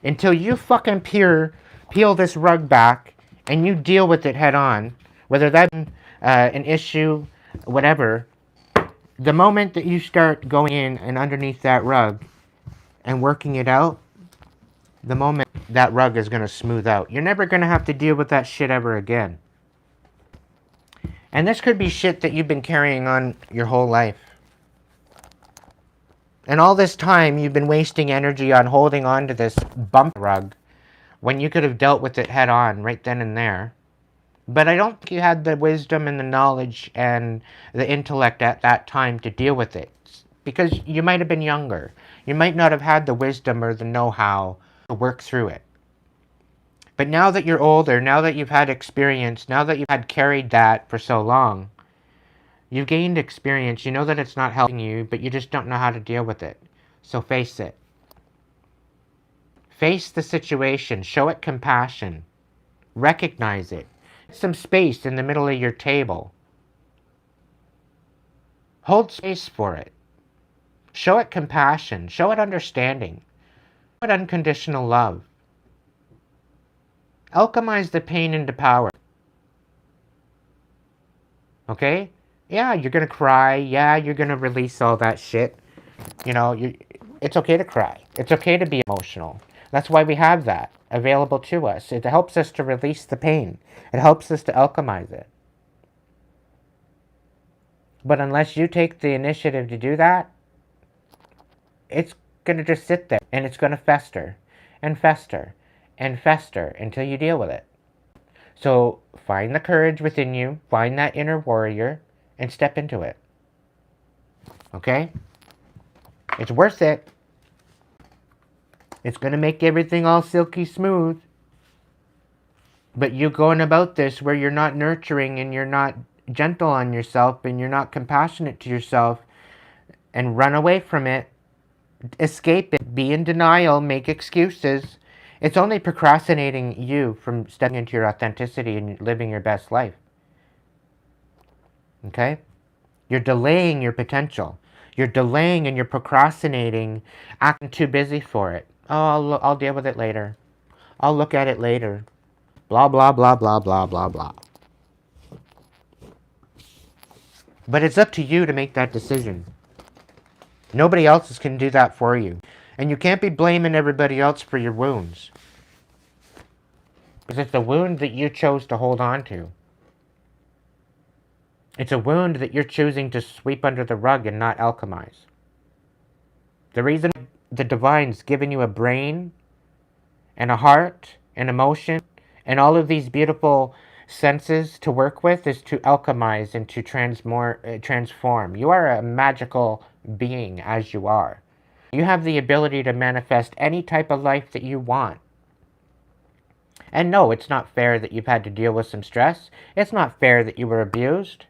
Until you fucking peer peel this rug back, and you deal with it head on, whether that's an issue, whatever. The moment that you start going in and underneath that rug and working it out, the moment that rug is going to smooth out. You're never going to have to deal with that shit ever again. And this could be shit that you've been carrying on your whole life. And all this time, you've been wasting energy on holding on to this bump rug when you could have dealt with it head on right then and there. But I don't think you had the wisdom and the knowledge and the intellect at that time to deal with it. Because you might have been younger. You might not have had the wisdom or the know-how to work through it. But now that you're older, now that you've had experience, now that you've had carried that for so long, you've gained experience. You know that it's not helping you, but you just don't know how to deal with it. So face it. Face the situation. Show it compassion. Recognize it. Some space in the middle of your table. Hold space for it. Show it compassion. Show it understanding. Show it unconditional love. Alchemize the pain into power. Okay? Yeah, you're going to cry. Yeah, you're going to release all that shit. You know, it's okay to cry. It's okay to be emotional. That's why we have that available to us. It helps us to release the pain. It helps us to alchemize it. But unless you take the initiative to do that, it's going to just sit there. And it's going to fester and fester and fester until you deal with it. So find the courage within you. Find that inner warrior and step into it. Okay? It's worth it. It's going to make everything all silky smooth. But you going about this where you're not nurturing and you're not gentle on yourself and you're not compassionate to yourself and run away from it, escape it, be in denial, make excuses. It's only procrastinating you from stepping into your authenticity and living your best life. Okay? You're delaying your potential. You're delaying and you're procrastinating, acting too busy for it. Oh, I'll deal with it later. I'll look at it later. Blah, blah, blah, blah, blah, blah, blah. But it's up to you to make that decision. Nobody else can do that for you. And you can't be blaming everybody else for your wounds. Because it's a wound that you chose to hold on to. It's a wound that you're choosing to sweep under the rug and not alchemize. The reason the divine's given you a brain and a heart and emotion and all of these beautiful senses to work with is to alchemize and to transform. You are a magical being as you are. You have the ability to manifest any type of life that you want. And no, it's not fair that you've had to deal with some stress. It's not fair that you were abused.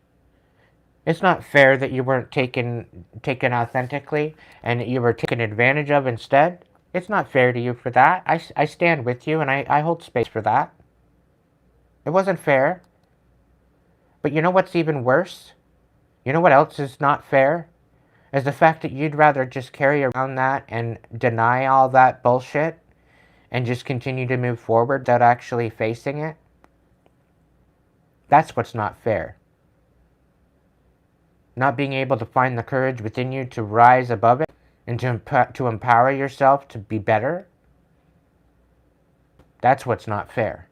It's not fair that you weren't taken authentically and that you were taken advantage of instead. It's not fair to you for that. I stand with you and I hold space for that. It wasn't fair. But you know what's even worse? You know what else is not fair? Is the fact that you'd rather just carry around that and deny all that bullshit and just continue to move forward without actually facing it. That's what's not fair. Not being able to find the courage within you to rise above it and to empower yourself to be better. That's what's not fair.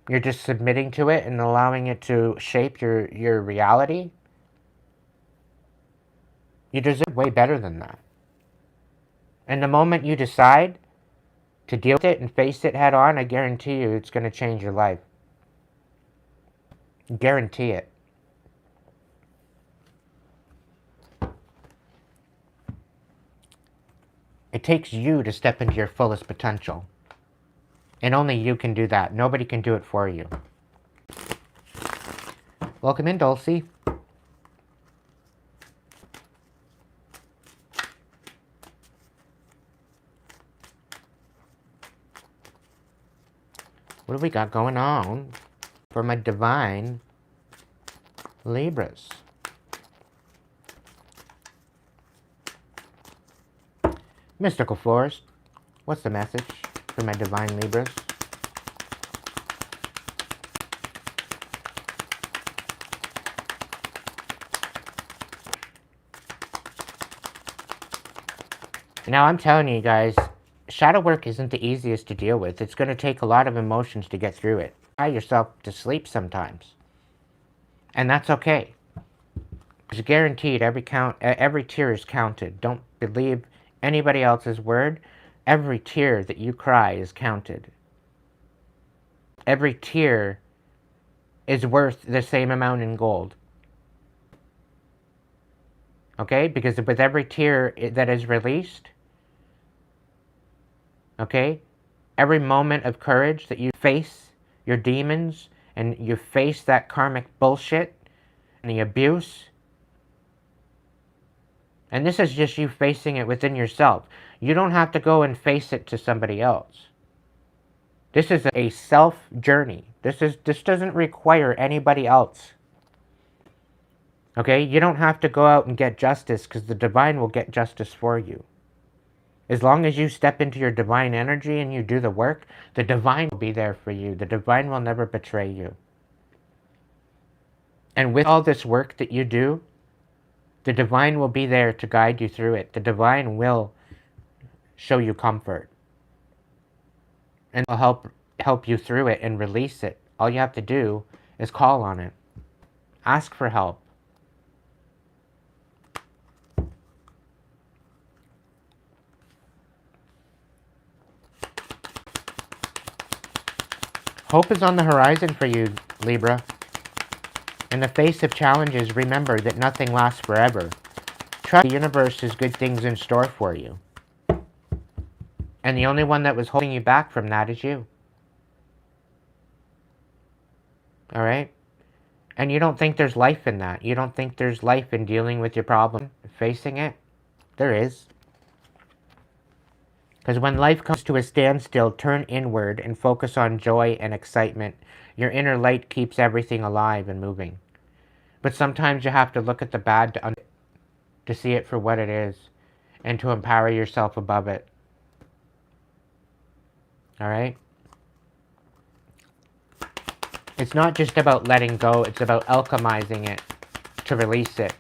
You're just submitting to it and allowing it to shape your reality. You deserve way better than that. And the moment you decide to deal with it and face it head on, I guarantee you it's going to change your life. Guarantee it. It takes you to step into your fullest potential. And only you can do that. Nobody can do it for you. Welcome in, Dulcie. What do we got going on for my divine Libras? Mystical Florist, what's the message for my divine Libras. Now, I'm telling you guys, shadow work isn't the easiest to deal with. It's going to take a lot of emotions to get through it. Cry yourself to sleep sometimes. And that's okay. It's guaranteed every tear is counted. Don't believe anybody else's word. Every tear that you cry is counted. Every tear is worth the same amount in gold. Okay? Because with every tear that is released, okay, every moment of courage that you face your demons and you face that karmic bullshit and the abuse, and this is just you facing it within yourself. You don't have to go and face it to somebody else. This is a self journey. This doesn't require anybody else. Okay? You don't have to go out and get justice, because the divine will get justice for you. As long as you step into your divine energy and you do the work, the divine will be there for you. The divine will never betray you. And with all this work that you do, the divine will be there to guide you through it. The divine will show you comfort. And will help you through it and release it. All you have to do is call on it. Ask for help. Hope is on the horizon for you, Libra. In the face of challenges, remember that nothing lasts forever. Trust the universe has good things in store for you. And the only one that was holding you back from that is you. Alright? And you don't think there's life in that. You don't think there's life in dealing with your problem, facing it. There is. Because when life comes to a standstill, turn inward and focus on joy and excitement. Your inner light keeps everything alive and moving. But sometimes you have to look at the bad to see it for what it is and to empower yourself above it. Alright? It's not just about letting go, it's about alchemizing it to release it.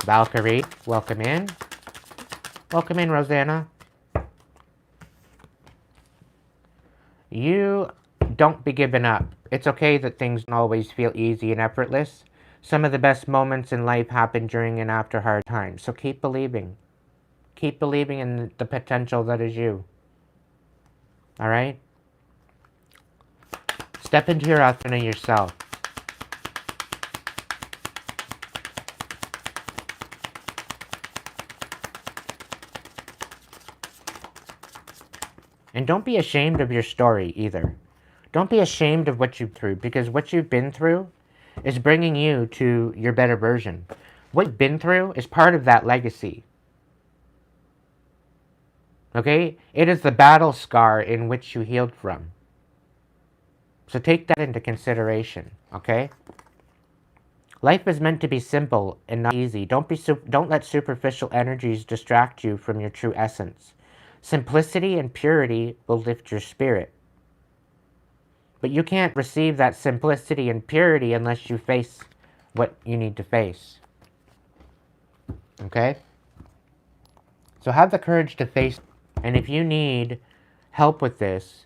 Valkyrie, welcome in. Welcome in, Rosanna. You don't be giving up. It's okay that things don't always feel easy and effortless. Some of the best moments in life happen during and after hard times. So keep believing. Keep believing in the potential that is you. Alright? Step into your authentic yourself. And don't be ashamed of your story either. Don't be ashamed of what you've been through, because what you've been through is bringing you to your better version. What you've been through is part of that legacy. Okay? It is the battle scar in which you healed from. So take that into consideration, okay? Life is meant to be simple and not easy. Don't let superficial energies distract you from your true essence. Simplicity and purity will lift your spirit. But you can't receive that simplicity and purity unless you face what you need to face. Okay? So have the courage to face. And if you need help with this,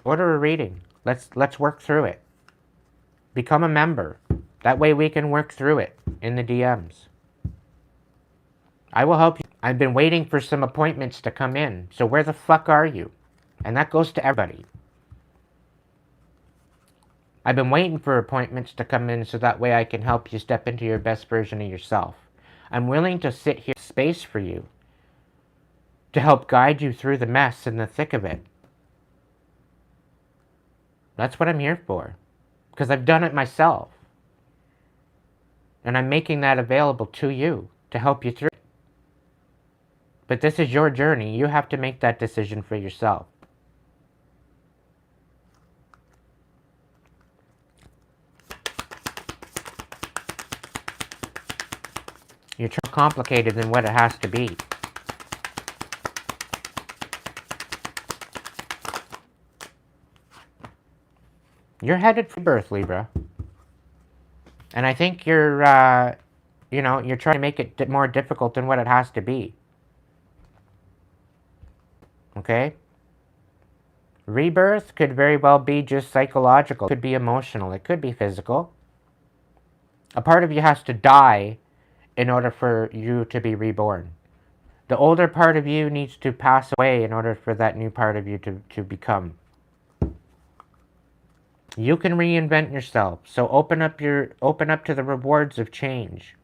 order a reading. Let's work through it. Become a member. That way we can work through it in the DMs. I will help you. I've been waiting for some appointments to come in. So where the fuck are you? And that goes to everybody. I've been waiting for appointments to come in so that way I can help you step into your best version of yourself. I'm willing to sit here in space for you to help guide you through the mess and the thick of it. That's what I'm here for. Because I've done it myself. And I'm making that available to you to help you through it. But this is your journey. You have to make that decision for yourself. You're trying complicated than what it has to be. You're headed for birth, Libra. And I think you're, you're trying to make it more difficult than what it has to be. Okay? Rebirth could very well be just psychological. It could be emotional. It could be physical. A part of you has to die in order for you to be reborn. The older part of you needs to pass away in order for that new part of you to become. You can reinvent yourself. So open up to the rewards of change.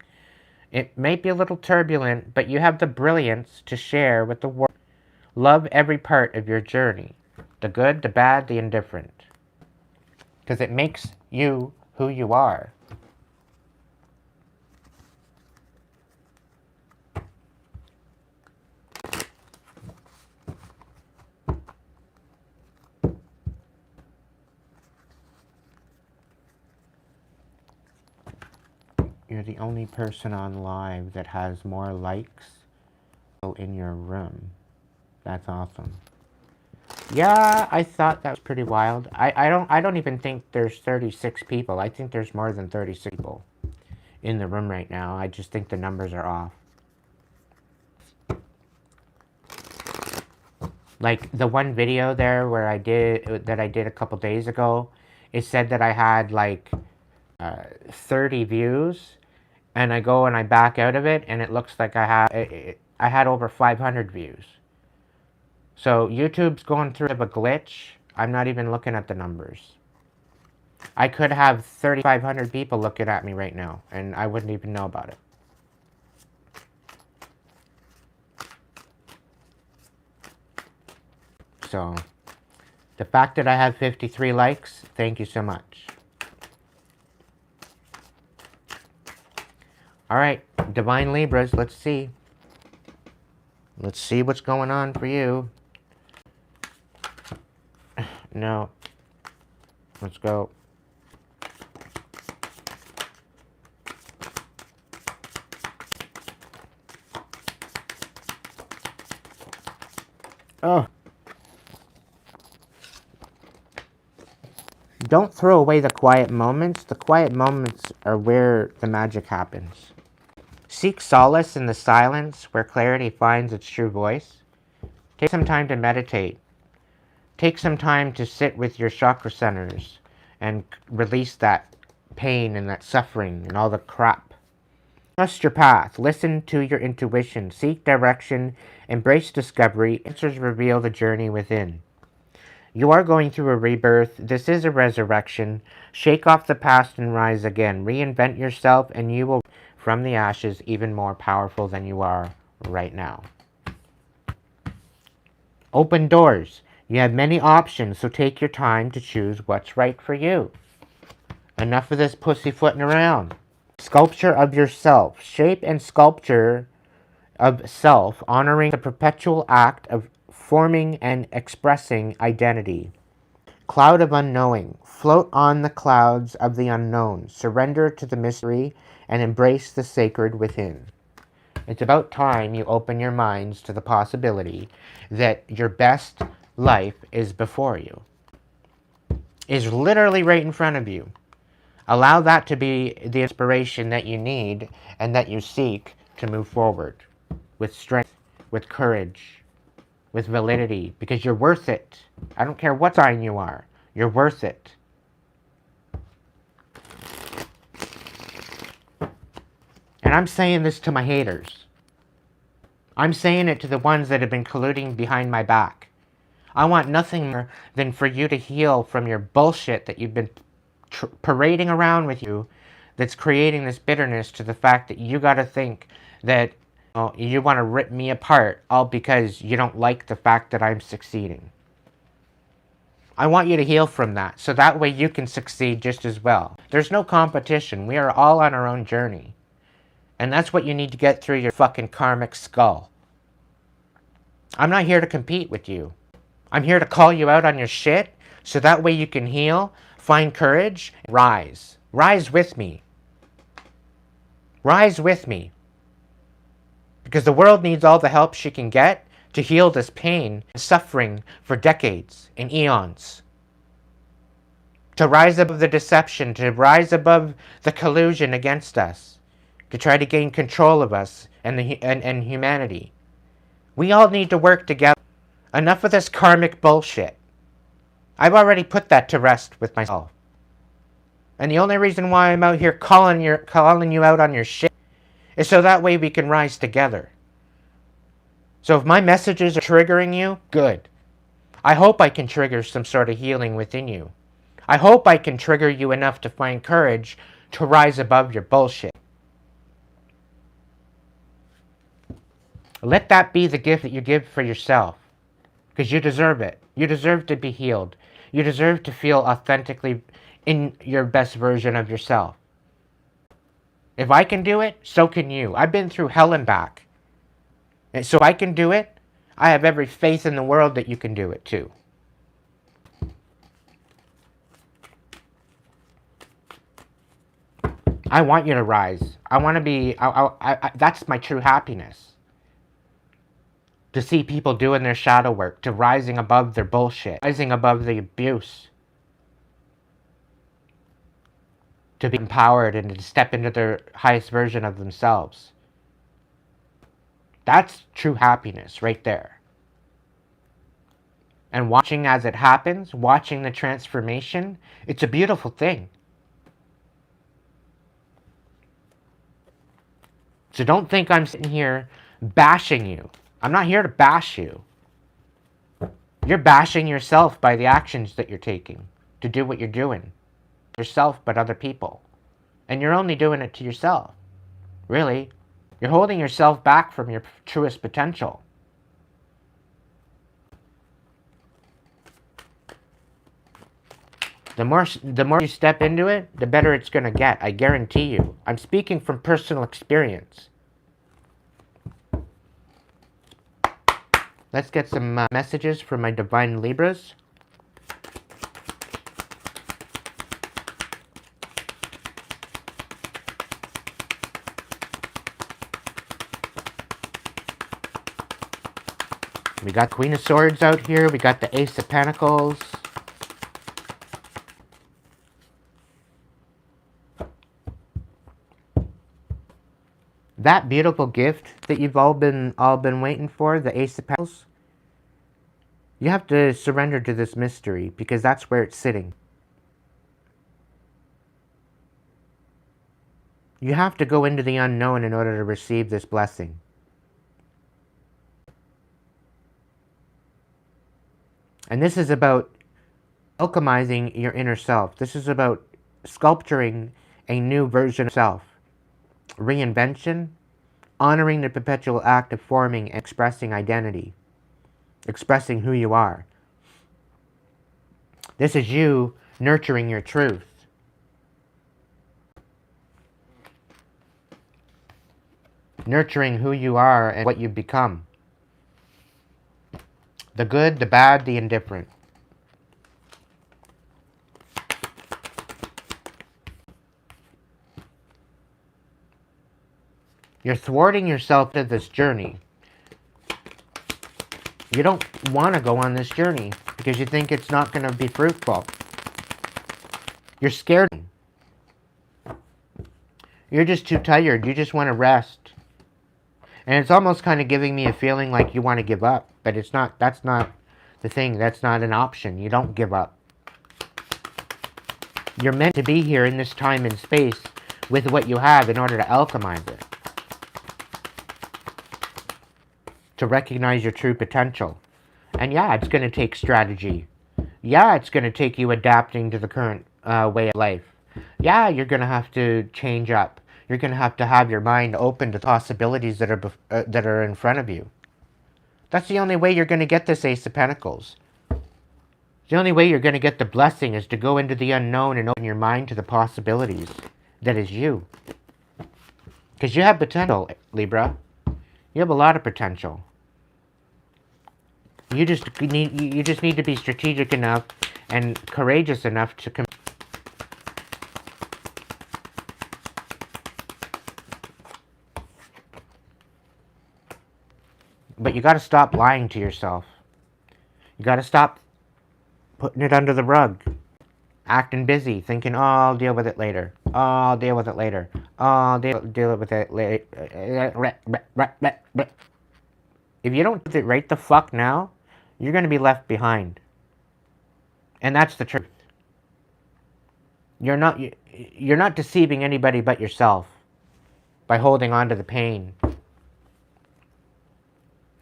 It may be a little turbulent, but you have the brilliance to share with the world. Love every part of your journey. The good, the bad, the indifferent. Because it makes you who you are. You're the only person on live that has more likes in your room. That's awesome. Yeah, I thought that was pretty wild. I don't even think there's 36 people. I think there's more than 36 people in the room right now. I just think the numbers are off. Like the one video there where I did a couple days ago, it said that I had like 30 views, and I go and I back out of it, and it looks like I had over 500 views. So YouTube's going through a glitch. I'm not even looking at the numbers. I could have 3,500 people looking at me right now, and I wouldn't even know about it. So, the fact that I have 53 likes, thank you so much. Alright, Divine Libras, let's see. Let's see what's going on for you. No. Let's go. Oh. Don't throw away the quiet moments. The quiet moments are where the magic happens. Seek solace in the silence where clarity finds its true voice. Take some time to meditate. Take some time to sit with your chakra centers and release that pain and that suffering and all the crap. Trust your path. Listen to your intuition. Seek direction. Embrace discovery. Answers reveal the journey within. You are going through a rebirth. This is a resurrection. Shake off the past and rise again. Reinvent yourself, and you will from the ashes even more powerful than you are right now. Open doors. You have many options, so take your time to choose what's right for you. Enough of this pussyfooting around. Sculpture of yourself. Shape and sculpture of self, honoring the perpetual act of forming and expressing identity. Cloud of unknowing. Float on the clouds of the unknown. Surrender to the mystery and embrace the sacred within. It's about time you open your minds to the possibility that your best life is before you. Is literally right in front of you. Allow that to be the inspiration that you need and that you seek to move forward with strength, with courage, with validity, because you're worth it. I don't care what sign you are. You're worth it. And I'm saying this to my haters. I'm saying it to the ones that have been colluding behind my back. I want nothing more than for you to heal from your bullshit that you've been parading around with you, that's creating this bitterness to the fact that you got to think that you want to rip me apart all because you don't like the fact that I'm succeeding. I want you to heal from that, so that way you can succeed just as well. There's no competition. We are all on our own journey. And that's what you need to get through your fucking karmic skull. I'm not here to compete with you. I'm here to call you out on your shit, so that way you can heal, find courage, rise. Rise with me. Rise with me. Because the world needs all the help she can get to heal this pain and suffering for decades and eons. To rise above the deception, to rise above the collusion against us, to try to gain control of us and humanity. We all need to work together. Enough of this karmic bullshit. I've already put that to rest with myself. And the only reason why I'm out here calling you out on your shit is so that way we can rise together. So if my messages are triggering you, good. I hope I can trigger some sort of healing within you. I hope I can trigger you enough to find courage to rise above your bullshit. Let that be the gift that you give for yourself. Because you deserve it. You deserve to be healed. You deserve to feel authentically in your best version of yourself. If I can do it, so can you. I've been through hell and back. And so I can do it. I have every faith in the world that you can do it too. I want you to rise. I want to be, that's my true happiness. To see people doing their shadow work, to rising above their bullshit, rising above the abuse. To be empowered and to step into their highest version of themselves. That's true happiness right there. And watching as it happens, watching the transformation, it's a beautiful thing. So don't think I'm sitting here bashing you. I'm not here to bash you. You're bashing yourself by the actions that you're taking to do what you're doing. Yourself, but other people. And you're only doing it to yourself. Really. You're holding yourself back from your truest potential. The more you step into it, the better it's going to get. I guarantee you. I'm speaking from personal experience. Let's get some messages from my divine Libras. We got Queen of Swords out here. We got the Ace of Pentacles. That beautiful gift that you've all been waiting for, the Ace of Pentacles, you have to surrender to this mystery because that's where it's sitting. You have to go into the unknown in order to receive this blessing. And this is about alchemizing your inner self. This is about sculpturing a new version of self. Reinvention, honoring the perpetual act of forming and expressing identity. Expressing who you are. This is you nurturing your truth. Nurturing who you are and what you've become. The good, the bad, the indifferent. You're thwarting yourself to this journey. You don't want to go on this journey because you think it's not going to be fruitful. You're scared. You're just too tired. You just want to rest. And it's almost kind of giving me a feeling like you want to give up. But it's not. That's not the thing. That's not an option. You don't give up. You're meant to be here in this time and space with what you have in order to alchemize it. To recognize your true potential. And yeah, it's going to take strategy. Yeah, it's going to take you adapting to the current way of life. Yeah, you're going to have to change up. You're going to have your mind open to possibilities that are in front of you. That's the only way you're going to get this Ace of Pentacles. The only way you're going to get the blessing is to go into the unknown and open your mind to the possibilities that is you. Because you have potential, Libra. You have a lot of potential. You just need to be strategic enough and courageous enough to But you got to stop lying to yourself. You got to stop putting it under the rug. Acting busy, thinking, oh, I'll deal with it later. Oh, I'll deal with it later. Oh, I'll deal with it later. If you don't do it right the fuck now, you're going to be left behind. And that's the truth. You're not deceiving anybody but yourself by holding on to the pain.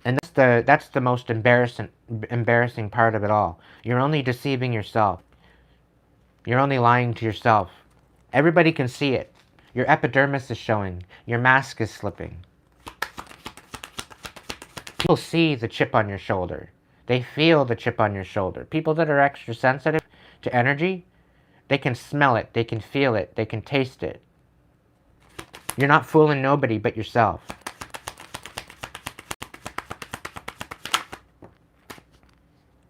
And that's the most embarrassing part of it all. You're only deceiving yourself. You're only lying to yourself. Everybody can see it. Your epidermis is showing. Your mask is slipping. People see the chip on your shoulder. They feel the chip on your shoulder. People that are extra sensitive to energy, they can smell it. They can feel it. They can taste it. You're not fooling nobody but yourself.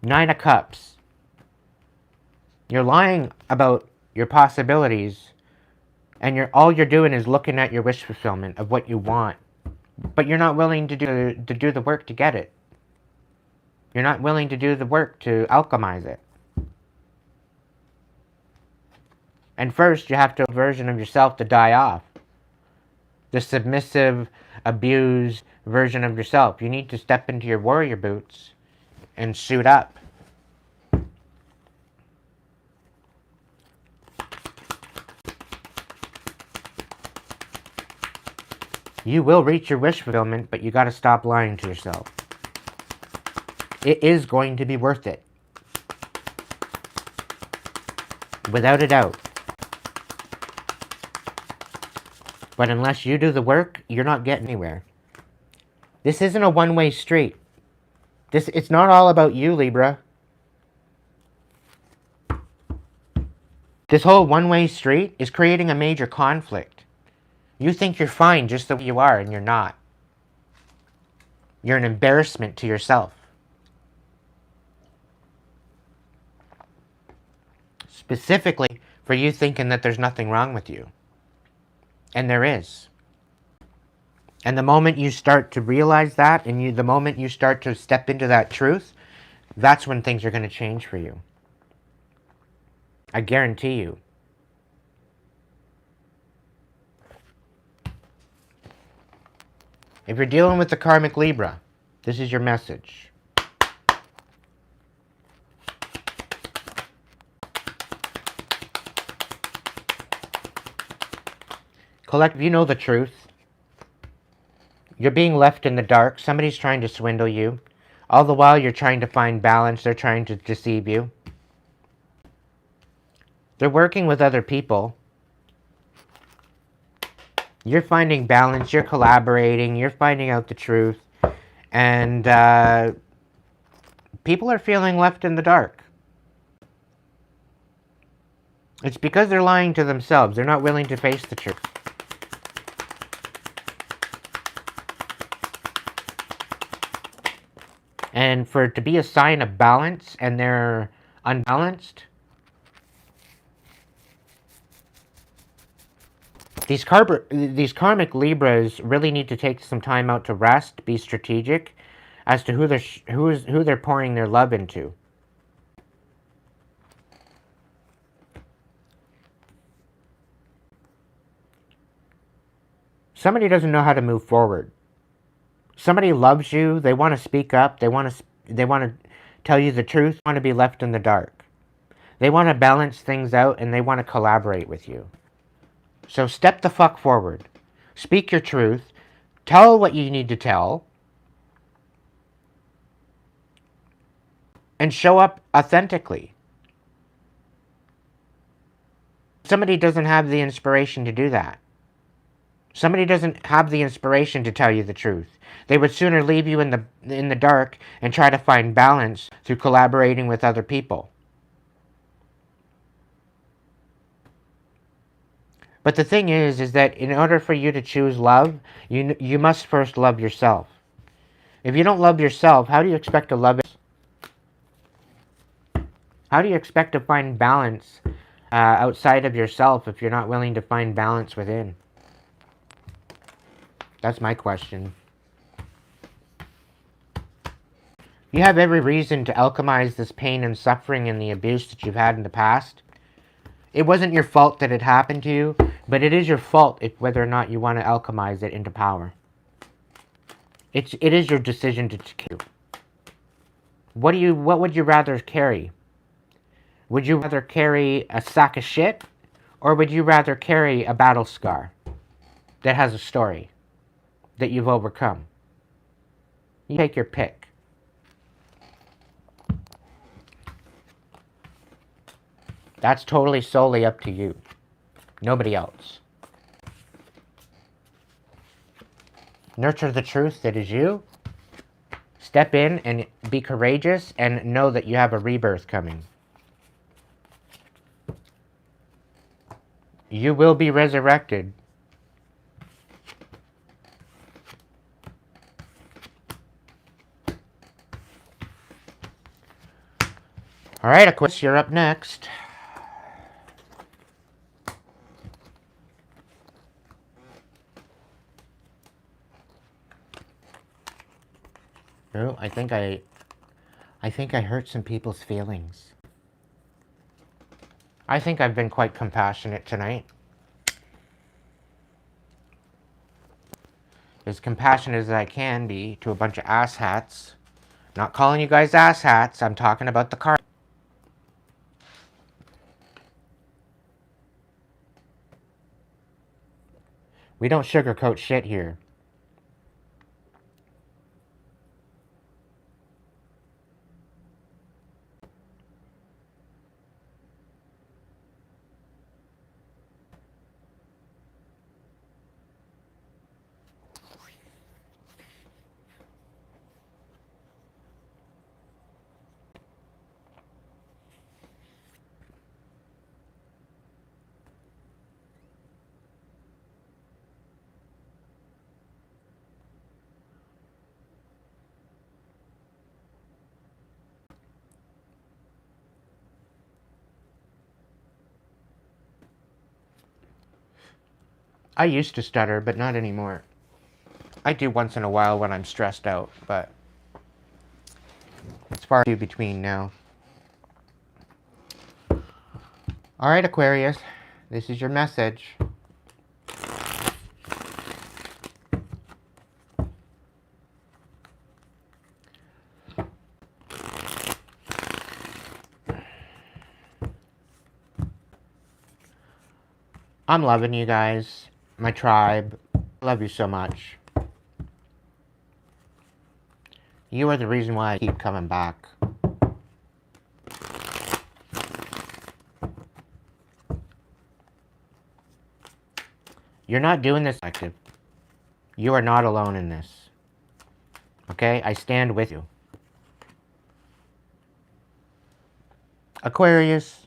Nine of Cups. You're lying about your possibilities, and all you're doing is looking at your wish fulfillment of what you want. But you're not willing to do the work to get it. You're not willing to do the work to alchemize it. And first, you have to version of yourself to die off. The submissive, abused version of yourself. You need to step into your warrior boots and suit up. You will reach your wish fulfillment, but you got to stop lying to yourself. It is going to be worth it. Without a doubt. But unless you do the work, you're not getting anywhere. This isn't a one-way street. It's not all about you, Libra. This whole one-way street is creating a major conflict. You think you're fine just the way you are, and you're not. You're an embarrassment to yourself. Specifically for you thinking that there's nothing wrong with you. And there is. And the moment you start to realize that, and the moment you start to step into that truth, that's when things are going to change for you. I guarantee you. If you're dealing with the karmic Libra, this is your message. Collective, you know the truth. You're being left in the dark. Somebody's trying to swindle you. All the while you're trying to find balance. They're trying to deceive you. They're working with other people. You're finding balance. You're collaborating. You're finding out the truth. And people are feeling left in the dark. It's because they're lying to themselves. They're not willing to face the truth. And for it to be a sign of balance and they're unbalanced, these karmic Libras really need to take some time out to rest, be strategic as to who they're pouring their love into. Somebody doesn't know how to move forward. Somebody loves you, they want to speak up, they want to tell you the truth, they want to be left in the dark. They want to balance things out and they want to collaborate with you. So step the fuck forward. Speak your truth. Tell what you need to tell. And show up authentically. Somebody doesn't have the inspiration to do that. Somebody doesn't have the inspiration to tell you the truth. They would sooner leave you in the dark and try to find balance through collaborating with other people. But the thing is that in order for you to choose love, you must first love yourself. If you don't love yourself, how do you expect to love it? How do you expect to find balance outside of yourself if you're not willing to find balance within? That's my question. You have every reason to alchemize this pain and suffering and the abuse that you've had in the past. It wasn't your fault that it happened to you, but it is your fault if whether or not you want to alchemize it into power. It is your decision to kill. What would you rather carry? Would you rather carry a sack of shit, or would you rather carry a battle scar that has a story that you've overcome? You take your pick. That's totally solely up to you. Nobody else. Nurture the truth that is you. Step in and be courageous and know that you have a rebirth coming. You will be resurrected. All right, Aquarius, you're up next. Oh, I think I hurt some people's feelings. I think I've been quite compassionate tonight. As compassionate as I can be to a bunch of asshats. Not calling you guys asshats, I'm talking about the card. We don't sugarcoat shit here. I used to stutter, but not anymore. I do once in a while when I'm stressed out, but it's far too between now. Alright, Aquarius, this is your message. I'm loving you guys, my tribe. I love you so much. You are the reason why I keep coming back. You're not doing this active. You are not alone in this. Okay? I stand with you. Aquarius.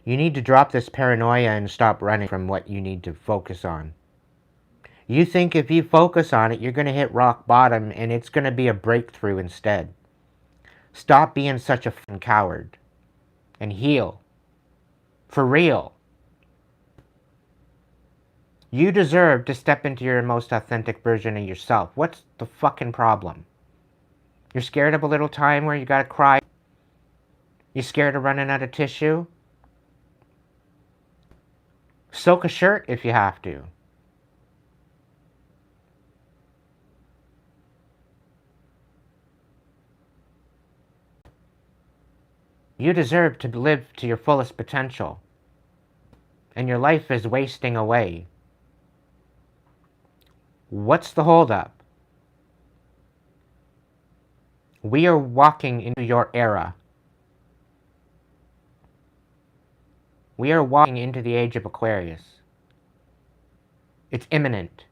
You need to drop this paranoia and stop running from what you need to focus on. You think if you focus on it, you're going to hit rock bottom and it's going to be a breakthrough instead. Stop being such a f***ing coward. And heal. For real. You deserve to step into your most authentic version of yourself. What's the fucking problem? You're scared of a little time where you gotta cry? You're scared of running out of tissue? Soak a shirt if you have to. You deserve to live to your fullest potential. And your life is wasting away. What's the holdup? We are walking into your era. We are walking into the age of Aquarius. It's imminent.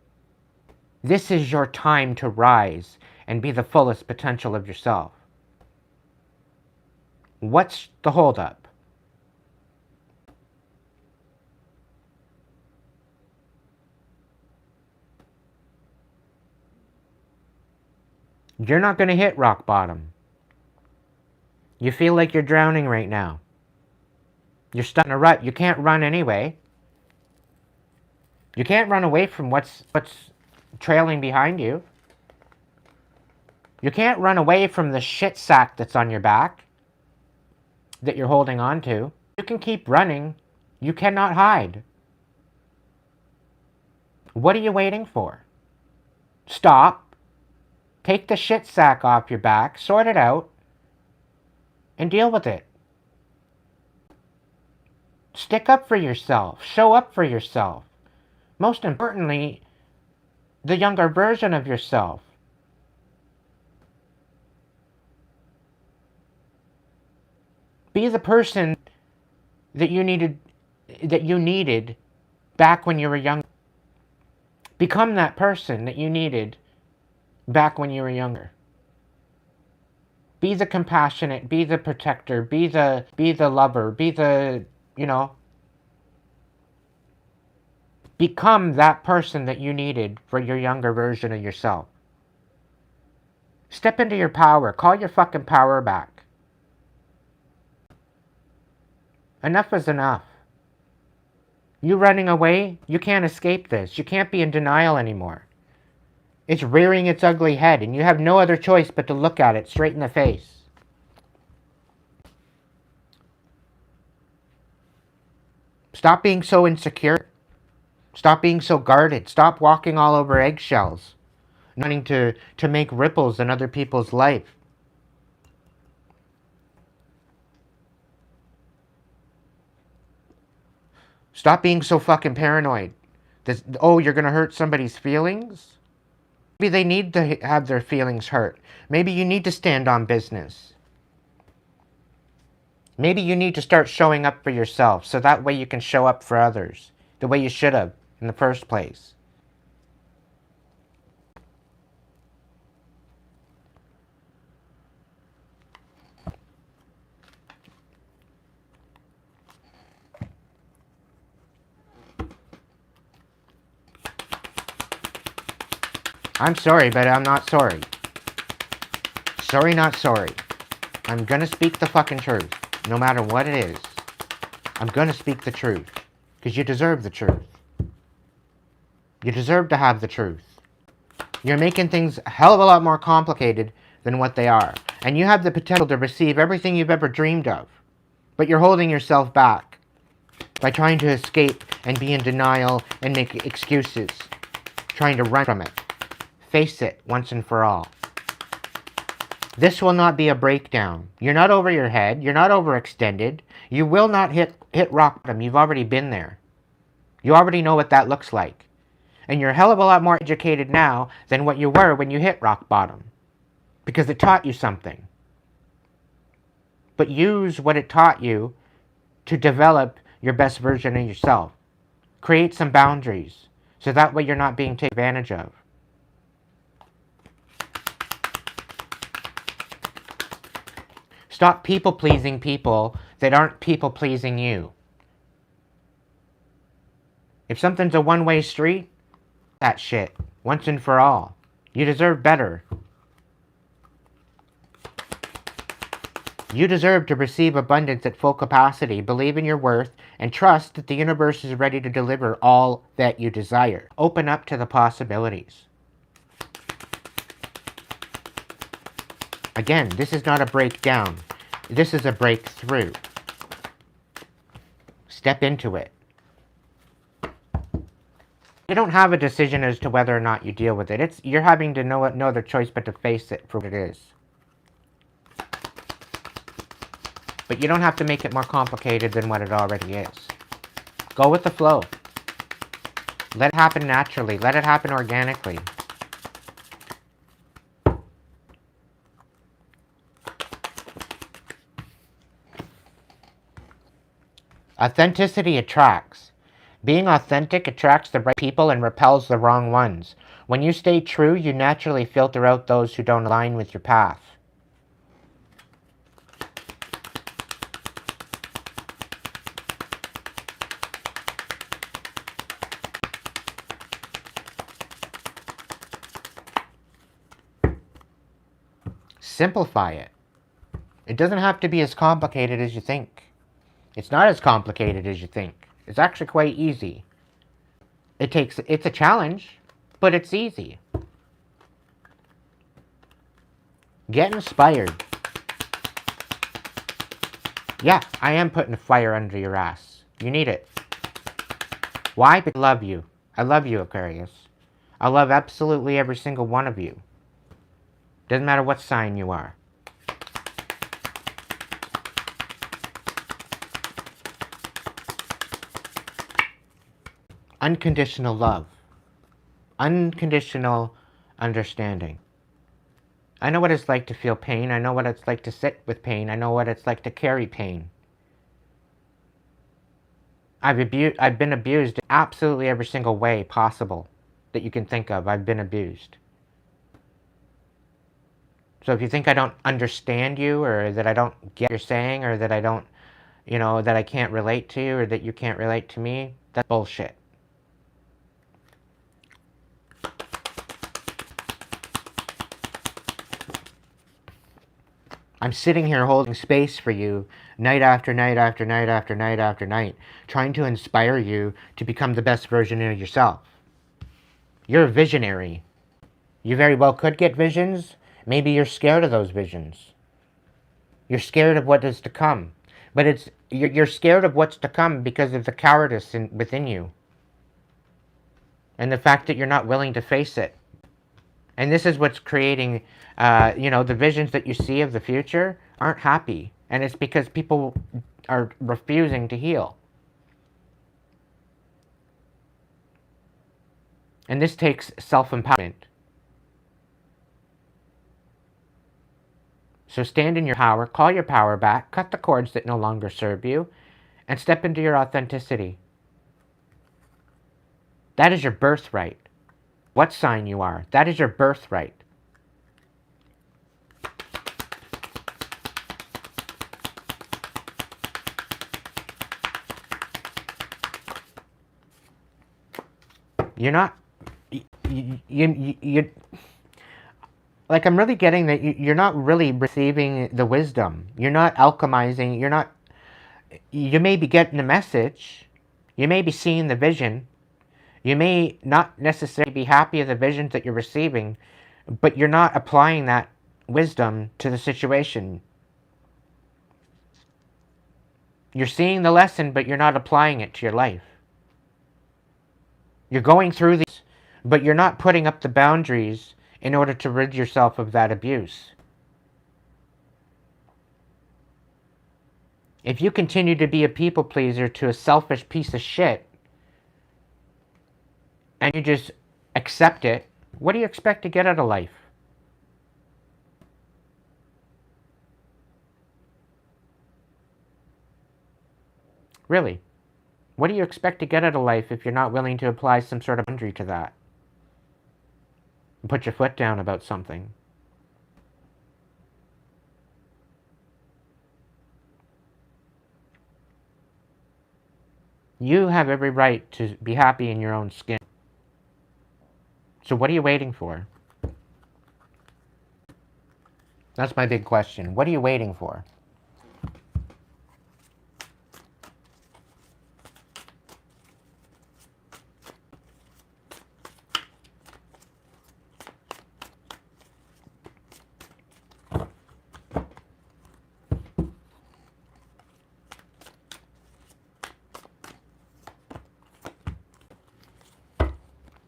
This is your time to rise and be the fullest potential of yourself. What's the holdup? You're not going to hit rock bottom. You feel like you're drowning right now. You're stuck in a rut. You can't run anyway. You can't run away from what's trailing behind you. You can't run away from the shit sack that's on your back that you're holding on to. You can keep running. You cannot hide. What are you waiting for? Stop. Take the shit sack off your back, sort it out, and deal with it. Stick up for yourself. Show up for yourself. Most importantly, the younger version of yourself. Be the person that you needed back when you were young. Become that person that you needed back when you were younger. Be the compassionate, be the protector, be the lover, be the, become that person that you needed for your younger version of yourself. Step into your power. Call your fucking power back. Enough is enough. You running away, you can't escape this. You can't be in denial anymore. It's rearing its ugly head, and you have no other choice but to look at it straight in the face. Stop being so insecure. Stop being so guarded. Stop walking all over eggshells, wanting to make ripples in other people's life. Stop being so fucking paranoid. Oh, you're going to hurt somebody's feelings? Maybe they need to have their feelings hurt. Maybe you need to stand on business. Maybe you need to start showing up for yourself so that way you can show up for others the way you should have in the first place. I'm sorry, but I'm not sorry. Sorry, not sorry. I'm gonna speak the fucking truth, no matter what it is. I'm gonna speak the truth, because you deserve the truth. You deserve to have the truth. You're making things a hell of a lot more complicated than what they are, and you have the potential to receive everything you've ever dreamed of, but you're holding yourself back by trying to escape and be in denial and make excuses, trying to run from it. Face it once and for all. This will not be a breakdown. You're not over your head. You're not overextended. You will not hit rock bottom. You've already been there. You already know what that looks like. And you're a hell of a lot more educated now than what you were when you hit rock bottom. Because it taught you something. But use what it taught you to develop your best version of yourself. Create some boundaries. So that way you're not being taken advantage of. Stop people-pleasing people that aren't people-pleasing you. If something's a one-way street, that shit, once and for all. You deserve better. You deserve to receive abundance at full capacity, believe in your worth, and trust that the universe is ready to deliver all that you desire. Open up to the possibilities. Again, this is not a breakdown. This is a breakthrough. Step into it. You don't have a decision as to whether or not you deal with it. You're having to no other choice but to face it for what it is. But you don't have to make it more complicated than what it already is. Go with the flow. Let it happen naturally. Let it happen organically. Authenticity attracts. Being authentic attracts the right people and repels the wrong ones. When you stay true, you naturally filter out those who don't align with your path. Simplify it. It doesn't have to be as complicated as you think. It's not as complicated as you think. It's actually quite easy. It's a challenge, but it's easy. Get inspired. Yeah, I am putting a fire under your ass. You need it. Why? Because I love you. I love you, Aquarius. I love absolutely every single one of you. Doesn't matter what sign you are. Unconditional love. Unconditional understanding. I know what it's like to feel pain. I know what it's like to sit with pain. I know what it's like to carry pain. I've been abused in absolutely every single way possible that you can think of. I've been abused. So if you think I don't understand you, or that I don't get what you're saying, or that I don't, that I can't relate to you, or that you can't relate to me, that's bullshit. I'm sitting here holding space for you night after night after night after night after night, trying to inspire you to become the best version of yourself. You're a visionary. You very well could get visions. Maybe you're scared of those visions. You're scared of what is to come. But you're scared of what's to come because of the cowardice within you. And the fact that you're not willing to face it. And this is what's creating, the visions that you see of the future aren't happy. And it's because people are refusing to heal. And this takes self-empowerment. So stand in your power, call your power back, cut the cords that no longer serve you, and step into your authenticity. That is your birthright. What sign you are, that is your birthright. You're not, you like, I'm really getting that you're not really receiving the wisdom. You're not alchemizing, you may be getting the message, you may be seeing the vision, you may not necessarily be happy with the visions that you're receiving, but you're not applying that wisdom to the situation. You're seeing the lesson, but you're not applying it to your life. You're going through these, but you're not putting up the boundaries in order to rid yourself of that abuse. If you continue to be a people pleaser to a selfish piece of shit, and you just accept it, what do you expect to get out of life? Really? What do you expect to get out of life if you're not willing to apply some sort of boundary to that? And put your foot down about something. You have every right to be happy in your own skin. So what are you waiting for? That's my big question. What are you waiting for?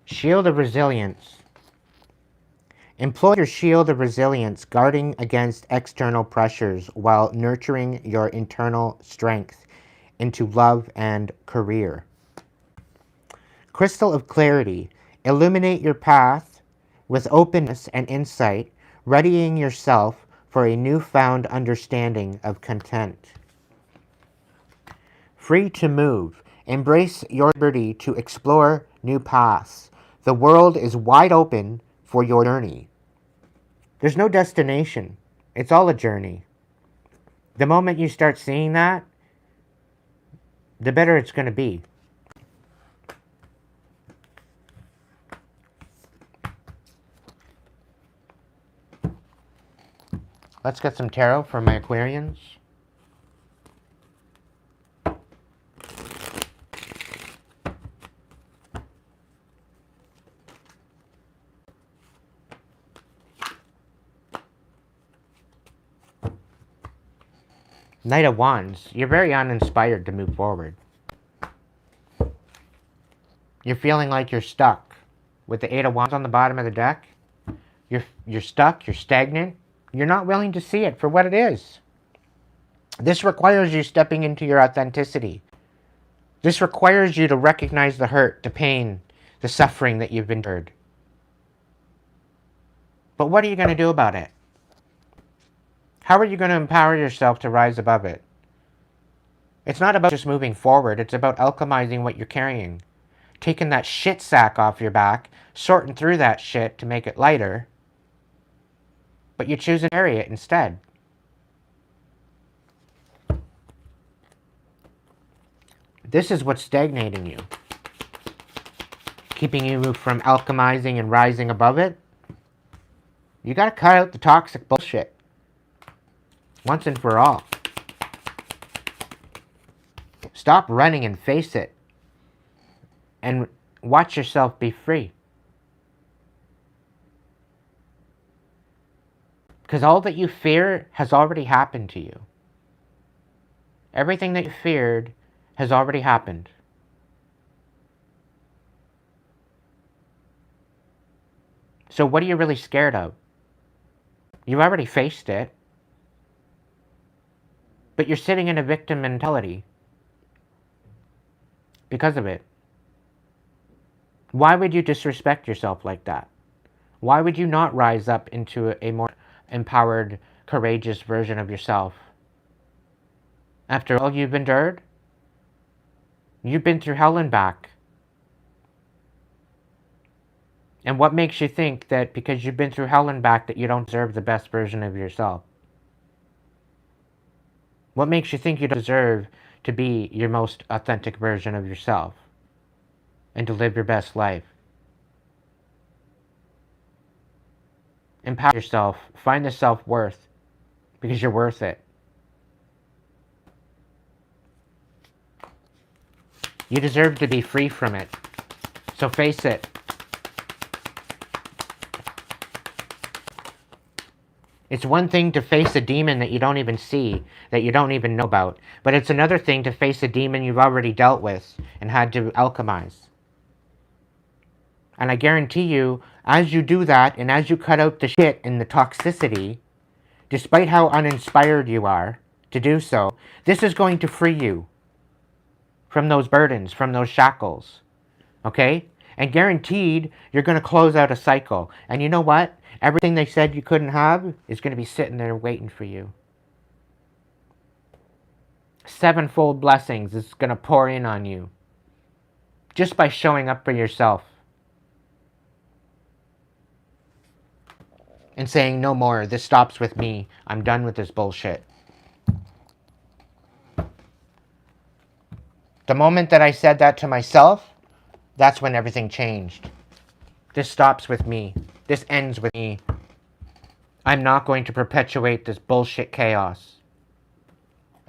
Shield of resilience. Employ your shield of resilience, guarding against external pressures while nurturing your internal strength into love and career. Crystal of clarity. Illuminate your path with openness and insight, readying yourself for a newfound understanding of content. Free to move. Embrace your liberty to explore new paths. The world is wide open for your journey. There's no destination. It's all a journey. The moment you start seeing that, the better it's going to be. Let's get some tarot for my Aquarians. Knight of Wands. You're very uninspired to move forward. You're feeling like you're stuck. With the Eight of Wands on the bottom of the deck, you're stuck, you're stagnant. You're not willing to see it for what it is. This requires you stepping into your authenticity. This requires you to recognize the hurt, the pain, the suffering that you've endured. But what are you going to do about it? How are you going to empower yourself to rise above it? It's not about just moving forward. It's about alchemizing what you're carrying. Taking that shit sack off your back, sorting through that shit to make it lighter. But you choose to carry it instead. This is what's stagnating you. Keeping you from alchemizing and rising above it. You gotta cut out the toxic bullshit. Once and for all. Stop running and face it. And watch yourself be free. Because all that you fear has already happened to you. Everything that you feared has already happened. So what are you really scared of? You already faced it. But you're sitting in a victim mentality. Because of it. Why would you disrespect yourself like that? Why would you not rise up into a more empowered, courageous version of yourself? After all you've endured, you've been through hell and back. And what makes you think that because you've been through hell and back that you don't deserve the best version of yourself? What makes you think you deserve to be your most authentic version of yourself and to live your best life? Empower yourself. Find the self-worth because you're worth it. You deserve to be free from it. So face it. It's one thing to face a demon that you don't even see, that you don't even know about. But it's another thing to face a demon you've already dealt with and had to alchemize. And I guarantee you, as you do that, and as you cut out the shit and the toxicity, despite how uninspired you are to do so, this is going to free you from those burdens, from those shackles. Okay? And guaranteed, you're going to close out a cycle. And you know what? Everything they said you couldn't have is going to be sitting there waiting for you. Sevenfold blessings is going to pour in on you. Just by showing up for yourself. And saying, no more, this stops with me. I'm done with this bullshit. The moment that I said that to myself, that's when everything changed. This stops with me. This ends with me. I'm not going to perpetuate this bullshit chaos.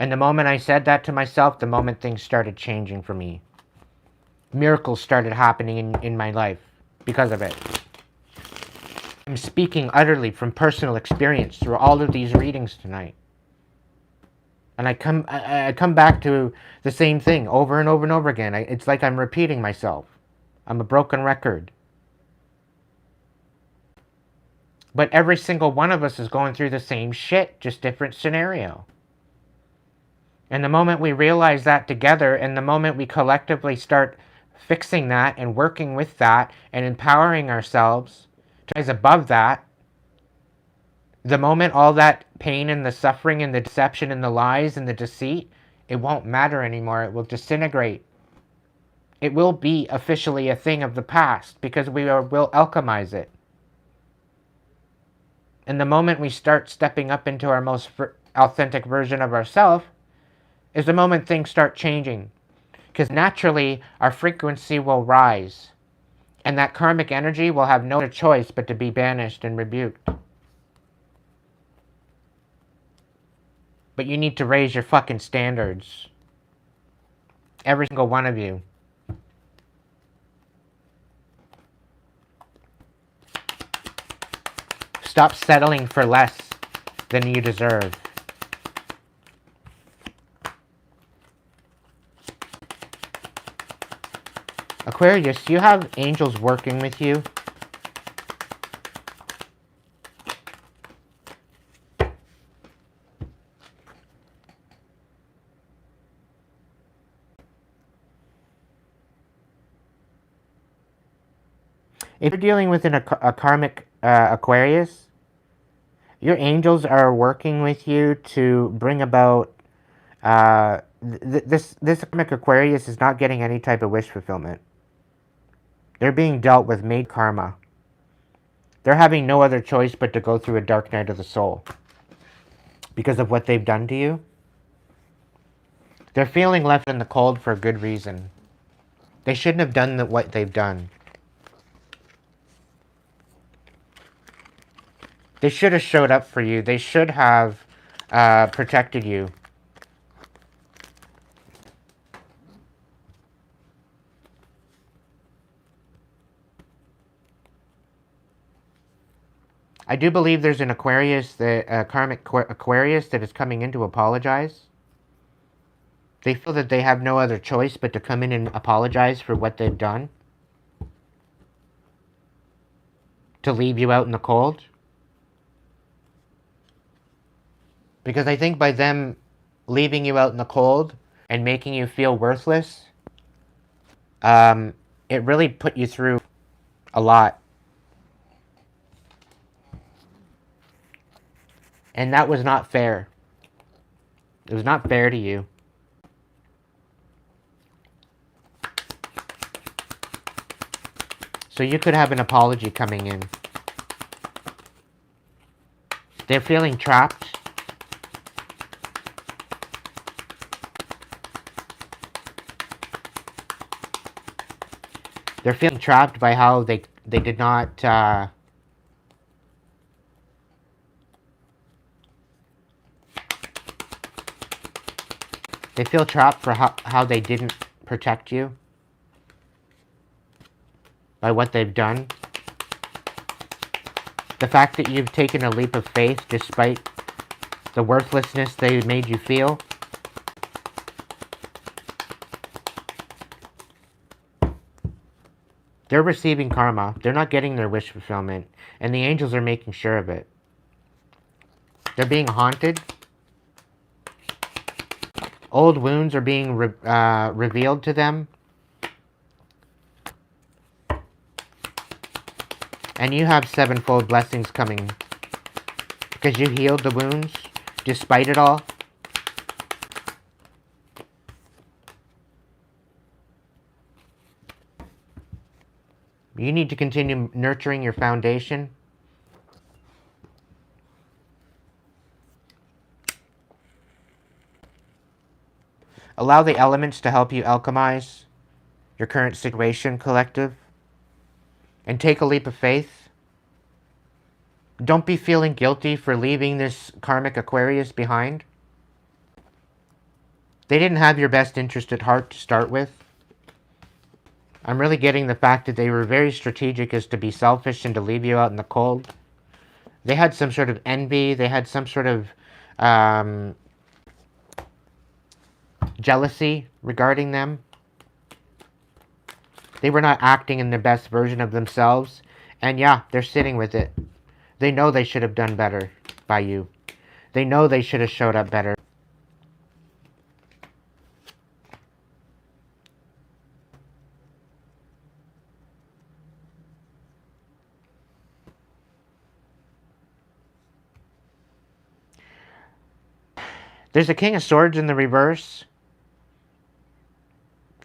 And the moment I said that to myself, the moment things started changing for me. Miracles started happening in my life because of it. I'm speaking utterly from personal experience through all of these readings tonight. And I come back to the same thing over and over and over again. It's like I'm repeating myself. I'm a broken record. But every single one of us is going through the same shit, just different scenario. And the moment we realize that together, and the moment we collectively start fixing that and working with that and empowering ourselves to rise above that, the moment all that pain and the suffering and the deception and the lies and the deceit, it won't matter anymore. It will disintegrate. It will be officially a thing of the past because we'll alchemize it. And the moment we start stepping up into our most authentic version of ourselves is the moment things start changing. Because naturally, our frequency will rise. And that karmic energy will have no other choice but to be banished and rebuked. But you need to raise your fucking standards. Every single one of you. Stop settling for less than you deserve. Aquarius, you have angels working with you. If you're dealing with a karmic Aquarius, your angels are working with you to bring about this karmic Aquarius is not getting any type of wish fulfillment. They're being dealt with made karma. They're having no other choice but to go through a dark night of the soul because of what they've done to you. They're feeling left in the cold for a good reason. They shouldn't have done what they've done. They should have showed up for you. They should have protected you. I do believe there's an Aquarius, a karmic Aquarius that is coming in to apologize. They feel that they have no other choice but to come in and apologize for what they've done. To leave you out in the cold. Because I think by them leaving you out in the cold and making you feel worthless, it really put you through a lot. And that was not fair. It was not fair to you. So you could have an apology coming in. They're feeling trapped. They're feeling trapped by how they did not they feel trapped for how they didn't protect you by what they've done. The fact that you've taken a leap of faith despite the worthlessness they made you feel. They're receiving karma. They're not getting their wish fulfillment. And the angels are making sure of it. They're being haunted. Old wounds are being revealed to them. And you have sevenfold blessings coming. Because you healed the wounds, despite it all. You need to continue nurturing your foundation. Allow the elements to help you alchemize your current situation, collective. And take a leap of faith. Don't be feeling guilty for leaving this karmic Aquarius behind. They didn't have your best interest at heart to start with. I'm really getting the fact that they were very strategic as to be selfish and to leave you out in the cold. They had some sort of envy. They had some sort of jealousy regarding them. They were not acting in the best version of themselves. And yeah, they're sitting with it. They know they should have done better by you. They know they should have showed up better. There's a King of Swords in the reverse.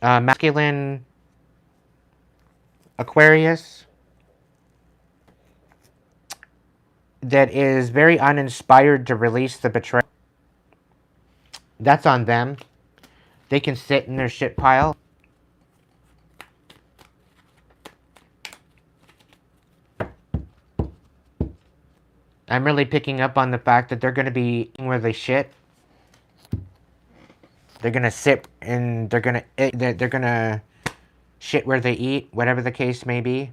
Masculine Aquarius that is very uninspired to release the betrayal. That's on them. They can sit in their shit pile. I'm really picking up on the fact that they're going to be where they shit. They're going to sit and they're going to shit where they eat, whatever the case may be.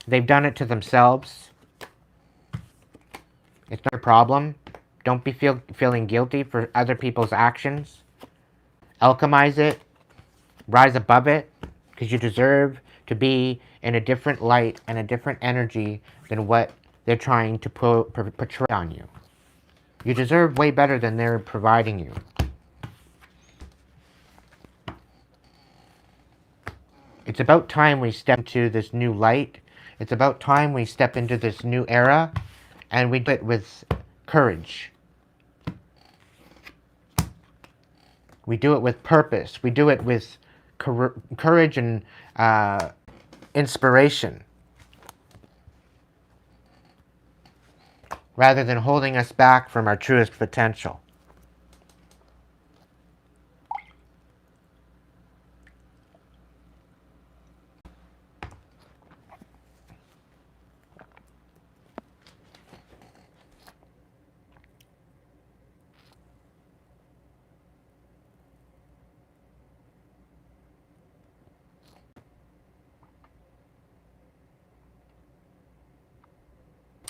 They've done it to themselves. It's not a problem. Don't be feeling guilty for other people's actions. Alchemize it. Rise above it, because you deserve to be in a different light and a different energy than what they're trying to portray on you. You deserve way better than they're providing you. It's about time we step into this new light. It's about time we step into this new era, and we do it with courage. We do it with purpose. We do it with courage and inspiration, rather than holding us back from our truest potential.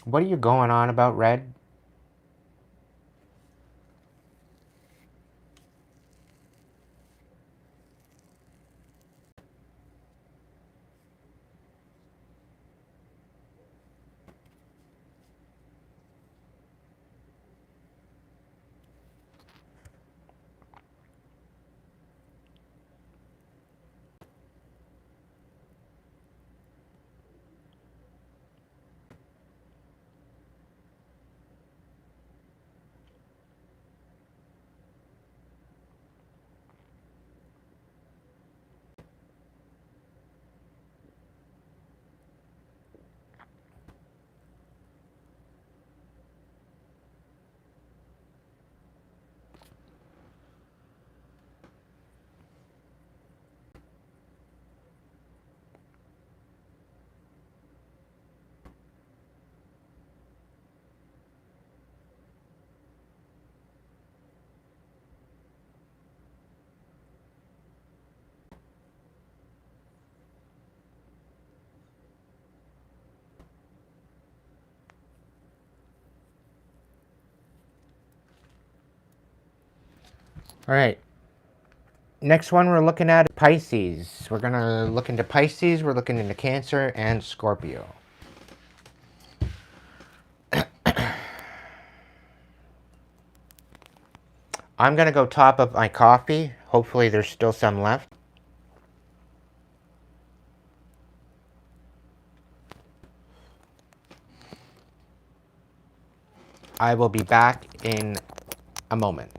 What are you going on about, Red? All right. Next one we're looking at is Pisces. We're going to look into Pisces. We're looking into Cancer and Scorpio. I'm going to go top of my coffee. Hopefully there's still some left. I will be back in a moment.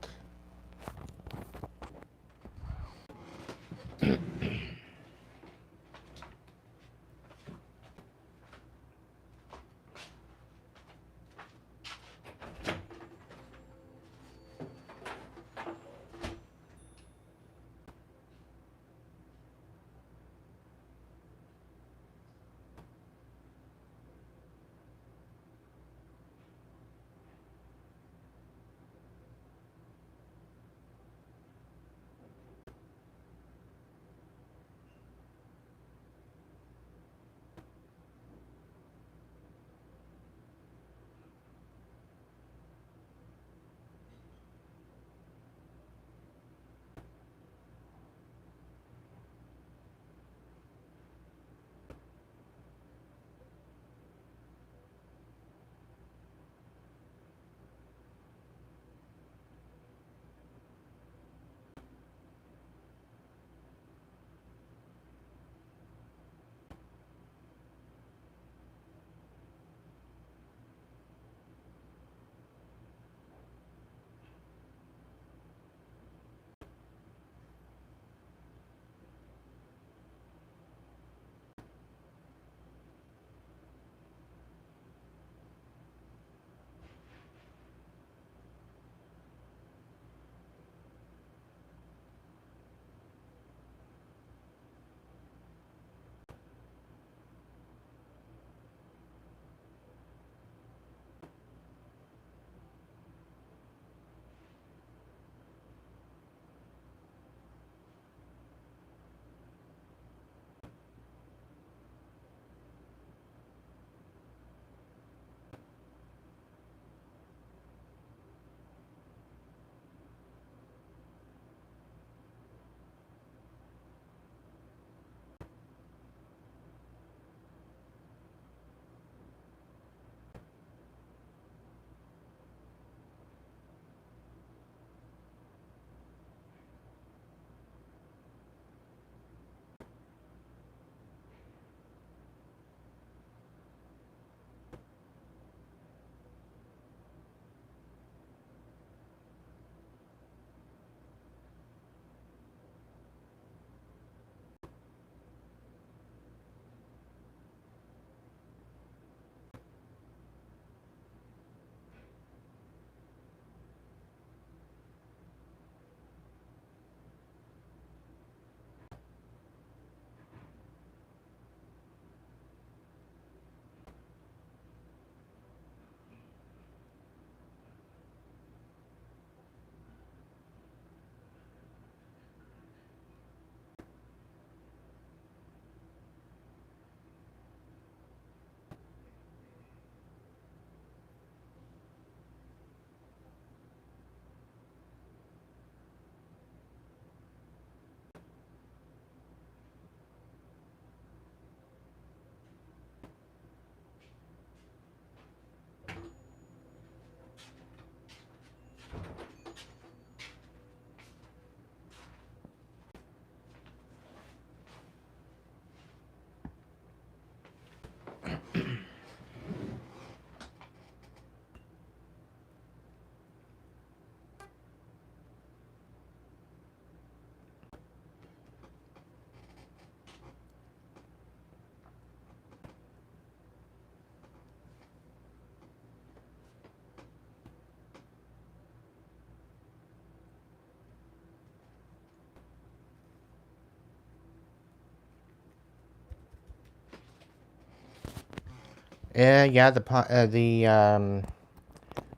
Yeah, the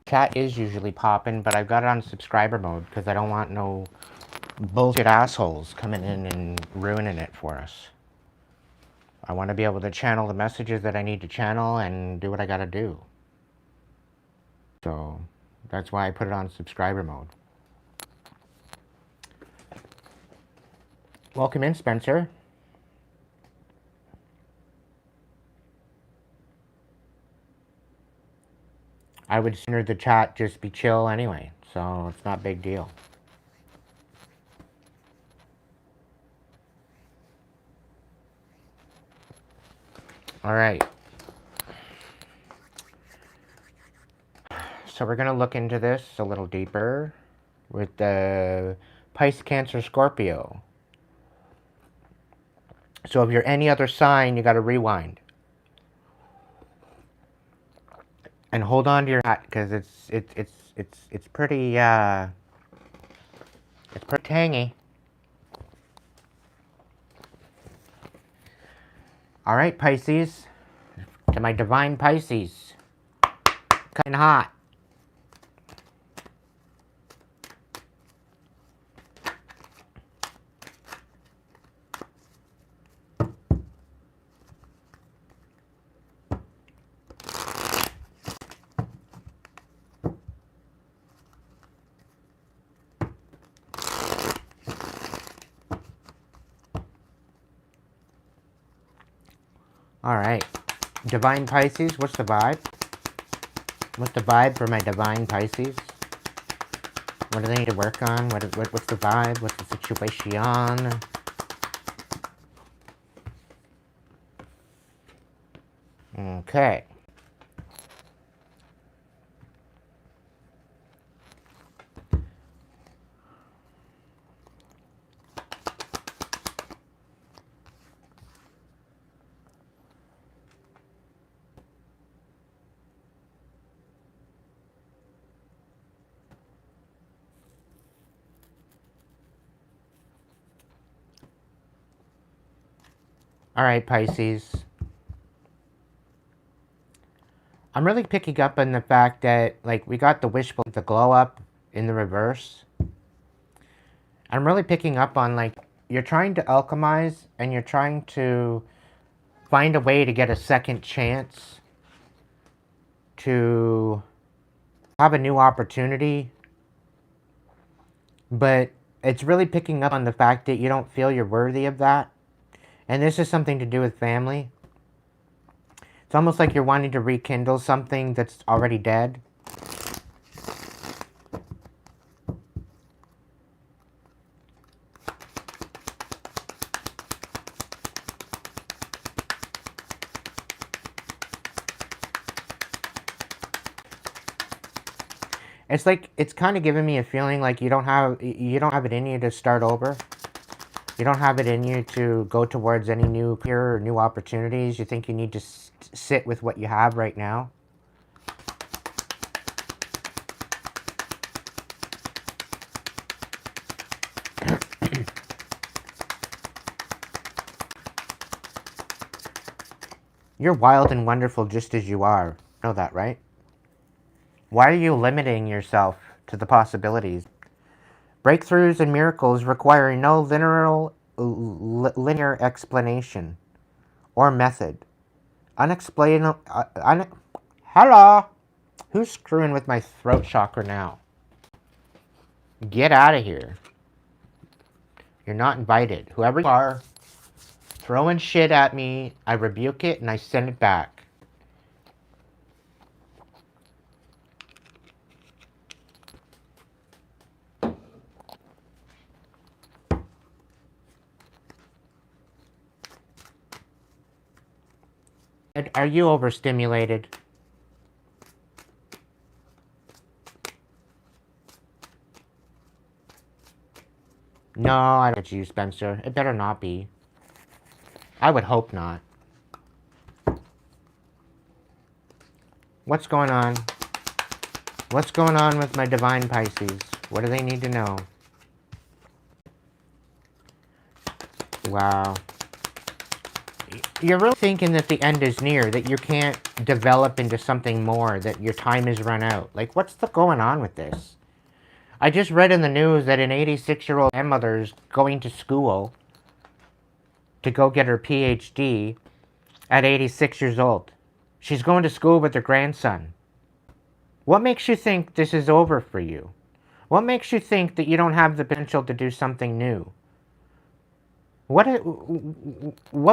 chat is usually popping, but I've got it on subscriber mode because I don't want no bullshit assholes coming in and ruining it for us. I want to be able to channel the messages that I need to channel and do what I gotta do. So that's why I put it on subscriber mode. Welcome in, Spencer. I would sooner the chat just be chill anyway, so it's not a big deal. All right. So we're going to look into this a little deeper with the Pisces, Cancer, Scorpio. So if you're any other sign, you got to rewind. And hold on to your hat because it's pretty tangy. All right, Pisces. To my divine Pisces. Kind of hot. All right. Divine Pisces, what's the vibe? What's the vibe for my divine Pisces? What do they need to work on? What's the vibe? What's the situation? Okay. All right, Pisces. I'm really picking up on the fact that, like, we got the wishful, the glow up in the reverse. I'm really picking up on, like, you're trying to alchemize and you're trying to find a way to get a second chance to have a new opportunity. But it's really picking up on the fact that you don't feel you're worthy of that. And this is something to do with family. It's almost like you're wanting to rekindle something that's already dead. It's like, it's kind of giving me a feeling like you don't have it in you to start over. You don't have it in you to go towards any new career or new opportunities. You think you need to sit with what you have right now. You're wild and wonderful just as you are. You know that, right? Why are you limiting yourself to the possibilities? Breakthroughs and miracles require no linear explanation or method. Unexplainable. Hello? Who's screwing with my throat chakra now? Get out of here. You're not invited. Whoever you are, throwing shit at me, I rebuke it and I send it back. Are you overstimulated? No, I don't get you, Spencer. It better not be. I would hope not. What's going on? What's going on with my divine Pisces? What do they need to know? Wow. you're really thinking that the end is near, that you can't develop into something more, that your time is run out. Like, what's going on with this? I just read in the news that an 86-year-old grandmother is going to school to go get her PhD at 86 years old. She's going to school with her grandson. What makes you think this is over for you? What makes you think that you don't have the potential to do something new? What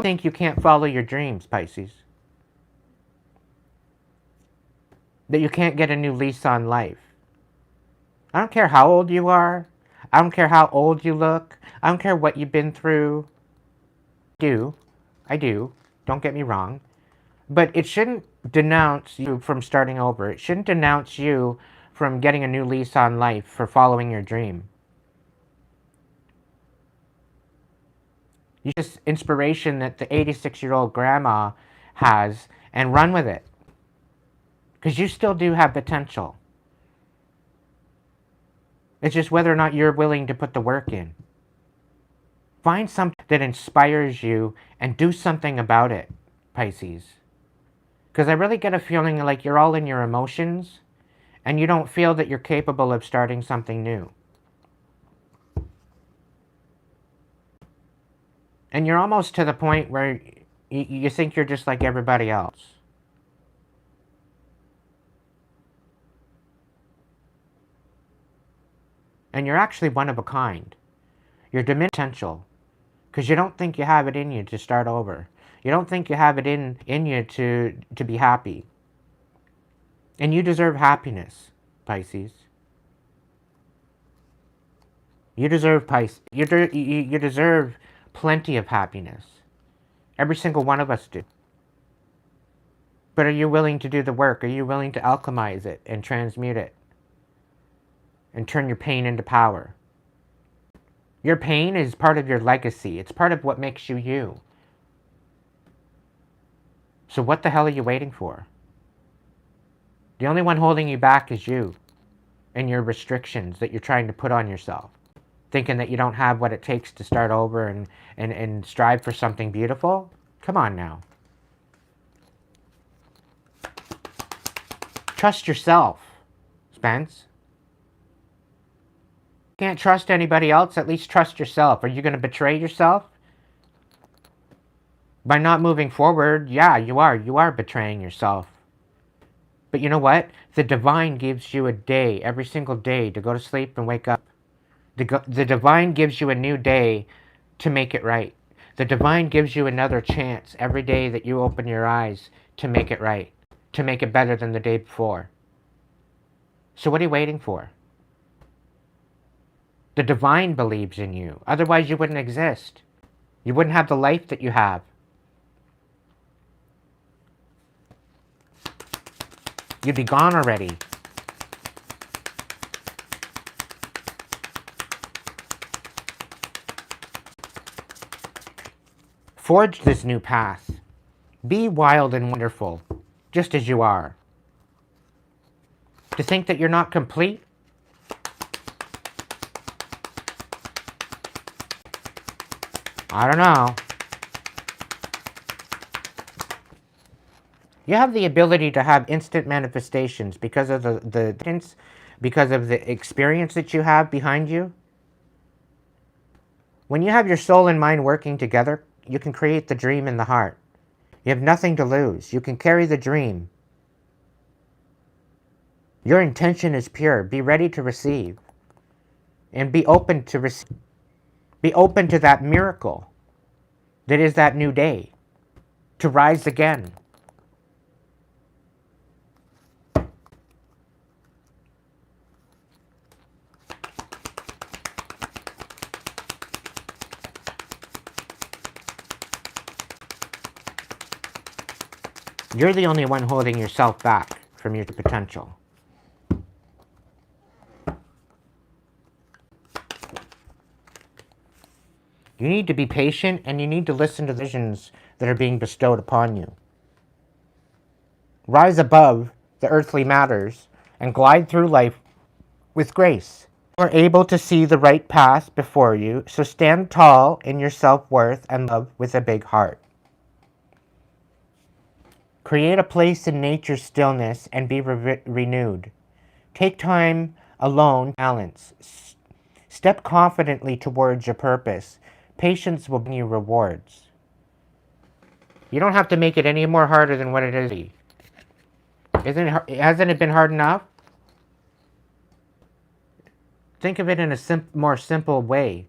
think you can't follow your dreams, Pisces? That you can't get a new lease on life? I don't care how old you are. I don't care how old you look. I don't care what you've been through. I do. Don't get me wrong. But it shouldn't denounce you from starting over. It shouldn't denounce you from getting a new lease on life for following your dream. You just inspiration that the 86-year-old grandma has and run with it. Because you still do have potential. It's just whether or not you're willing to put the work in. Find something that inspires you and do something about it, Pisces. Because I really get a feeling like you're all in your emotions and you don't feel that you're capable of starting something new. And you're almost to the point where you think you're just like everybody else. And you're actually one of a kind. You're diminished potential. Because you don't think you have it in you to start over. You don't think you have it in you to be happy. And you deserve happiness, Pisces. You deserve you deserve plenty of happiness. Every single one of us do. But are you willing to do the work? Are you willing to alchemize it and transmute it? And turn your pain into power? Your pain is part of your legacy. It's part of what makes you you. So what the hell are you waiting for? The only one holding you back is you and your restrictions that you're trying to put on yourself. Thinking that you don't have what it takes to start over and strive for something beautiful? Come on now. Trust yourself, Spence. Can't trust anybody else, at least trust yourself. Are you going to betray yourself? By not moving forward, yeah, you are betraying yourself. But you know what? The divine gives you a day, every single day, to go to sleep and wake up. The divine gives you a new day to make it right. The divine gives you another chance every day that you open your eyes to make it right, to make it better than the day before. So what are you waiting for? The divine believes in you. Otherwise, you wouldn't exist. You wouldn't have the life that you have. You'd be gone already. Forge this new path. Be wild and wonderful, just as you are. To think that you're not complete? I don't know. You have the ability to have instant manifestations because of because of the experience that you have behind you. When you have your soul and mind working together, you can create the dream in the heart. You have nothing to lose. You can carry the dream. Your intention is pure. Be ready to receive. And be open to receive. Be open to that miracle that is that new day. To rise again. You're the only one holding yourself back from your potential. You need to be patient and you need to listen to the visions that are being bestowed upon you. Rise above the earthly matters and glide through life with grace. You are able to see the right path before you, so stand tall in your self-worth and love with a big heart. Create a place in nature's stillness and be renewed. Take time alone, balance. Step confidently towards your purpose. Patience will bring you rewards. You don't have to make it any more harder than what it is. Hasn't it been hard enough? Think of it in a more simple way.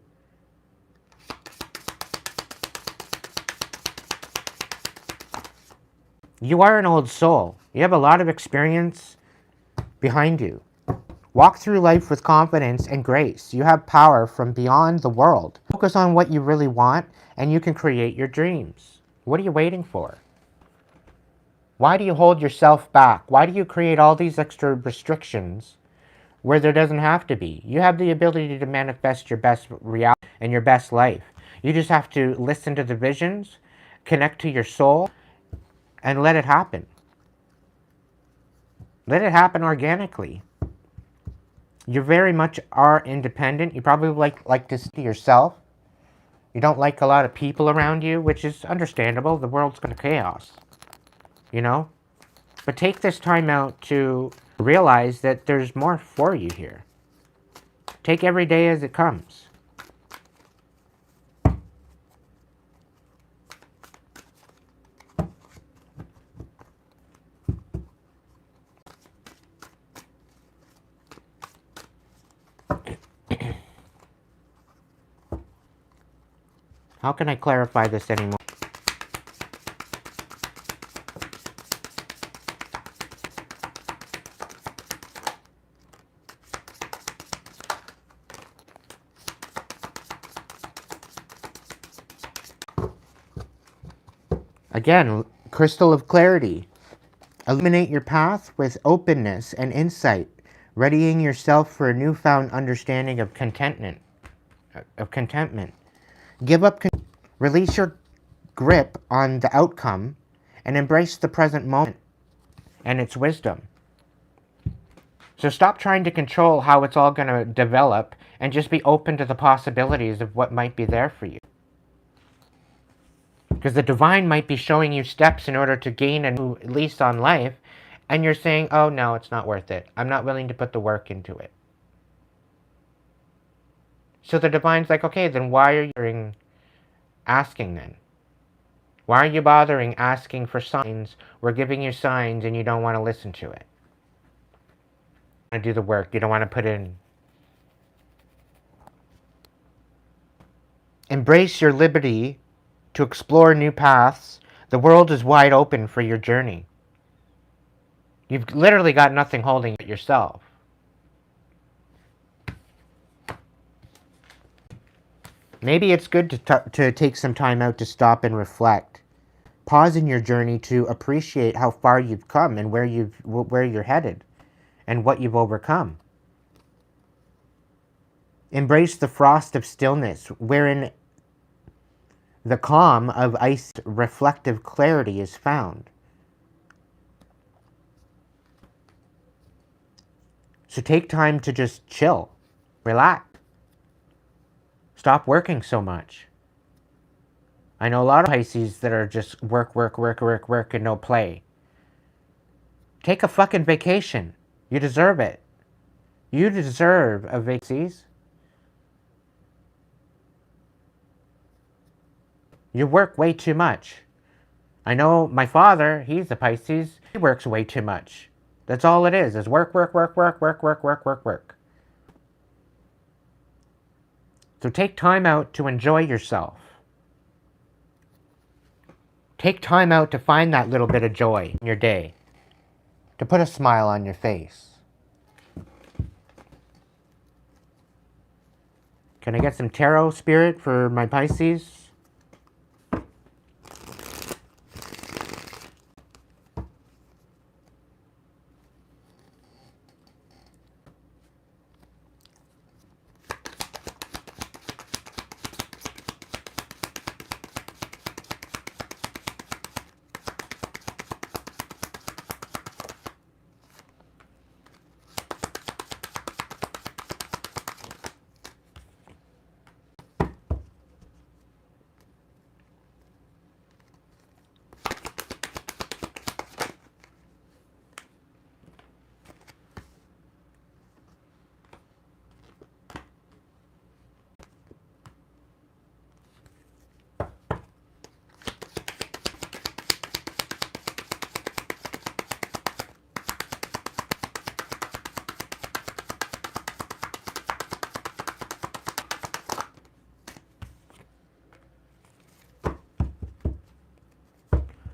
You are an old soul. You have a lot of experience behind you. Walk through life with confidence and grace. You have power from beyond the world. Focus on what you really want, and you can create your dreams. What are you waiting for? Why do you hold yourself back? Why do you create all these extra restrictions where there doesn't have to be? You have the ability to manifest your best reality and your best life. You just have to listen to the visions, connect to your soul, and let it happen. Let it happen organically. You very much are independent. You probably like to see yourself. You don't like a lot of people around you, which is understandable. The world's going to chaos, you know? But take this time out to realize that there's more for you here. Take every day as it comes. How can I clarify this anymore? Again, crystal of clarity. Illuminate your path with openness and insight, readying yourself for a newfound understanding of contentment. Give up, release your grip on the outcome, and embrace the present moment and its wisdom. So stop trying to control how it's all going to develop and just be open to the possibilities of what might be there for you. Because the divine might be showing you steps in order to gain a new lease on life, and you're saying, oh no, it's not worth it. I'm not willing to put the work into it. So the divine's like, okay, then why are you asking then? Why are you bothering asking for signs? We're giving you signs and you don't want to listen to it. You want to do the work. You don't want to put in. Embrace your liberty to explore new paths. The world is wide open for your journey. You've literally got nothing holding it yourself. Maybe it's good to take some time out to stop and reflect. Pause in your journey to appreciate how far you've come and where you're headed and what you've overcome. Embrace the frost of stillness, wherein the calm of iced reflective clarity is found. So take time to just chill, relax. Stop working so much. I know a lot of Pisces that are just work, and no play. Take a fucking vacation. You deserve it. You deserve a vacation. You work way too much. I know my father, he's a Pisces. He works way too much. That's all it is work. So take time out to enjoy yourself. Take time out to find that little bit of joy in your day. To put a smile on your face. Can I get some tarot spirit for my Pisces?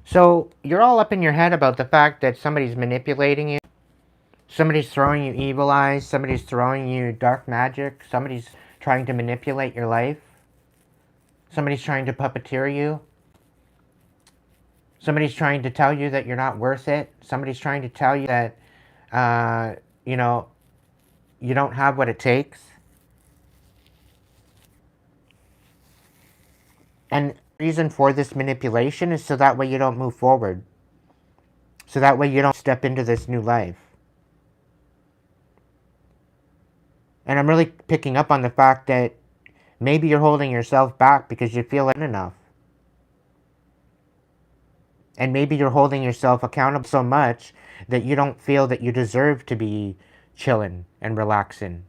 So you're all up in your head about the fact that somebody's manipulating you. Somebody's throwing you evil eyes. Somebody's throwing you dark magic. Somebody's trying to manipulate your life. Somebody's trying to puppeteer you. Somebody's trying to tell you that you're not worth it. Somebody's trying to tell you that, you know, you don't have what it takes. And the reason for this manipulation is so that way you don't move forward. So that way you don't step into this new life. And I'm really picking up on the fact that maybe you're holding yourself back because you feel it enough. And maybe you're holding yourself accountable so much that you don't feel that you deserve to be chilling and relaxing.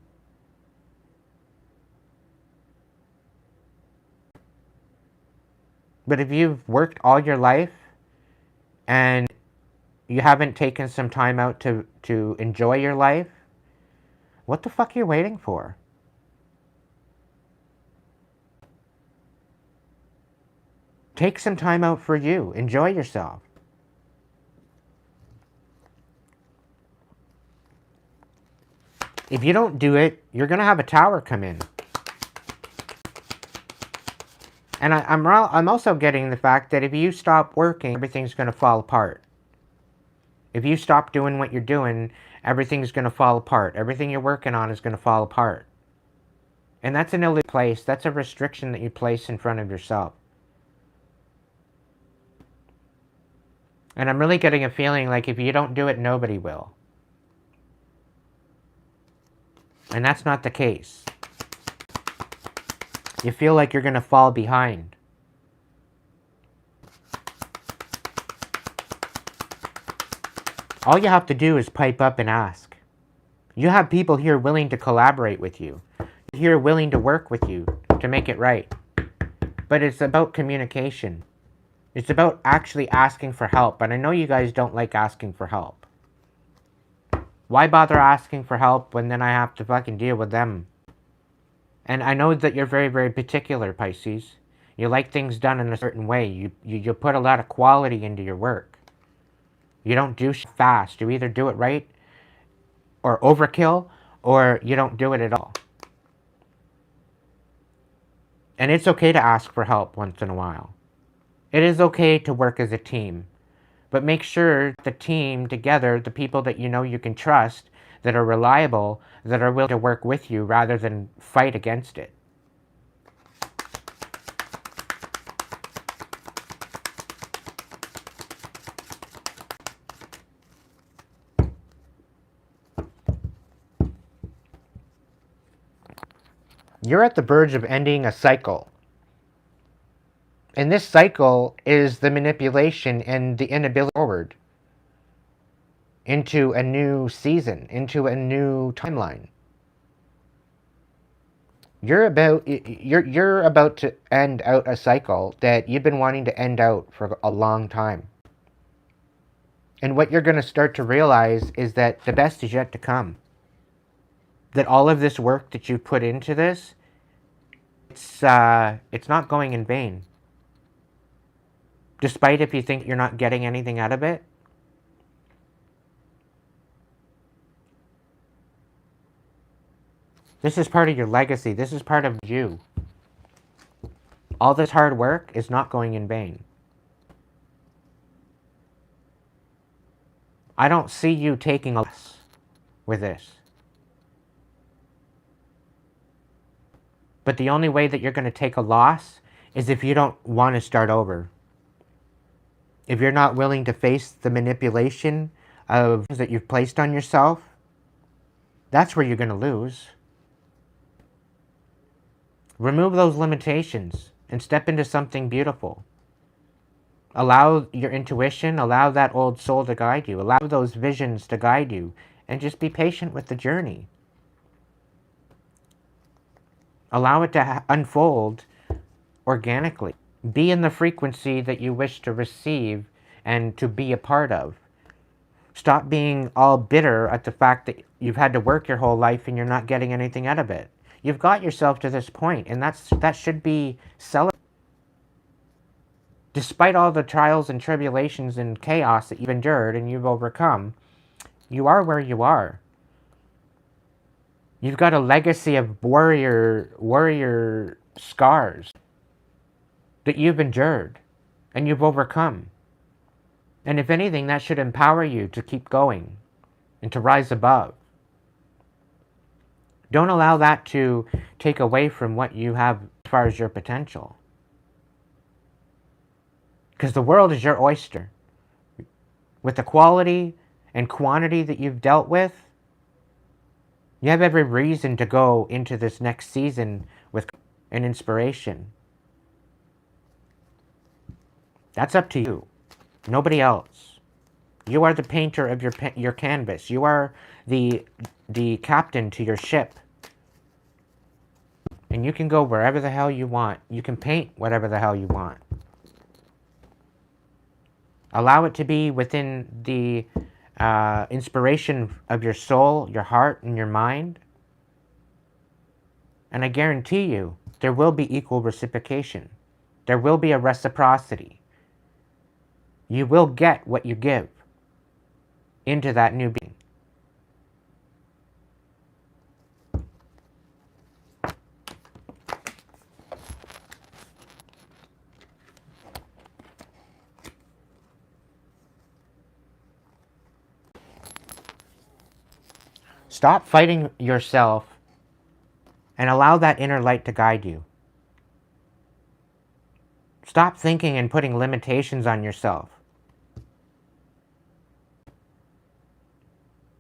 But if you've worked all your life and you haven't taken some time out to enjoy your life, what the fuck are you waiting for? Take some time out for you. Enjoy yourself. If you don't do it, you're going to have a tower come in. And I'm also getting the fact that if you stop working, everything's going to fall apart. If you stop doing what you're doing, everything's going to fall apart. Everything you're working on is going to fall apart. And that's an illegal place. That's a restriction that you place in front of yourself. And I'm really getting a feeling like if you don't do it, nobody will. And that's not the case. You feel like you're going to fall behind. All you have to do is pipe up and ask. You have people here willing to collaborate with you. Here willing to work with you to make it right. But it's about communication. It's about actually asking for help. And I know you guys don't like asking for help. Why bother asking for help when then I have to fucking deal with them? And I know that you're very, very particular, Pisces. You like things done in a certain way. You put a lot of quality into your work. You don't do shit fast. You either do it right or overkill, or you don't do it at all. And it's okay to ask for help once in a while. It is okay to work as a team. But make sure the team together, the people that you know you can trust, that are reliable, that are willing to work with you rather than fight against it. You're at the verge of ending a cycle. And this cycle is the manipulation and the inability forward into a new season, into a new timeline. You're about to end out a cycle that you've been wanting to end out for a long time. And what you're going to start to realize is that the best is yet to come. That all of this work that you put into this, it's not going in vain. Despite if you think you're not getting anything out of it. This is part of your legacy. This is part of you. All this hard work is not going in vain. I don't see you taking a loss with this. But the only way that you're going to take a loss is if you don't want to start over. If you're not willing to face the manipulation of that you've placed on yourself, that's where you're going to lose. Remove those limitations and step into something beautiful. Allow your intuition, allow that old soul to guide you, allow those visions to guide you, and just be patient with the journey. Allow it to unfold organically. Be in the frequency that you wish to receive and to be a part of. Stop being all bitter at the fact that you've had to work your whole life and you're not getting anything out of it. You've got yourself to this point, and that should be celebrated. Despite all the trials and tribulations and chaos that you've endured and you've overcome, you are where you are. You've got a legacy of warrior scars that you've endured and you've overcome. And if anything, that should empower you to keep going and to rise above. Don't allow that to take away from what you have as far as your potential. Because the world is your oyster. With the quality and quantity that you've dealt with, you have every reason to go into this next season with an inspiration. That's up to you. Nobody else. You are the painter of your canvas. You are the captain to your ship. And you can go wherever the hell you want. You can paint whatever the hell you want. Allow it to be within the inspiration of your soul, your heart, and your mind. And I guarantee you, there will be equal reciprocation. There will be a reciprocity. You will get what you give into that new being. Stop fighting yourself and allow that inner light to guide you. Stop thinking and putting limitations on yourself.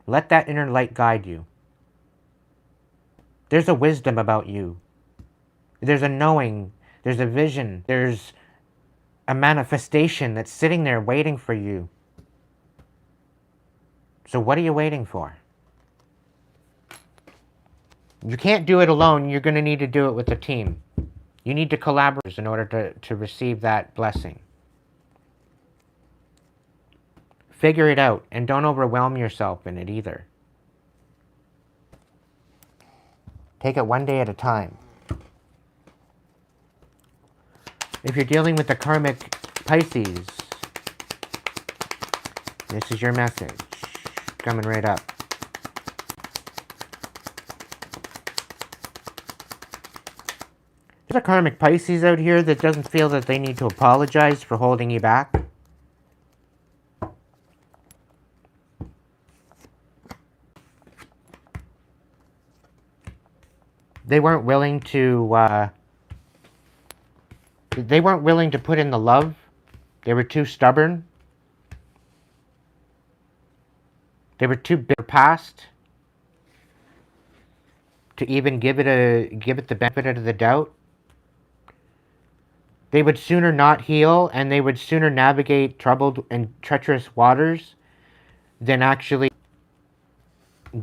Let that inner light guide you. There's a wisdom about you. There's a knowing. There's a vision. There's a manifestation that's sitting there waiting for you. So what are you waiting for? You can't do it alone. You're going to need to do it with a team. You need to collaborate in order to receive that blessing. Figure it out and don't overwhelm yourself in it either. Take it one day at a time. If you're dealing with the karmic Pisces, this is your message coming right up. There's a karmic Pisces out here that doesn't feel that they need to apologize for holding you back. They weren't willing to put in the love. They were too stubborn. They were too bitter past to even give it the benefit of the doubt. They would sooner not heal, and they would sooner navigate troubled and treacherous waters than actually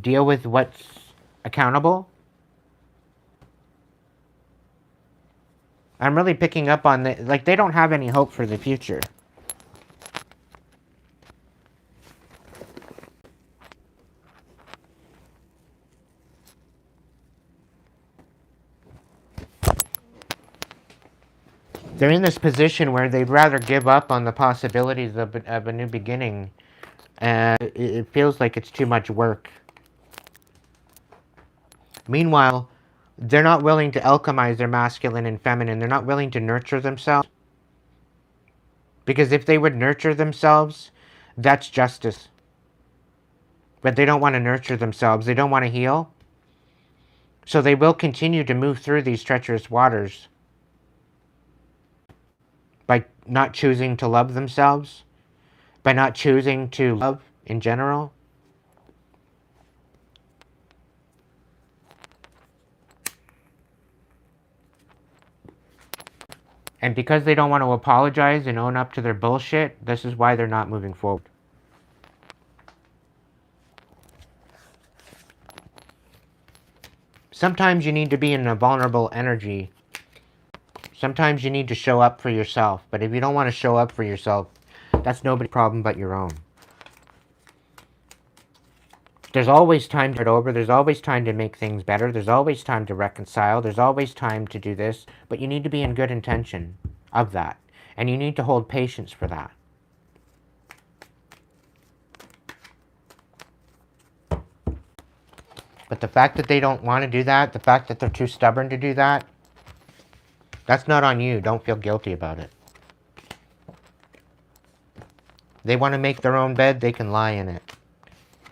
deal with what's accountable. I'm really picking up on the, like, they don't have any hope for the future. They're in this position where they'd rather give up on the possibilities of a new beginning. It feels like it's too much work. Meanwhile, they're not willing to alchemize their masculine and feminine. They're not willing to nurture themselves. Because if they would nurture themselves, that's justice. But they don't want to nurture themselves. They don't want to heal. So they will continue to move through these treacherous waters by not choosing to love themselves, by not choosing to love in general. And because they don't want to apologize and own up to their bullshit, this is why they're not moving forward. Sometimes you need to be in a vulnerable energy. Sometimes you need to show up for yourself. But if you don't want to show up for yourself, that's nobody's problem but your own. There's always time to start over. There's always time to make things better. There's always time to reconcile. There's always time to do this. But you need to be in good intention of that. And you need to hold patience for that. But the fact that they don't want to do that, the fact that they're too stubborn to do that, that's not on you. Don't feel guilty about it. They want to make their own bed, they can lie in it.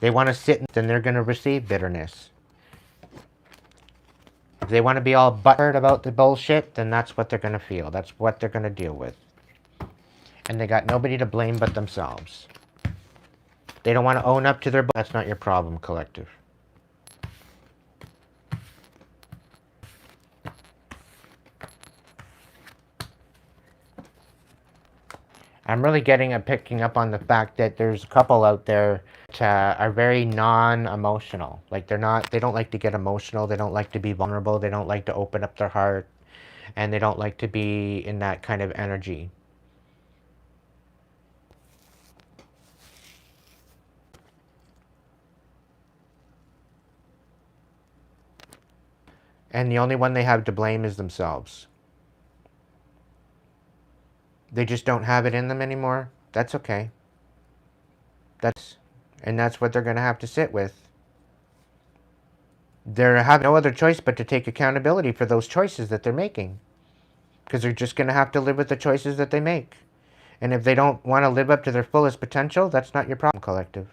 They want to sit in it, then they're going to receive bitterness. If they want to be all butthurt about the bullshit, then that's what they're going to feel. That's what they're going to deal with. And they got nobody to blame but themselves. They don't want to own up to their... That's not your problem, collective. I'm really picking up on the fact that there's a couple out there that are very non-emotional. Like they don't like to get emotional. They don't like to be vulnerable. They don't like to open up their heart. And they don't like to be in that kind of energy. And the only one they have to blame is themselves. They just don't have it in them anymore. That's okay. And that's what they're going to have to sit with. They have no other choice but to take accountability for those choices that they're making. Because they're just going to have to live with the choices that they make. And if they don't want to live up to their fullest potential, that's not your problem, collective.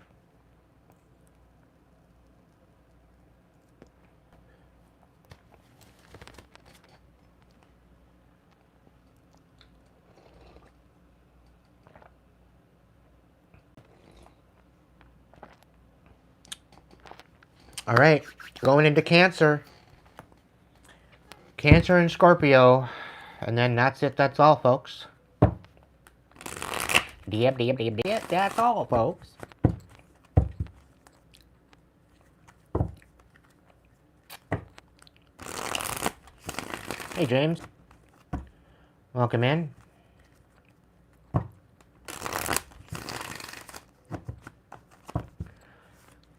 All right, going into Cancer. Cancer and Scorpio. And then that's it. That's all, folks. Yep. That's all, folks. Hey, James. Welcome in.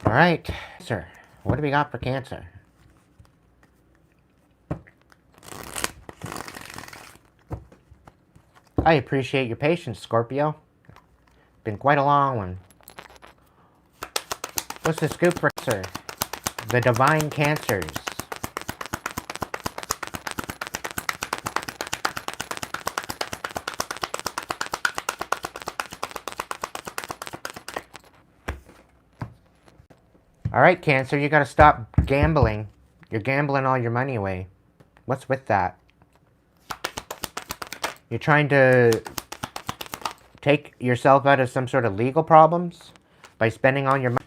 All right, sir. What do we got for Cancer? I appreciate your patience, Scorpio. Been quite a long one. What's the scoop for Cancer? The Divine Cancers. All right, Cancer, you got to stop gambling. You're gambling all your money away. What's with that? You're trying to take yourself out of some sort of legal problems by spending all your money.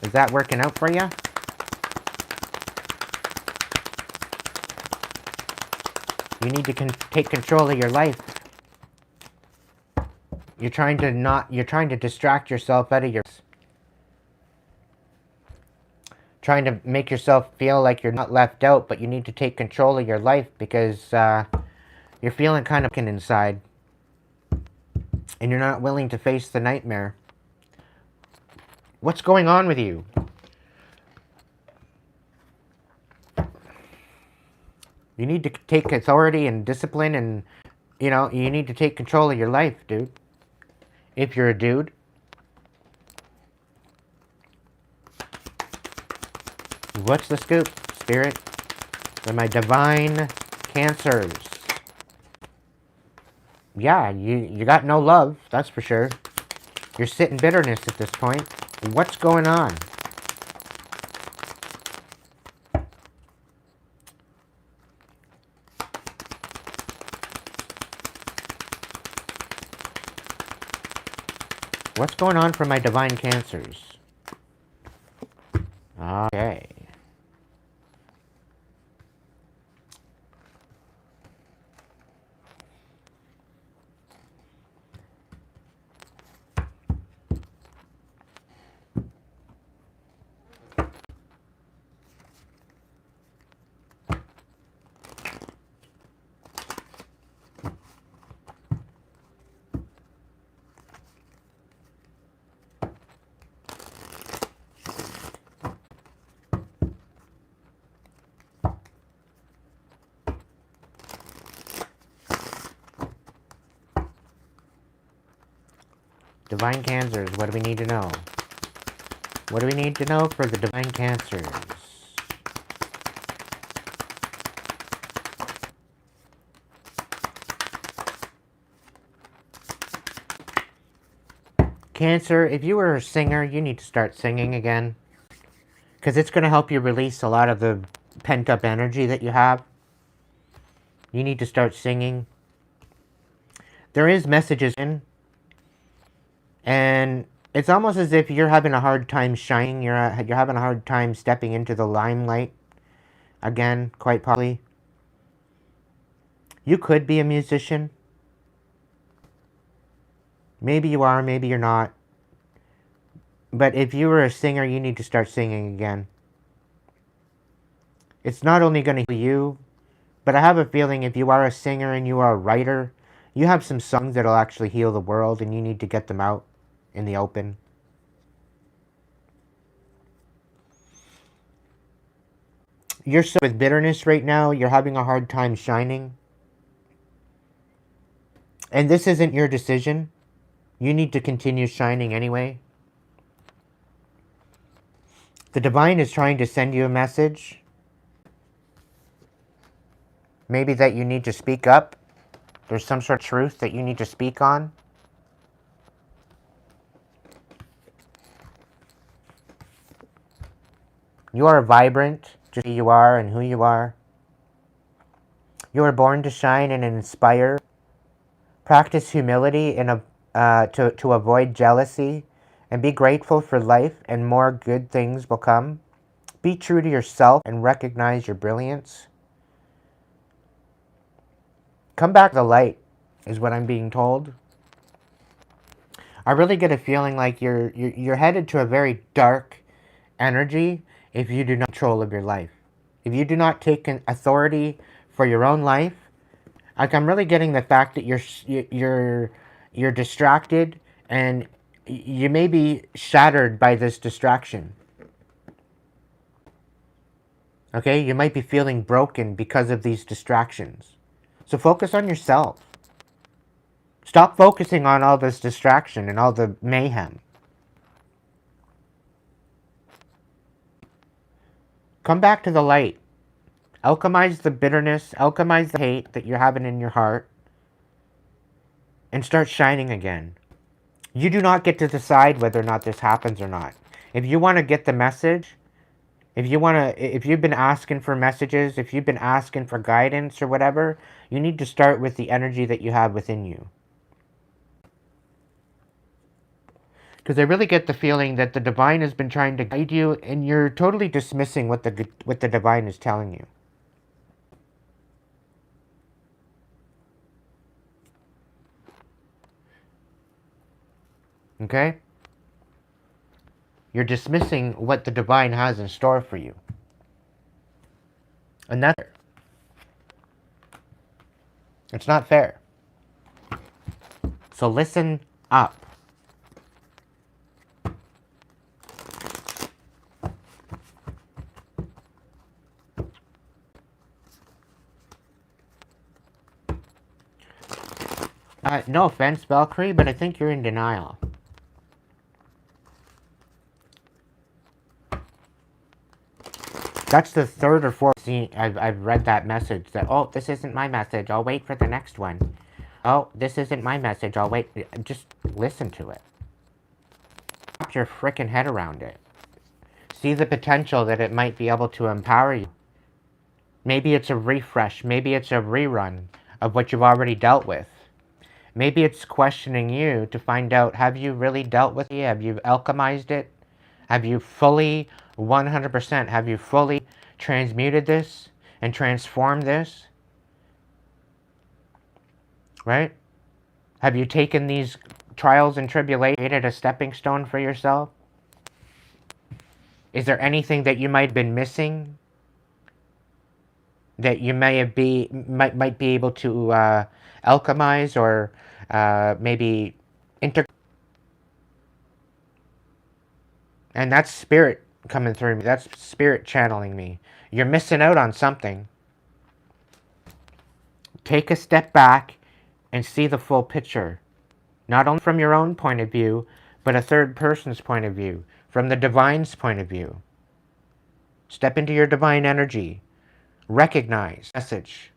Is that working out for you? You need to take control of your life. You're trying to distract yourself out of your... Trying to make yourself feel like you're not left out, but you need to take control of your life because you're feeling kind of inside. And you're not willing to face the nightmare. What's going on with you? You need to take authority and discipline and, you know, you need to take control of your life, dude. If you're a dude. What's the scoop, Spirit? They're my Divine Cancers. Yeah, you got no love, that's for sure. You're sitting bitterness at this point. What's going on? What's going on for my Divine Cancers? Okay. Divine Cancers, what do we need to know? What do we need to know for the Divine Cancers? Cancer, if you were a singer, you need to start singing again. Because it's going to help you release a lot of the pent-up energy that you have. You need to start singing. There is messages in. And it's almost as if you're having a hard time shining. You're having a hard time stepping into the limelight. Again, quite possibly. You could be a musician. Maybe you are, maybe you're not. But if you were a singer, you need to start singing again. It's not only going to heal you, but I have a feeling if you are a singer and you are a writer, you have some songs that'll actually heal the world and you need to get them out in the open. You're so with bitterness right now, you're having a hard time shining. And this isn't your decision. You need to continue shining anyway. The divine is trying to send you a message. Maybe that you need to speak up. There's some sort of truth that you need to speak on. You are vibrant, just who you are and who you are. You are born to shine and inspire. Practice humility to avoid jealousy. And be grateful for life, and more good things will come. Be true to yourself and recognize your brilliance. Come back to the light, is what I'm being told. I really get a feeling like you're headed to a very dark energy if you do not control of your life. If you do not take authority for your own life, like I'm really getting the fact that you're distracted and you may be shattered by this distraction. Okay, you might be feeling broken because of these distractions. So focus on yourself. Stop focusing on all this distraction and all the mayhem. Come back to the light. Alchemize the bitterness, alchemize the hate that you're having in your heart, and start shining again. You do not get to decide whether or not this happens or not. If you want to get the message, if you've been asking for messages, if you've been asking for guidance or whatever, you need to start with the energy that you have within you. Because I really get the feeling that the divine has been trying to guide you and you're totally dismissing what the divine is telling you. Okay? You're dismissing what the divine has in store for you. And that's fair. It's not fair. So listen up. No offense, Valkyrie, but I think you're in denial. That's the third or fourth scene I've read that message that, oh, this isn't my message, I'll wait for the next one. Oh, this isn't my message, I'll wait. Just listen to it. Wrap your frickin' head around it. See the potential that it might be able to empower you. Maybe it's a refresh, maybe it's a rerun of what you've already dealt with. Maybe it's questioning you to find out, have you really dealt with it? Have you alchemized it? Have you fully, 100%, have you fully transmuted this and transformed this? Right? Have you taken these trials and tribulations as a stepping stone for yourself? Is there anything that you might have been missing that you might be able to alchemize or maybe integrate? And that's spirit coming through me. That's spirit channeling me. You're missing out on something. Take a step back and see the full picture. Not only from your own point of view, but a third person's point of view, from the divine's point of view. Step into your divine energy. Recognize message.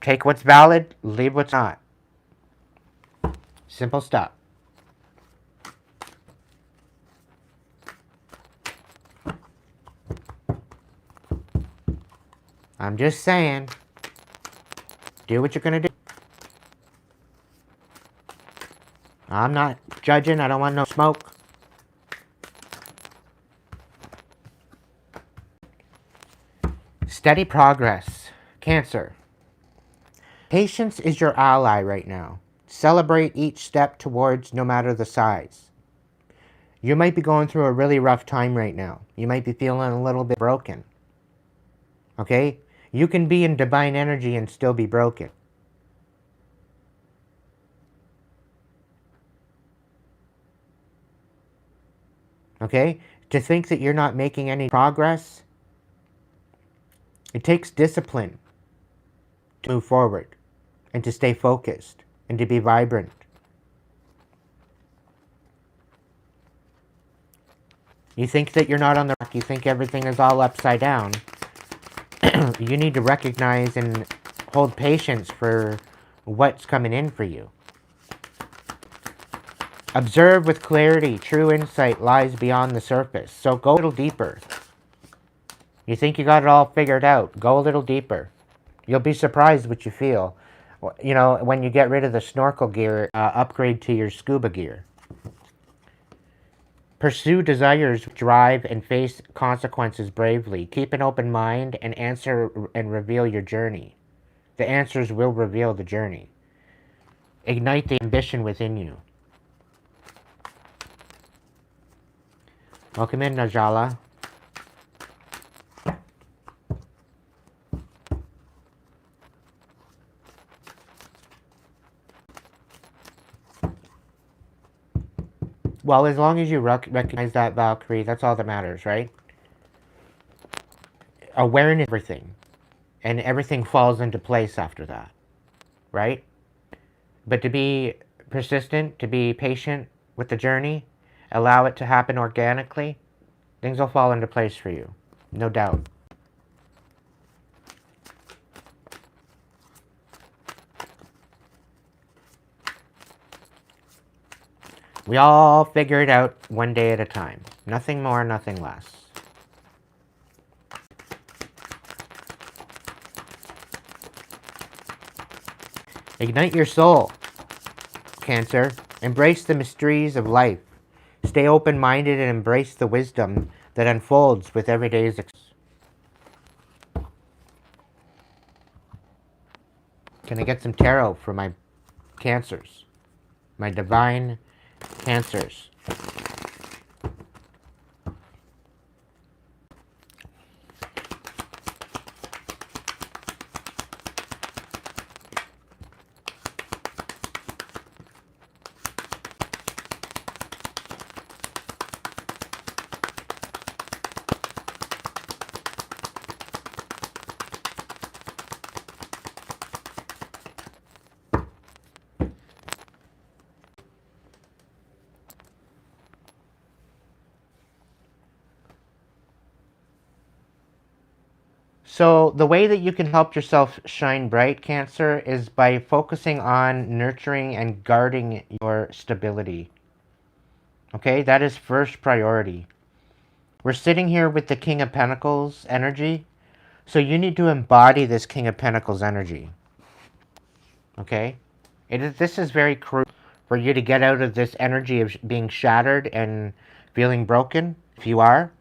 Take what's valid, leave what's not. Simple stuff. I'm just saying, do what you're going to do. I'm not judging. I don't want no smoke. Steady progress. Cancer. Patience is your ally right now. Celebrate each step towards, no matter the size. You might be going through a really rough time right now. You might be feeling a little bit broken. Okay? You can be in divine energy and still be broken. Okay? To think that you're not making any progress, it takes discipline to move forward and to stay focused and to be vibrant. You think that you're not on the track, you think everything is all upside down. You need to recognize and hold patience for what's coming in for you. Observe with clarity. True insight lies beyond the surface. So go a little deeper. You think you got it all figured out. Go a little deeper. You'll be surprised what you feel. You know, when you get rid of the snorkel gear, upgrade to your scuba gear. Pursue desires, drive, and face consequences bravely. Keep an open mind and answer and reveal your journey. The answers will reveal the journey. Ignite the ambition within you. Welcome in, Najala. Well, as long as you recognize that, Valkyrie, that's all that matters, right? Awareness of everything. And everything falls into place after that, right? But to be persistent, to be patient with the journey, allow it to happen organically, things will fall into place for you, no doubt. We all figure it out one day at a time. Nothing more, nothing less. Ignite your soul, Cancer. Embrace the mysteries of life. Stay open-minded and embrace the wisdom that unfolds with every day's experience. Can I get some tarot for my Cancers? My divine Cancers. So the way that you can help yourself shine bright, Cancer, is by focusing on nurturing and guarding your stability. Okay, that is first priority. We're sitting here with the King of Pentacles energy, so you need to embody this King of Pentacles energy. Okay? This is very crucial for you to get out of this energy of being shattered and feeling broken, if you are.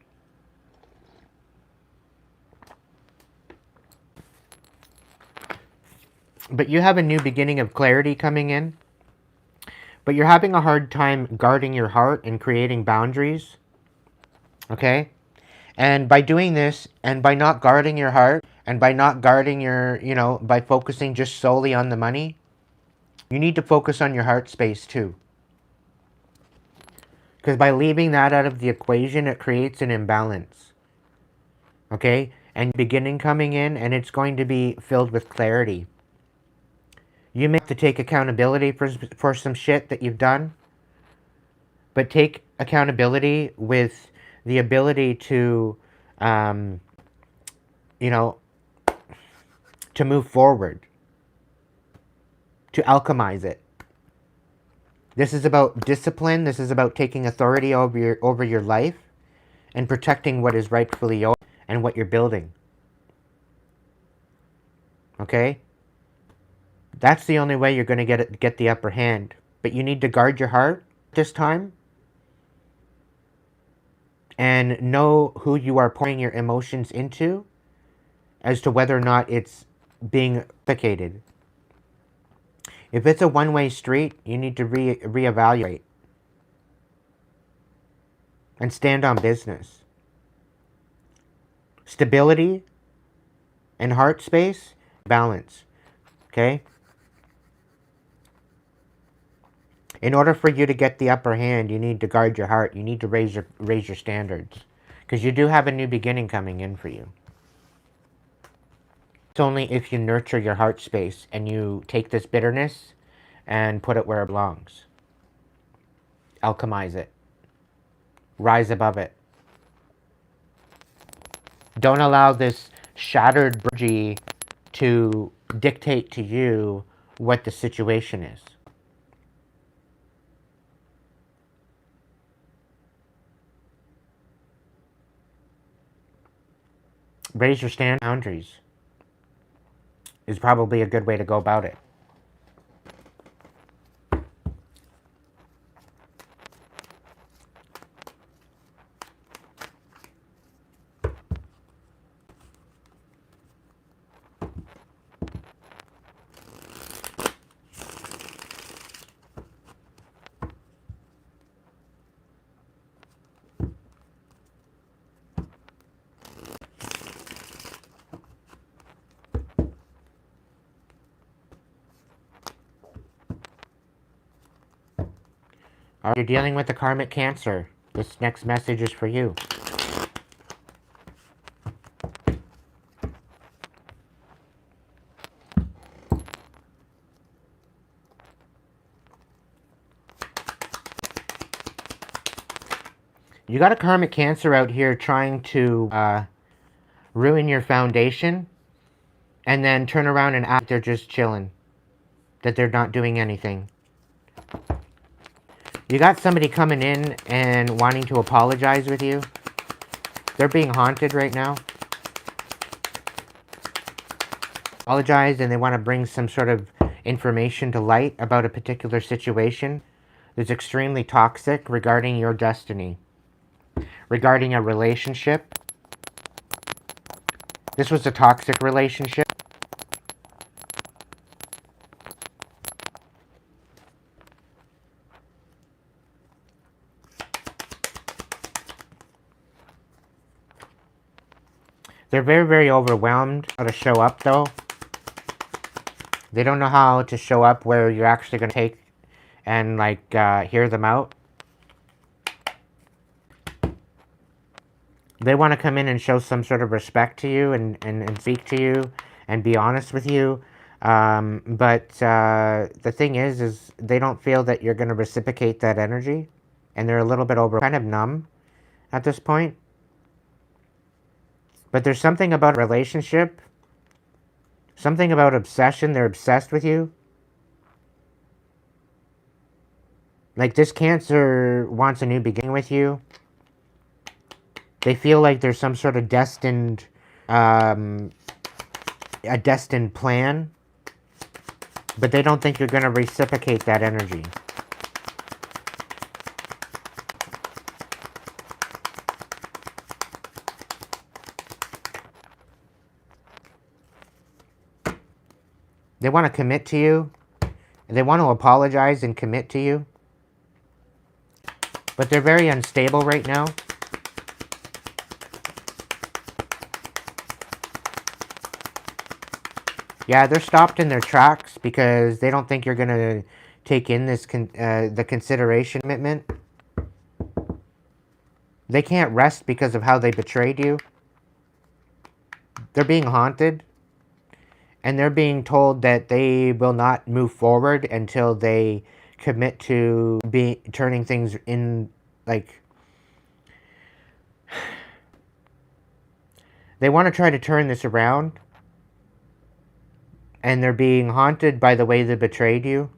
But you have a new beginning of clarity coming in. But you're having a hard time guarding your heart and creating boundaries. Okay? And by doing this, and by not guarding your heart, and by not guarding your, by focusing just solely on the money, you need to focus on your heart space too. Because by leaving that out of the equation, it creates an imbalance. Okay? And beginning coming in, and it's going to be filled with clarity. You may have to take accountability for some shit that you've done, but take accountability with the ability to, you know, to move forward, to alchemize it. This is about discipline. This is about taking authority over your life and protecting what is rightfully yours and what you're building. Okay? That's the only way you're going to get the upper hand. But you need to guard your heart this time and know who you are pouring your emotions into as to whether or not it's being reciprocated. If it's a one-way street, you need to reevaluate and stand on business. Stability and heart space, balance. Okay? In order for you to get the upper hand, you need to guard your heart. You need to raise your standards. Because you do have a new beginning coming in for you. It's only if you nurture your heart space and you take this bitterness and put it where it belongs. Alchemize it. Rise above it. Don't allow this shattered energy to dictate to you what the situation is. Raise your stand boundaries is probably a good way to go about it. You're dealing with a karmic Cancer. This next message is for you. You got a karmic Cancer out here trying to ruin your foundation and then turn around and act they're just chilling, that they're not doing anything. You got somebody coming in and wanting to apologize with you. They're being haunted right now. Apologize, and they want to bring some sort of information to light about a particular situation that's extremely toxic regarding your destiny, regarding a relationship. This was a toxic relationship. They're very, very overwhelmed how to show up, though. They don't know how to show up where you're actually going to take and, like, hear them out. They want to come in and show some sort of respect to you and speak to you and be honest with you. But the thing is they don't feel that you're going to reciprocate that energy. And they're a little bit kind of numb at this point. But there's something about a relationship, something about obsession. They're obsessed with you. Like, this Cancer wants a new beginning with you. They feel like there's some sort of destined, a destined plan. But they don't think you're going to reciprocate that energy. They want to commit to you. They want to apologize and commit to you. But they're very unstable right now. Yeah, they're stopped in their tracks because they don't think you're going to take in this the consideration commitment. They can't rest because of how they betrayed you. They're being haunted. And they're being told that they will not move forward until they commit to turning things in, like, they want to try to turn this around, and they're being haunted by the way they betrayed you.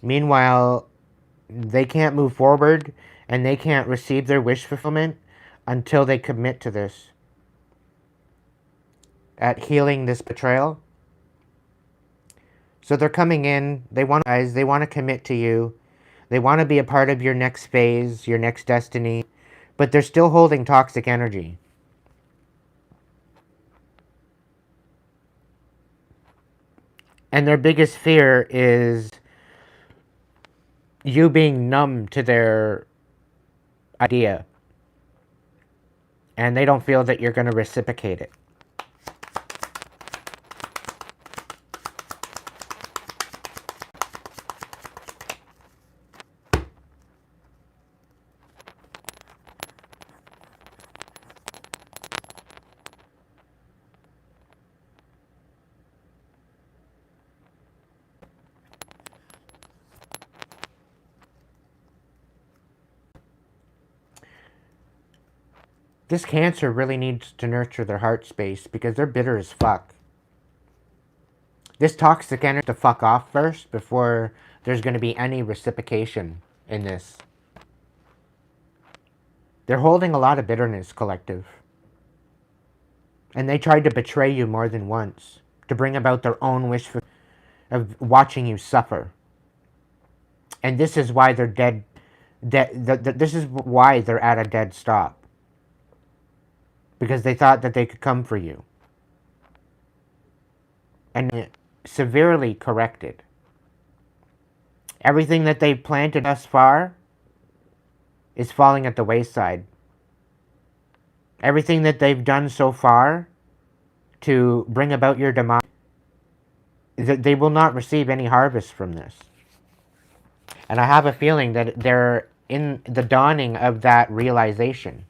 Meanwhile, they can't move forward and they can't receive their wish fulfillment until they commit to this, at healing this betrayal. So they're coming in, they want to commit to you. They want to be a part of your next phase, your next destiny, but they're still holding toxic energy. And their biggest fear is you being numb to their idea. And they don't feel that you're going to reciprocate it. This Cancer really needs to nurture their heart space because they're bitter as fuck. This toxic energy to fuck off first before there's going to be any reciprocation in this. They're holding a lot of bitterness, collective. And they tried to betray you more than once to bring about their own wish of watching you suffer. And this is why they're dead. This is why they're at a dead stop. Because they thought that they could come for you. And severely corrected. Everything that they've planted thus far is falling at the wayside. Everything that they've done so far to bring about your demise, they will not receive any harvest from this. And I have a feeling that they're in the dawning of that realization.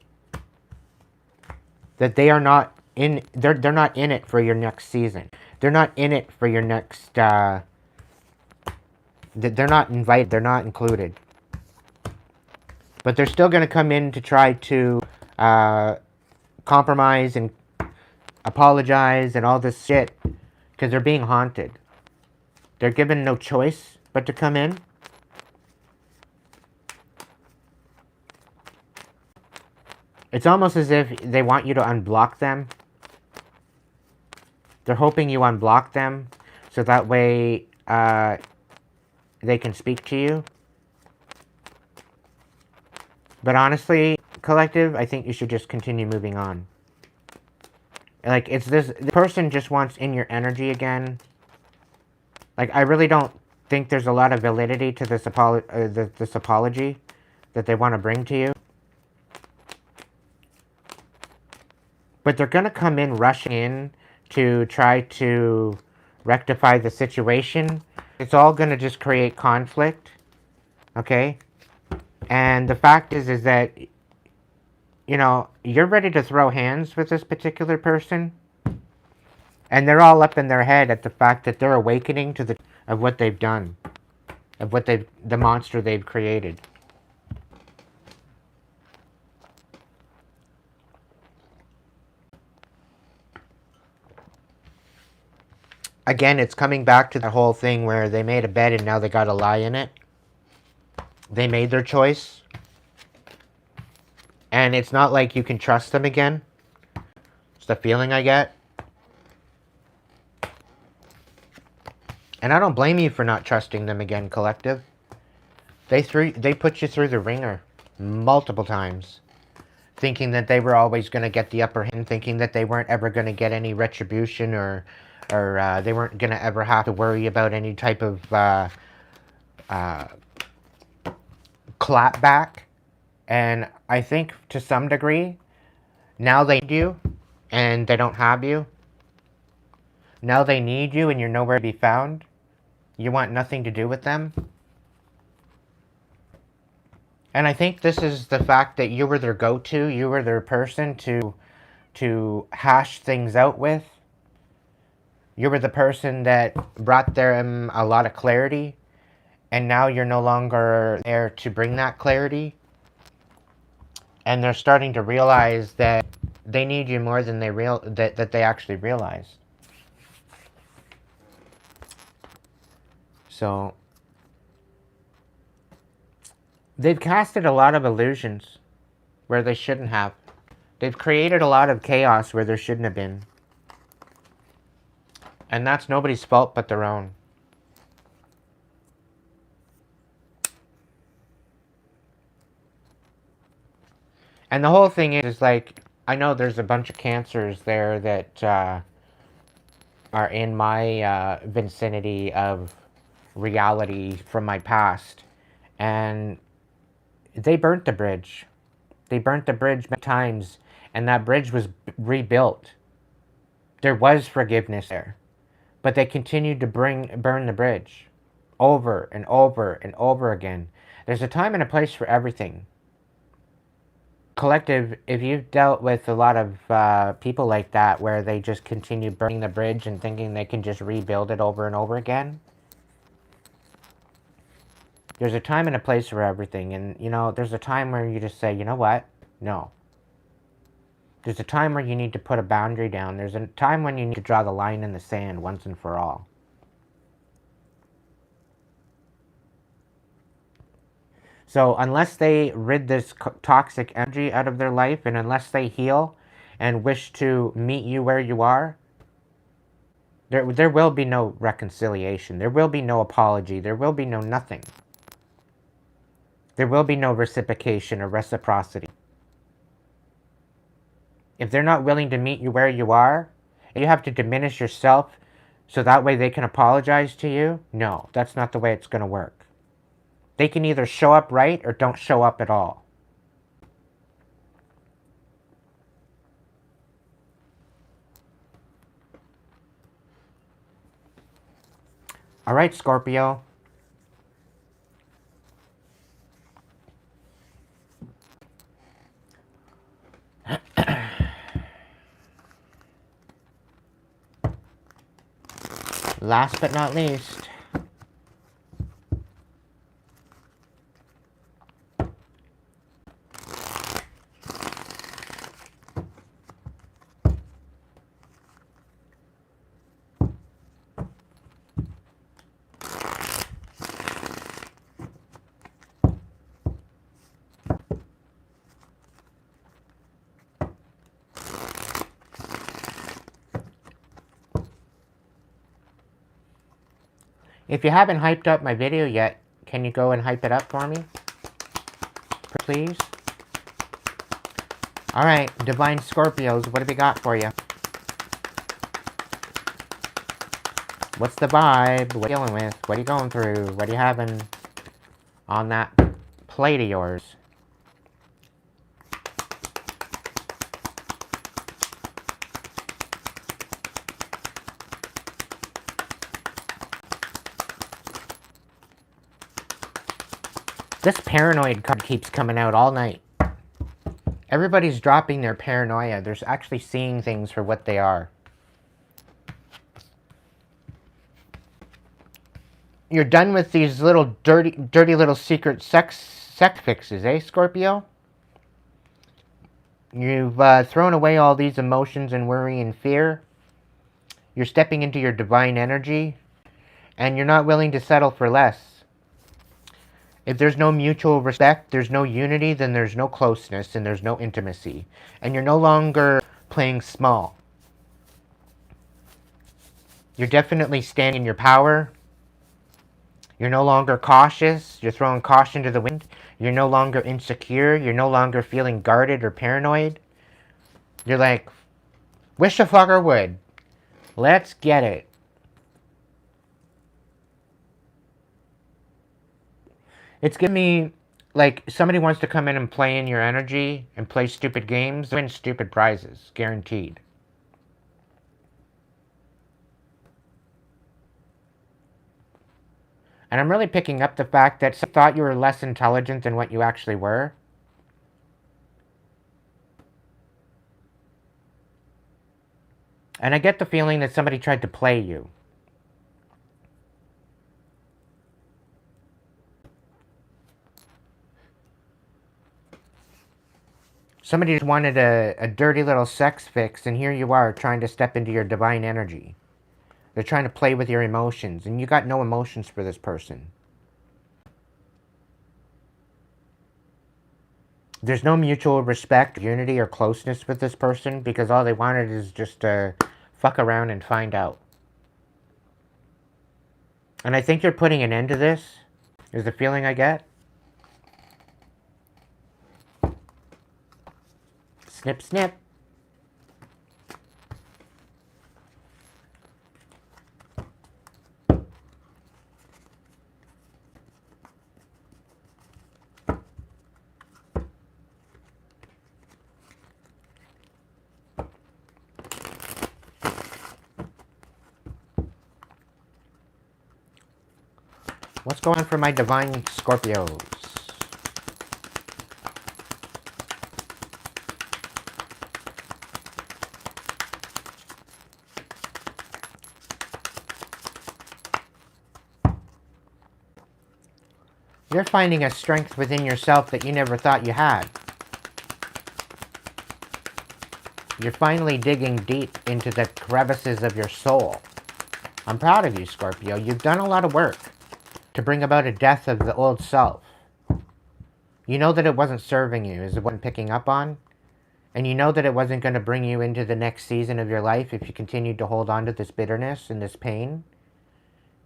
That they are not in, they're not in it for your next season. They're not in it for your next, they're not invited, they're not included. But they're still going to come in to try to compromise and apologize and all this shit. Because they're being haunted. They're given no choice but to come in. It's almost as if they want you to unblock them. They're hoping you unblock them so that way they can speak to you. But honestly, collective, I think you should just continue moving on. Like, it's this, the person just wants in your energy again. Like, I really don't think there's a lot of validity to this apology that they want to bring to you. But they're going to come in rushing in to try to rectify the situation. It's all going to just create conflict. Okay? And the fact is that, you know, you're ready to throw hands with this particular person. And they're all up in their head at the fact that they're awakening to of what they've done. Of what the monster they've created. Again, it's coming back to the whole thing where they made a bed and now they got to lie in it. They made their choice. And it's not like you can trust them again. It's the feeling I get. And I don't blame you for not trusting them again, collective. They put you through the ringer multiple times. Thinking that they were always going to get the upper hand. Thinking that they weren't ever going to get any retribution or they weren't going to ever have to worry about any type of clapback. And I think to some degree, now they need you and they don't have you. Now they need you and you're nowhere to be found. You want nothing to do with them. And I think this is the fact that you were their go-to. You were their person to hash things out with. You were the person that brought them a lot of clarity, and now you're no longer there to bring that clarity. And they're starting to realize that they need you more than that they actually realize. So they've casted a lot of illusions where they shouldn't have. They've created a lot of chaos where there shouldn't have been. And that's nobody's fault but their own. And the whole thing is like, I know there's a bunch of cancers there that are in my vicinity of reality from my past. And they burnt the bridge. They burnt the bridge many times, and that bridge was rebuilt. There was forgiveness there. But they continued to burn the bridge over and over and over again. There's a time and a place for everything. Collective, if you've dealt with a lot of people like that where they just continue burning the bridge and thinking they can just rebuild it over and over again, there's a time and a place for everything. And, you know, there's a time where you just say, you know what? No. There's a time where you need to put a boundary down. There's a time when you need to draw the line in the sand once and for all. So unless they rid this toxic energy out of their life, and unless they heal and wish to meet you where you are, there will be no reconciliation. There will be no apology. There will be no nothing. There will be no reciprocation or reciprocity. If they're not willing to meet you where you are, and you have to diminish yourself so that way they can apologize to you, no, that's not the way it's going to work. They can either show up right or don't show up at all. All right, Scorpio. Last but not least, if you haven't hyped up my video yet, can you go and hype it up for me? Please? Alright, Divine Scorpios, what have we got for you? What's the vibe? What are you dealing with? What are you going through? What are you having on that plate of yours? This paranoid card keeps coming out all night. Everybody's dropping their paranoia. They're actually seeing things for what they are. You're done with these little dirty little secret sex fixes, eh, Scorpio? You've thrown away all these emotions and worry and fear. You're stepping into your divine energy, and you're not willing to settle for less. If there's no mutual respect, there's no unity, then there's no closeness and there's no intimacy. And you're no longer playing small. You're definitely standing in your power. You're no longer cautious. You're throwing caution to the wind. You're no longer insecure. You're no longer feeling guarded or paranoid. You're like, wish a fucker would. Let's get it. It's giving me, like, somebody wants to come in and play in your energy and play stupid games, win stupid prizes, guaranteed. And I'm really picking up the fact that some thought you were less intelligent than what you actually were. And I get the feeling that somebody tried to play you. Somebody just wanted a dirty little sex fix, and here you are trying to step into your divine energy. They're trying to play with your emotions, and you got no emotions for this person. There's no mutual respect, unity, or closeness with this person because all they wanted is just to fuck around and find out. And I think you're putting an end to this, is the feeling I get. Snip, snip. What's going on for my divine Scorpios? You're finding a strength within yourself that you never thought you had. You're finally digging deep into the crevices of your soul. I'm proud of you, Scorpio. You've done a lot of work to bring about a death of the old self. You know that it wasn't serving you, is it wasn't picking up on? And you know that it wasn't going to bring you into the next season of your life if you continued to hold on to this bitterness and this pain.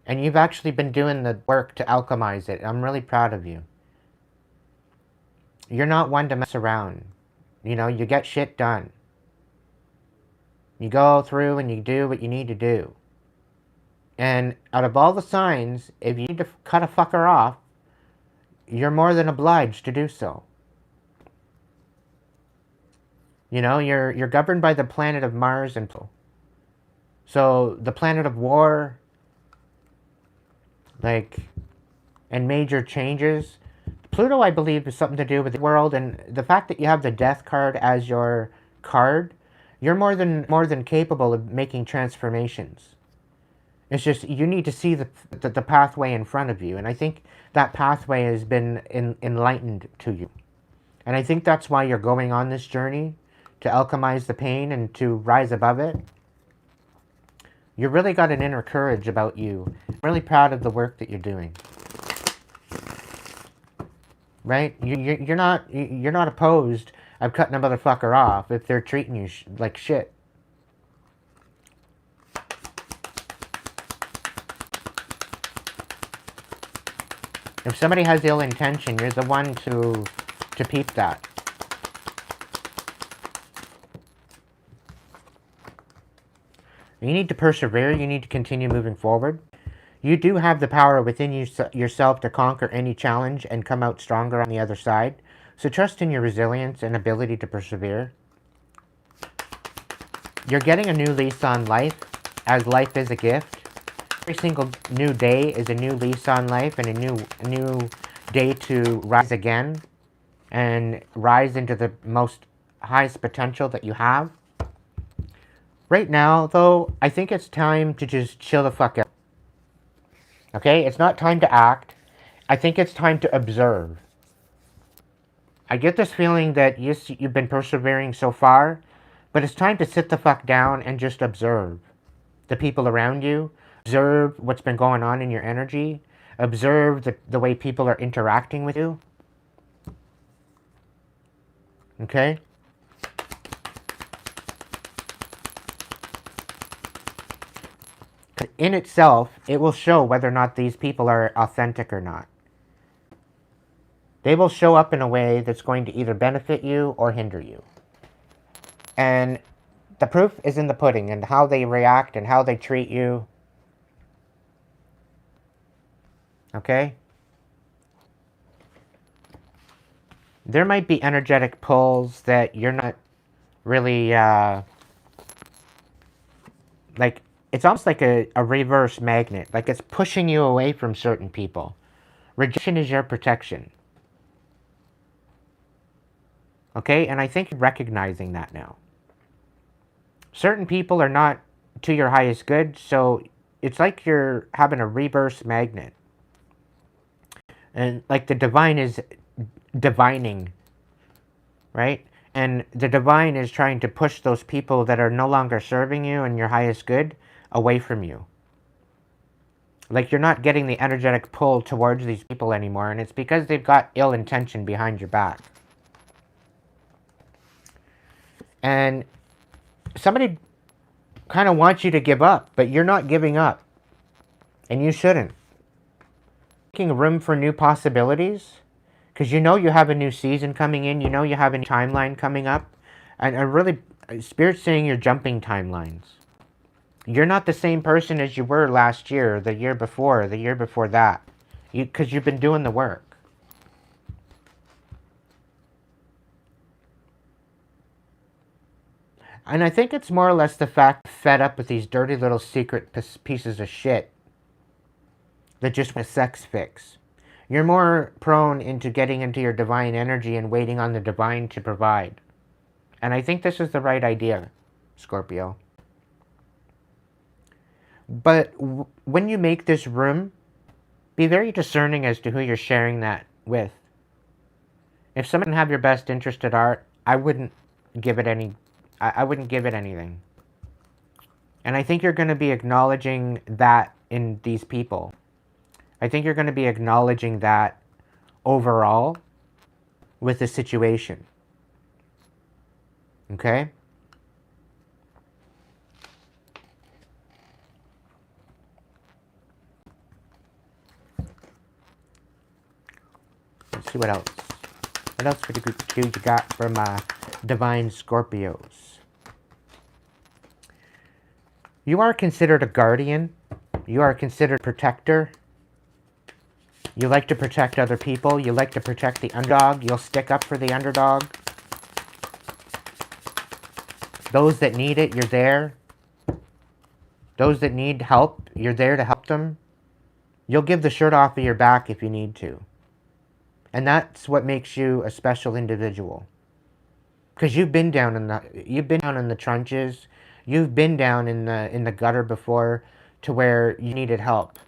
And you've actually been doing the work to alchemize it. I'm really proud of you. You're not one to mess around. You know, you get shit done. You go through and you do what you need to do. And out of all the signs, if you need to cut a fucker off, you're more than obliged to do so. You know, you're governed by the planet of Mars and Pluto. So the planet of war, like, and major changes. Pluto, I believe, is something to do with the world, and the fact that you have the Death card as your card, you're more than capable of making transformations. It's just you need to see the pathway in front of you, and I think that pathway has been enlightened to you. And I think that's why you're going on this journey, to alchemize the pain and to rise above it. You really got an inner courage about you. I'm really proud of the work that you're doing. Right? You're not opposed of cutting a motherfucker off if they're treating you like shit. If somebody has ill intention, you're the one to peep that. You need to persevere. You need to continue moving forward. You do have the power within yourself to conquer any challenge and come out stronger on the other side. So trust in your resilience and ability to persevere. You're getting a new lease on life, as life is a gift. Every single new day is a new lease on life and a new day to rise again and rise into the most highest potential that you have. Right now, though, I think it's time to just chill the fuck out. Okay? It's not time to act. I think it's time to observe. I get this feeling that, yes, you've been persevering so far, but it's time to sit the fuck down and just observe the people around you. Observe what's been going on in your energy. Observe the way people are interacting with you. Okay? In itself, it will show whether or not these people are authentic or not. They will show up in a way that's going to either benefit you or hinder you. And the proof is in the pudding, and how they react and how they treat you. Okay? There might be energetic pulls that you're not really, like, it's almost like a reverse magnet. Like it's pushing you away from certain people. Rejection is your protection. Okay? And I think you're recognizing that now. certain people are not to your highest good, so it's like you're having a reverse magnet. And like the divine is divining, right? And the divine is trying to push those people that are no longer serving you and your highest good away from you. Like you're not getting the energetic pull towards these people anymore, and it's because they've got ill intention behind your back. And somebody kind of wants you to give up, but you're not giving up. And you shouldn't. Making room for new possibilities, because you know you have a new season coming in, you know you have a new timeline coming up, and really, Spirit's saying you're jumping timelines. You're not the same person as you were last year, the year before that, because you've been doing the work. And I think it's more or less the fact fed up with these dirty little secret pieces of shit that just want a sex fix. You're more prone into getting into your divine energy and waiting on the divine to provide. And I think this is the right idea, Scorpio. But when you make this room, be very discerning as to who you're sharing that with. If someone can have your best interest at heart, I wouldn't give it any. I wouldn't give it anything. And I think you're going to be acknowledging that in these people. I think you're going to be acknowledging that overall with the situation. Okay? Let's see what else. What else could you got from Divine Scorpios? You are considered a guardian. You are considered a protector. You like to protect other people. You like to protect the underdog. You'll stick up for the underdog. Those that need it, you're there. Those that need help, you're there to help them. You'll give the shirt off of your back if you need to. And that's what makes you a special individual. Because you've been down in the trenches. You've been down in the gutter before to where you needed help.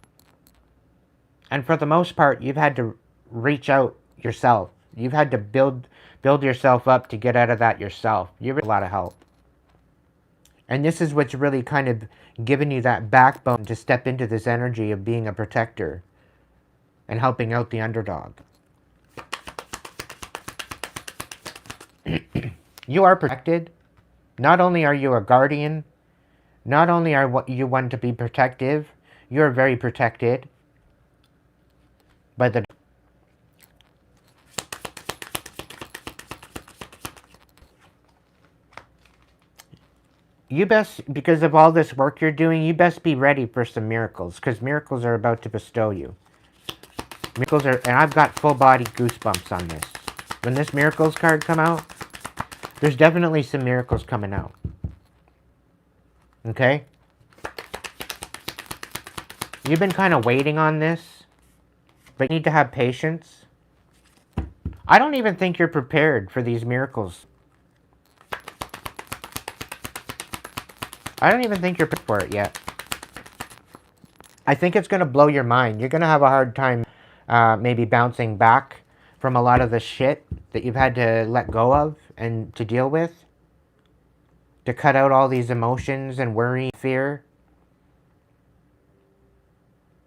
And for the most part, you've had to reach out yourself. You've had to build yourself up to get out of that yourself. You've had a lot of help. And this is what's really kind of given you that backbone to step into this energy of being a protector and helping out the underdog. You are protected. Not only are you a guardian, not only are you one to be protective, you're very protected by the... You best, because of all this work you're doing, you best be ready for some miracles, because miracles are about to bestow you. Miracles are, and I've got full body goosebumps on this. When this miracles card come out, there's definitely some miracles coming out. Okay? You've been kind of waiting on this, but you need to have patience. I don't even think you're prepared for these miracles. I don't even think you're prepared for it yet. I think it's going to blow your mind. You're going to have a hard time maybe bouncing back from a lot of the shit that you've had to let go of and to deal with. To cut out all these emotions and worry, fear.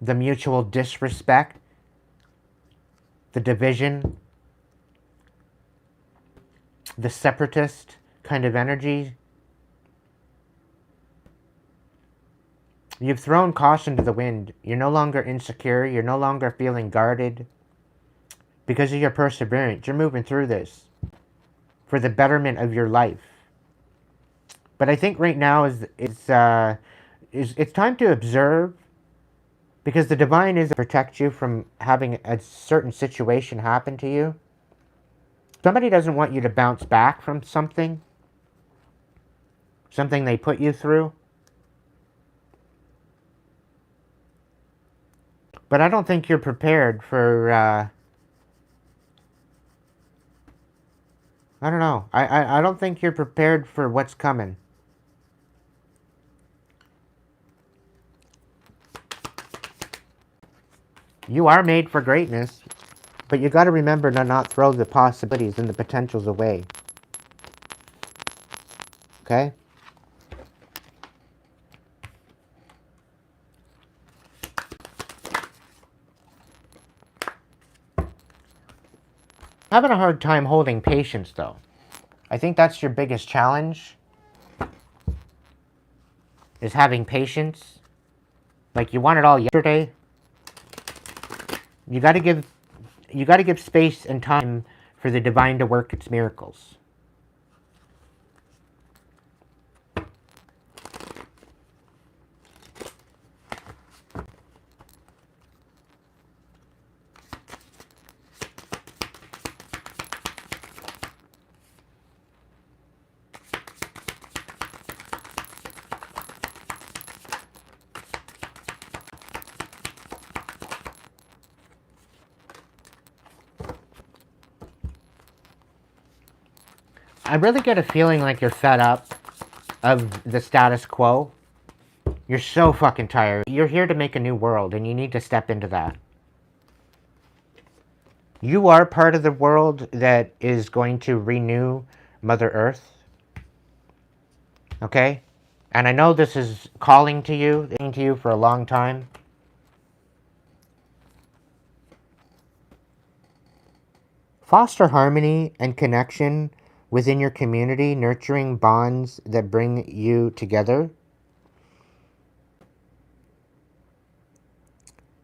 The mutual disrespect. The division. The separatist kind of energy. You've thrown caution to the wind. You're no longer insecure. You're no longer feeling guarded. Because of your perseverance, you're moving through this for the betterment of your life. But I think right now it's time to observe, because the divine is to protect you from having a certain situation happen to you. Somebody doesn't want you to bounce back from something they put you through. But I don't think you're prepared for, I don't know. I don't think you're prepared for what's coming. You are made for greatness, but you got to remember to not throw the possibilities and the potentials away. Okay? Having a hard time holding patience, though. I think that's your biggest challenge, is having patience. Like, you want it all yesterday. You got to give space and time for the divine to work its miracles. I really get a feeling like you're fed up of the status quo. You're so fucking tired. You're here to make a new world, and you need to step into that. You are part of the world that is going to renew Mother Earth. Okay? And I know this is calling to you for a long time. Foster harmony and connection within your community, nurturing bonds that bring you together.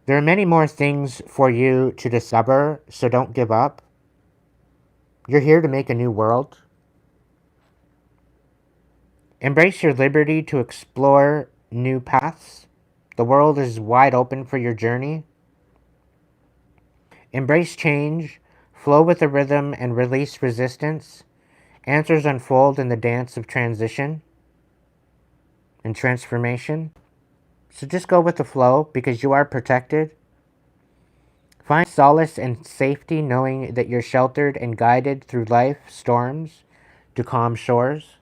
There are many more things for you to discover, so don't give up. You're here to make a new world. Embrace your liberty to explore new paths. The world is wide open for your journey. Embrace change, flow with the rhythm, and release resistance. Answers unfold in the dance of transition and transformation. So just go with the flow, because you are protected. Find solace and safety knowing that you're sheltered and guided through life storms to calm shores.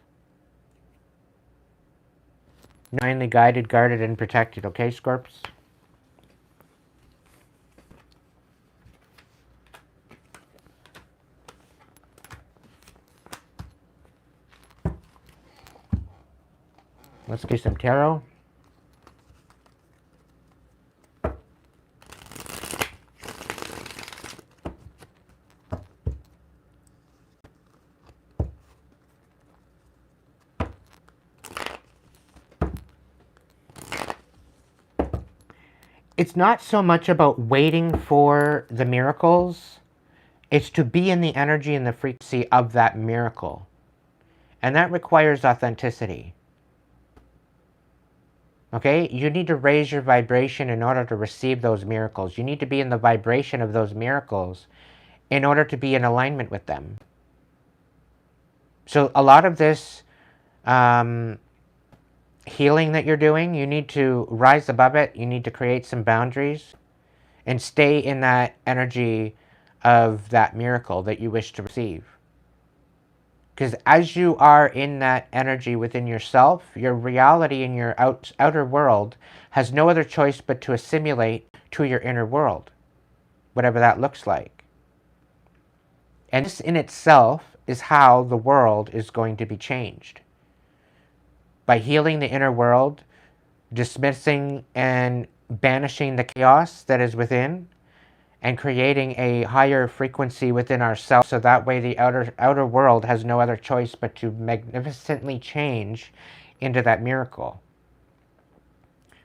Divinely guided, guarded, and protected. Okay, Scorps? Let's do some tarot. It's not so much about waiting for the miracles. It's to be in the energy and the frequency of that miracle. And that requires authenticity. Okay? You need to raise your vibration in order to receive those miracles. You need to be in the vibration of those miracles in order to be in alignment with them. So a lot of this healing that you're doing, you need to rise above it. You need to create some boundaries and stay in that energy of that miracle that you wish to receive. Because as you are in that energy within yourself, your reality in your outer world has no other choice but to assimilate to your inner world, whatever that looks like. And this in itself is how the world is going to be changed. By healing the inner world, dismissing and banishing the chaos that is within, and creating a higher frequency within ourselves, so that way the outer world has no other choice but to magnificently change into that miracle.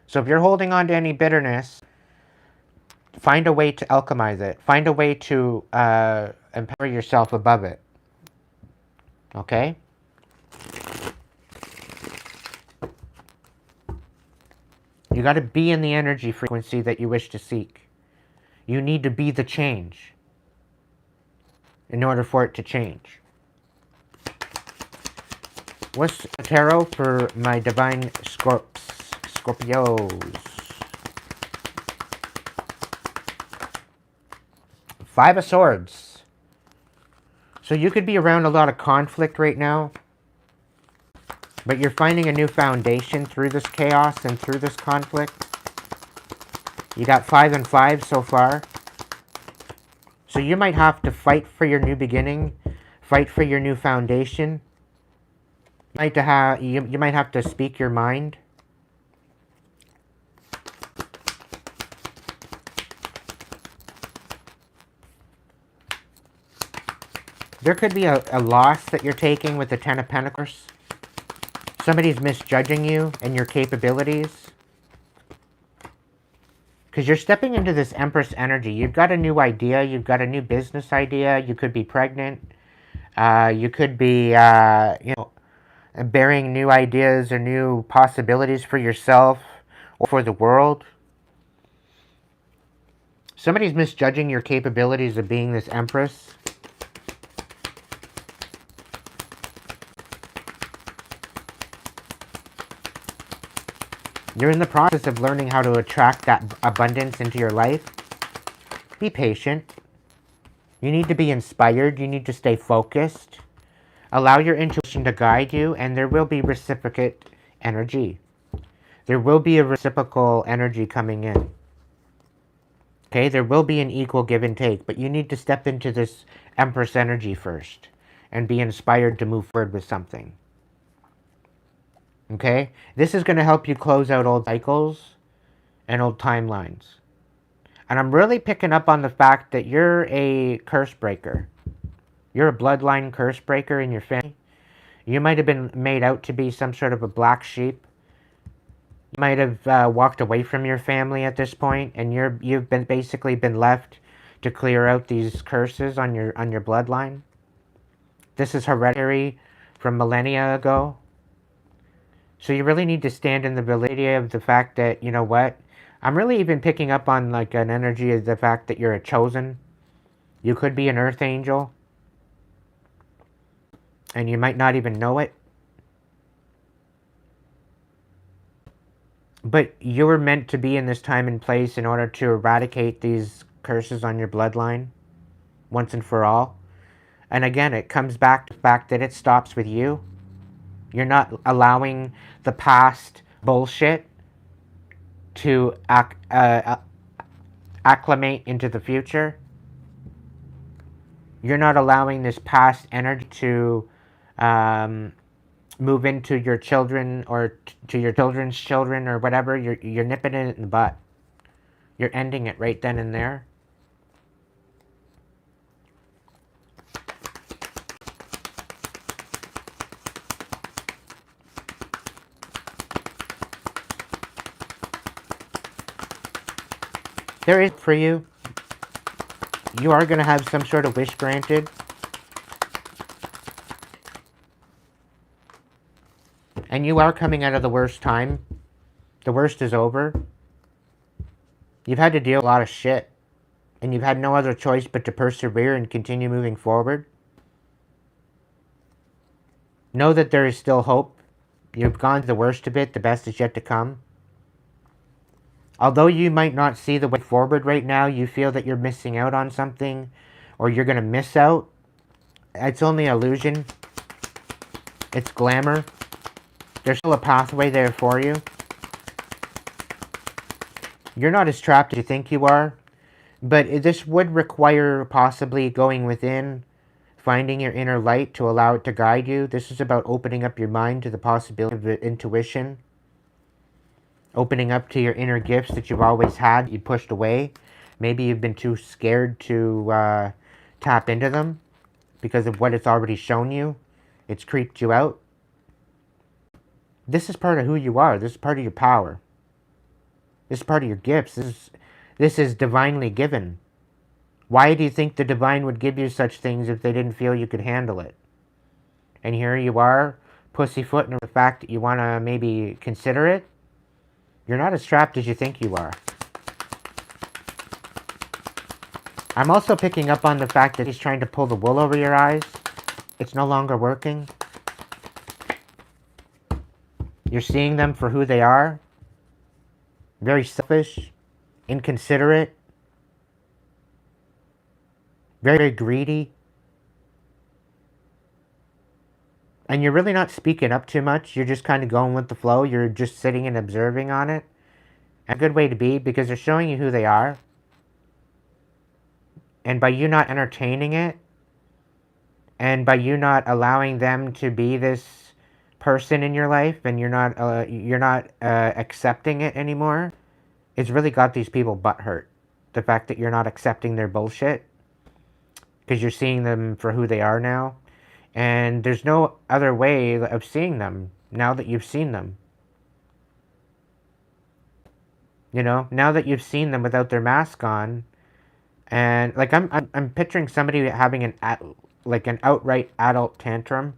So if you're holding on to any bitterness, find a way to alchemize it. Find a way to empower yourself above it. Okay? You got to be in the energy frequency that you wish to seek. You need to be the change in order for it to change. What's the tarot for my divine Scorpios? 5 of Swords. So you could be around a lot of conflict right now, but you're finding a new foundation through this chaos and through this conflict. You got 5 and 5 so far. So you might have to fight for your new beginning, fight for your new foundation. You might have to speak your mind. There could be a loss that you're taking with the Ten of Pentacles. Somebody's misjudging you and your capabilities. Because you're stepping into this Empress energy. You've got a new idea. You've got a new business idea. You could be pregnant. You could be, bearing new ideas or new possibilities for yourself or for the world. Somebody's misjudging your capabilities of being this Empress. You're in the process of learning how to attract that abundance into your life. Be patient. You need to be inspired. You need to stay focused. Allow your intuition to guide you, and there will be reciprocate energy. There will be a reciprocal energy coming in. Okay, there will be an equal give and take, but you need to step into this Empress energy first and be inspired to move forward with something. Okay, this is going to help you close out old cycles and old timelines. And I'm really picking up on the fact that you're a curse breaker. You're a bloodline curse breaker in your family. You might have been made out to be some sort of a black sheep. You might have walked away from your family at this point, and you've basically been left to clear out these curses on your bloodline. This is hereditary from millennia ago. So you really need to stand in the validity of the fact that, you know what, I'm really even picking up on like an energy of the fact that you're a chosen. You could be an earth angel. And you might not even know it. But you were meant to be in this time and place in order to eradicate these curses on your bloodline once and for all. And again, it comes back to the fact that it stops with you. You're not allowing the past bullshit to acclimate into the future. You're not allowing this past energy to move into your children or to your children's children or whatever. You're nipping it in the butt. You're ending it right then and there. There is for you. You are going to have some sort of wish granted. And you are coming out of the worst time. The worst is over. You've had to deal with a lot of shit. And you've had no other choice but to persevere and continue moving forward. Know that there is still hope. You've gone through the worst of it. The best is yet to come. Although you might not see the way forward right now, you feel that you're missing out on something, or you're going to miss out. It's only illusion. It's glamour. There's still a pathway there for you. You're not as trapped as you think you are, but this would require possibly going within, finding your inner light to allow it to guide you. This is about opening up your mind to the possibility of intuition. Opening up to your inner gifts that you've always had, you pushed away. Maybe you've been too scared to tap into them because of what it's already shown you. It's creeped you out. This is part of who you are. This is part of your power. This is part of your gifts. This is divinely given. Why do you think the divine would give you such things if they didn't feel you could handle it? And here you are, pussyfooting the fact that you want to maybe consider it. You're not as trapped as you think you are. I'm also picking up on the fact that he's trying to pull the wool over your eyes. It's no longer working. You're seeing them for who they are. Very selfish, inconsiderate, very greedy. And you're really not speaking up too much. You're just kind of going with the flow. You're just sitting and observing on it. A good way to be, because they're showing you who they are. And by you not entertaining it, and by you not allowing them to be this person in your life, and you're not accepting it anymore, it's really got these people butthurt. The fact that you're not accepting their bullshit, because you're seeing them for who they are now. And there's no other way of seeing them now that you've seen them. You know, now that you've seen them without their mask on, and like I'm picturing somebody having an outright adult tantrum,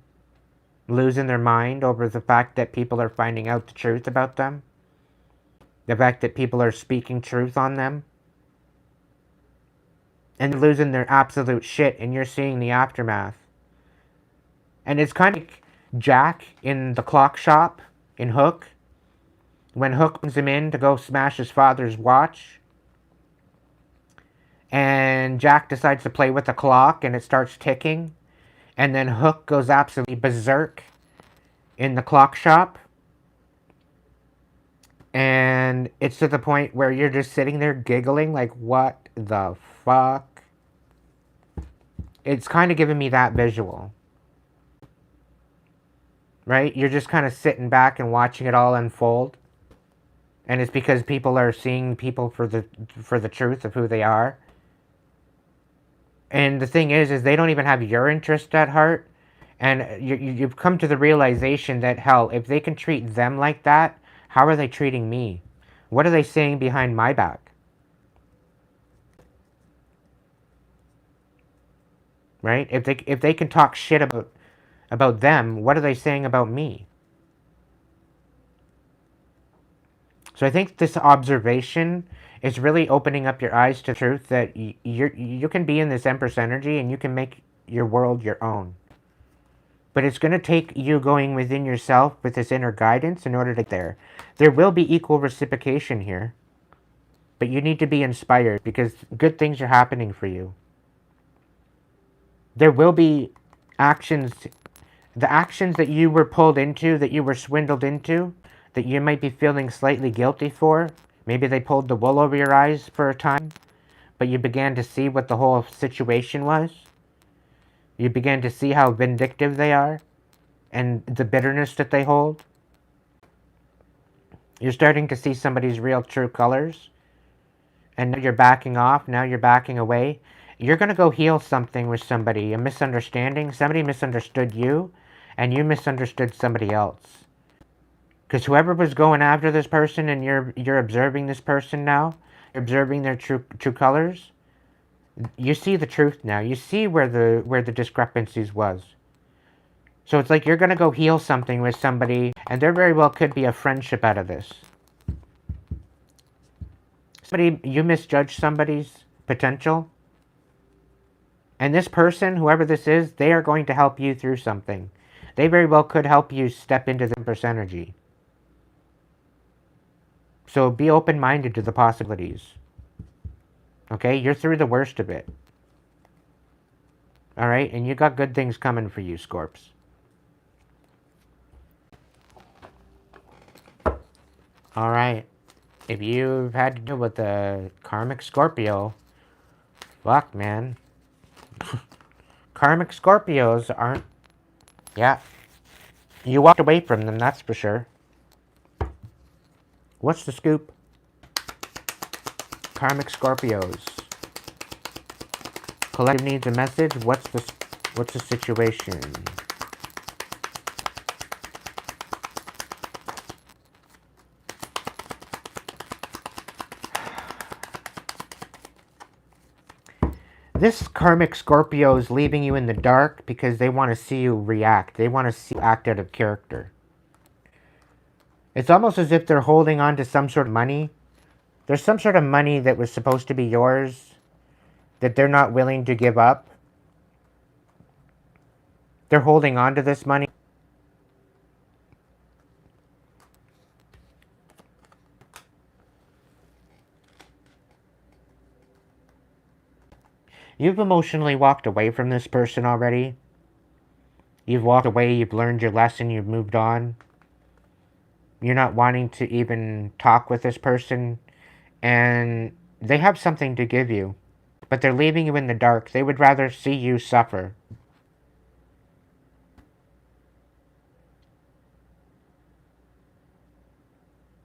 losing their mind over the fact that people are finding out the truth about them, the fact that people are speaking truth on them, and losing their absolute shit, and you're seeing the aftermath. And it's kind of like Jack in the clock shop in Hook, when Hook brings him in to go smash his father's watch, and Jack decides to play with the clock, and it starts ticking, and then Hook goes absolutely berserk in the clock shop, and it's to the point where you're just sitting there giggling like, what the fuck? It's kind of giving me that visual. Right? You're just kind of sitting back and watching it all unfold. And it's because people are seeing people for the truth of who they are. And the thing is they don't even have your interest at heart. And you've come to the realization that, hell, if they can treat them like that, how are they treating me? What are they saying behind my back? Right? If they can talk shit about them, what are they saying about me? So I think this observation is really opening up your eyes to the truth that you can be in this Empress energy and you can make your world your own. But it's going to take you going within yourself with this inner guidance in order to get there. There will be equal reciprocation here. But you need to be inspired because good things are happening for you. There will be actions, the actions that you were pulled into, that you were swindled into, that you might be feeling slightly guilty for. Maybe they pulled the wool over your eyes for a time, but you began to see what the whole situation was. You began to see how vindictive they are and the bitterness that they hold. You're starting to see somebody's real true colors. And now you're backing off, now you're backing away. You're going to go heal something with somebody, a misunderstanding. Somebody misunderstood you, and you misunderstood somebody else. Because whoever was going after this person, and you're observing this person now, you're observing their true colors, you see the truth now. You see where the discrepancies was. So it's like you're going to go heal something with somebody, and there very well could be a friendship out of this. You misjudge somebody's potential, and this person, whoever this is, they are going to help you through something. They very well could help you step into the Empress energy. So be open-minded to the possibilities. Okay? You're through the worst of it. Alright? And you got good things coming for you, Scorps. Alright. If you've had to deal with a karmic Scorpio, fuck, man. Karmic Scorpios aren't... Yeah. You walked away from them, that's for sure. What's the scoop? Karmic Scorpios. Collective needs a message. What's the situation? This karmic Scorpio is leaving you in the dark because they want to see you react. They want to see you act out of character. It's almost as if they're holding on to some sort of money. There's some sort of money that was supposed to be yours that they're not willing to give up. They're holding on to this money. You've emotionally walked away from this person already. You've walked away, you've learned your lesson, you've moved on. You're not wanting to even talk with this person. And they have something to give you. But they're leaving you in the dark. They would rather see you suffer.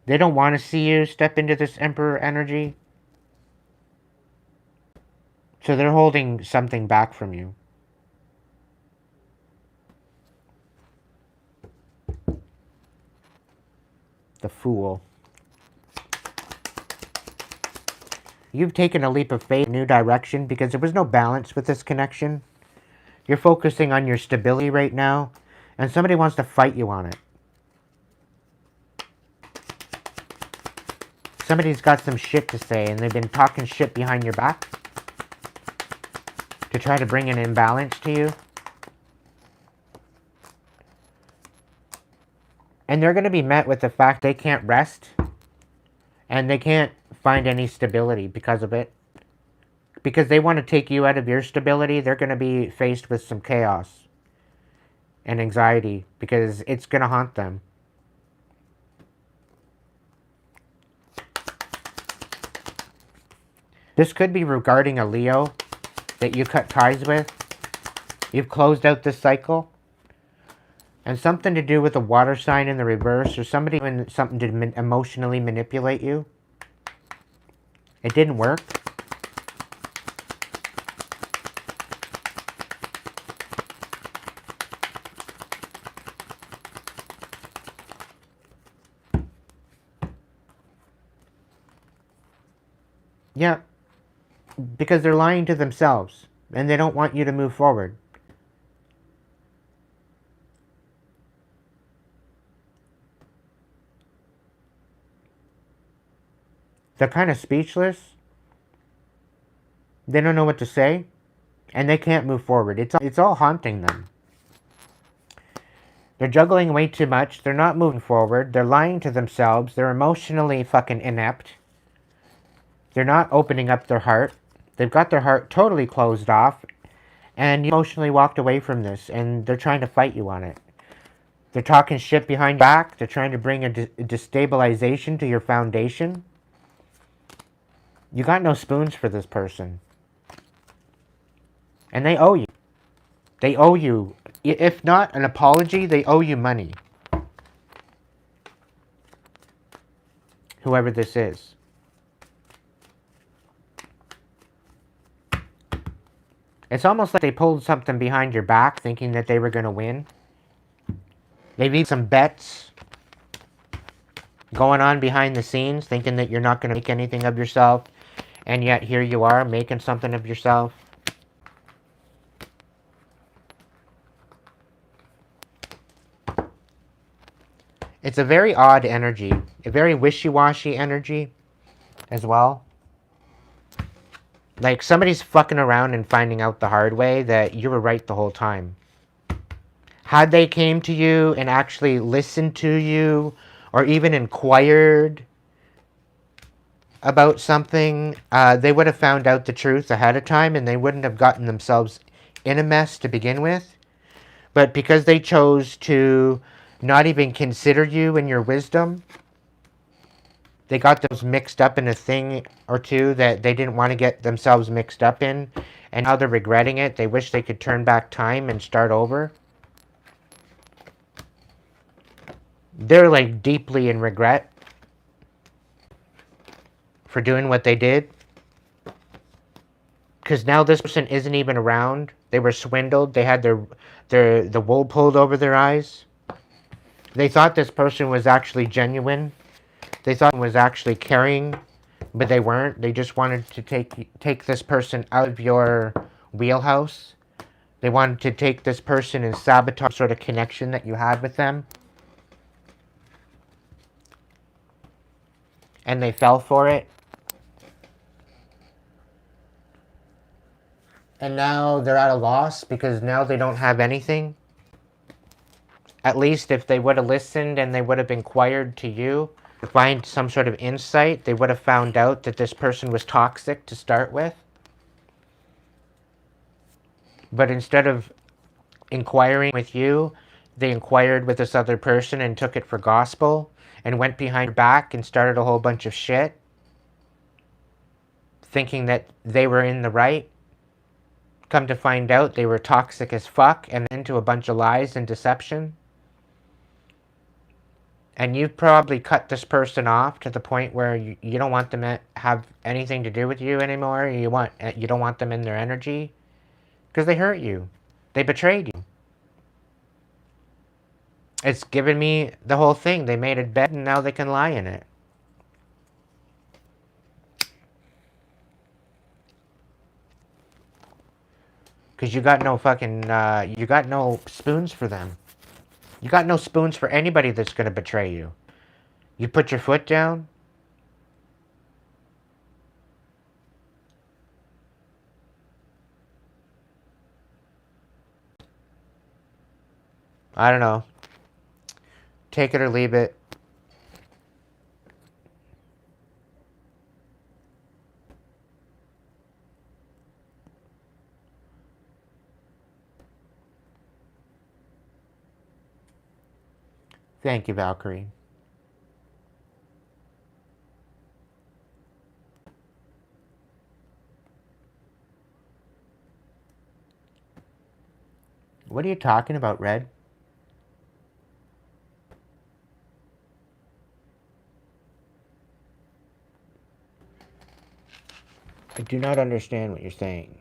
They don't want to see you step into this Emperor energy. So they're holding something back from you. The Fool. You've taken a leap of faith, new direction, because there was no balance with this connection. You're focusing on your stability right now, and somebody wants to fight you on it. Somebody's got some shit to say, and they've been talking shit behind your back to try to bring an imbalance to you. And they're going to be met with the fact they can't rest, and they can't find any stability because of it. Because they want to take you out of your stability, they're going to be faced with some chaos and anxiety, because it's going to haunt them. This could be regarding a Leo that you cut ties with. You've closed out this cycle. And something to do with a water sign in the reverse, or somebody doing something to emotionally manipulate you. It didn't work. Yeah, because they're lying to themselves, and they don't want you to move forward. They're kind of speechless. They don't know what to say, and they can't move forward. It's all haunting them. They're juggling way too much. They're not moving forward. They're lying to themselves. They're emotionally fucking inept. They're not opening up their heart. They've got their heart totally closed off, and you emotionally walked away from this, and they're trying to fight you on it. They're talking shit behind your back. They're trying to bring a destabilization to your foundation. You got no spoons for this person. And they owe you. They owe you. If not an apology, they owe you money. Whoever this is. It's almost like they pulled something behind your back thinking that they were going to win. They've even some bets going on behind the scenes, thinking that you're not going to make anything of yourself. And yet here you are making something of yourself. It's a very odd energy. A very wishy-washy energy as well. Like somebody's fucking around and finding out the hard way that you were right the whole time. Had they came to you and actually listened to you, or even inquired about something, they would have found out the truth ahead of time, and they wouldn't have gotten themselves in a mess to begin with. But because they chose to not even consider you and your wisdom, they got those mixed up in a thing or two that they didn't want to get themselves mixed up in. And now they're regretting it. They wish they could turn back time and start over. They're like deeply in regret for doing what they did. Because now this person isn't even around. They were swindled. They had the wool pulled over their eyes. They thought this person was actually genuine. They thought it was actually caring, but they weren't. They just wanted to take this person out of your wheelhouse. They wanted to take this person and sabotage sort of connection that you had with them. And they fell for it. And now they're at a loss because now they don't have anything. At least if they would have listened and they would have inquired to you, to find some sort of insight, they would have found out that this person was toxic to start with. But instead of inquiring with you, they inquired with this other person and took it for gospel and went behind your back and started a whole bunch of shit, thinking that they were in the right. Come to find out they were toxic as fuck and into a bunch of lies and deception. And you've probably cut this person off to the point where you don't want them to have anything to do with you anymore. You don't want them in their energy because they hurt you. They betrayed you. It's given me the whole thing. They made a bed and now they can lie in it. Because you got no fucking, you got no spoons for them. You got no spoons for anybody that's going to betray you. You put your foot down. I don't know. Take it or leave it. Thank you, Valkyrie. What are you talking about, Red? I do not understand what you're saying.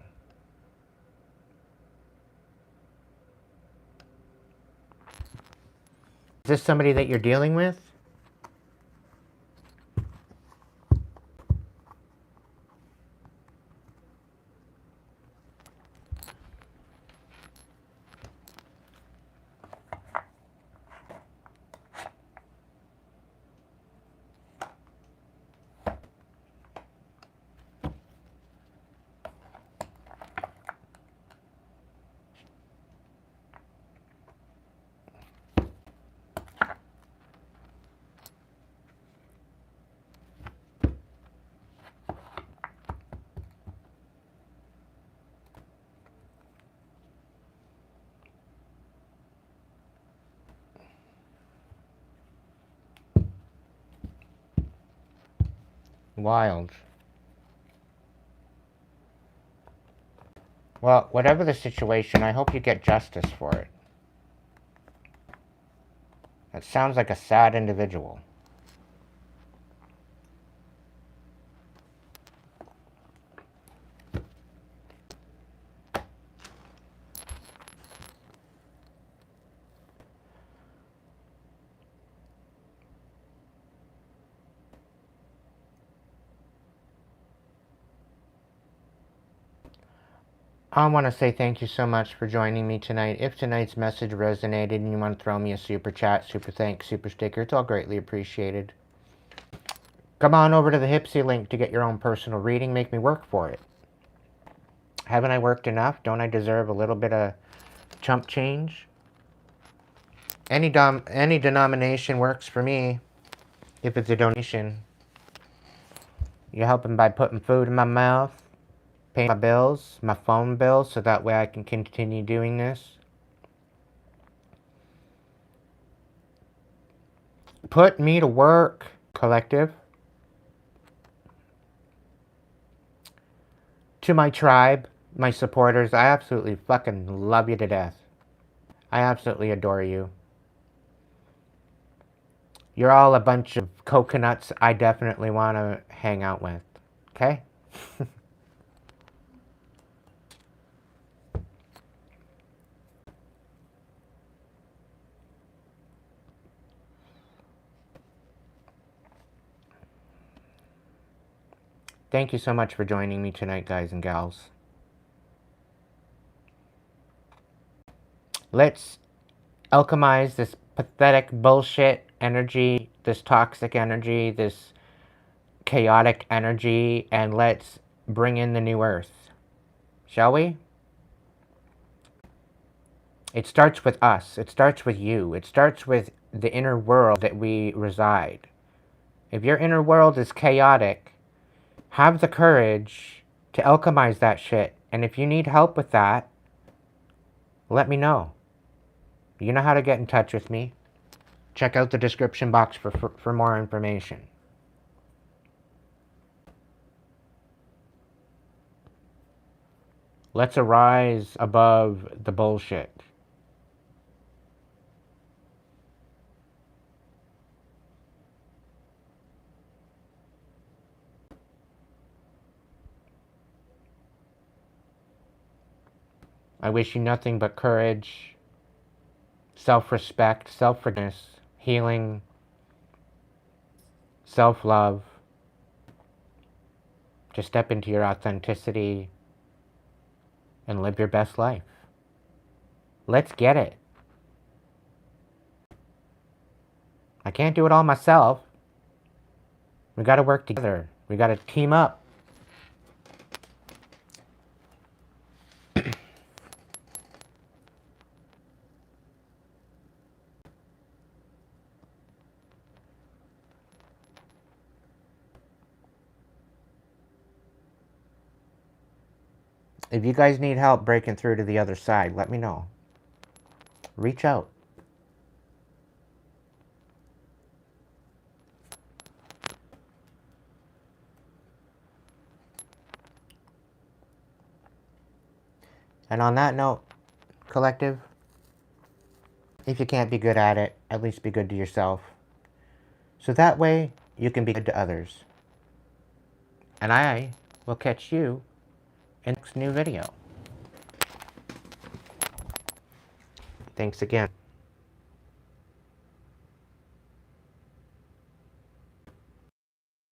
Is this somebody that you're dealing with? Wild. Well, whatever the situation, I hope you get justice for it. That sounds like a sad individual. I want to say thank you so much for joining me tonight. If tonight's message resonated and you want to throw me a super chat, super thanks, super sticker, it's all greatly appreciated. Come on over to the Hipsy link to get your own personal reading. Make me work for it. Haven't I worked enough? Don't I deserve a little bit of chump change? Any denomination works for me if it's a donation. You're helping by putting food in my mouth, paying my bills, my phone bills, so that way I can continue doing this. Put me to work, collective. To my tribe, my supporters, I absolutely fucking love you to death. I absolutely adore you. You're all a bunch of coconuts I definitely want to hang out with. Okay? Thank you so much for joining me tonight, guys and gals. Let's alchemize this pathetic bullshit energy, this toxic energy, this chaotic energy, and let's bring in the new earth. Shall we? It starts with us. It starts with you. It starts with the inner world that we reside. If your inner world is chaotic, have the courage to alchemize that shit. And if you need help with that, let me know. You know how to get in touch with me. Check out the description box for more information. Let's arise above the bullshit. I wish you nothing but courage, self-respect, self-forgiveness, healing, self-love, to step into your authenticity and live your best life. Let's get it. I can't do it all myself. We gotta work together. We gotta team up. If you guys need help breaking through to the other side, let me know. Reach out. And on that note, collective, if you can't be good at it, at least be good to yourself. So that way, you can be good to others. And I will catch you in the next new video. Thanks again.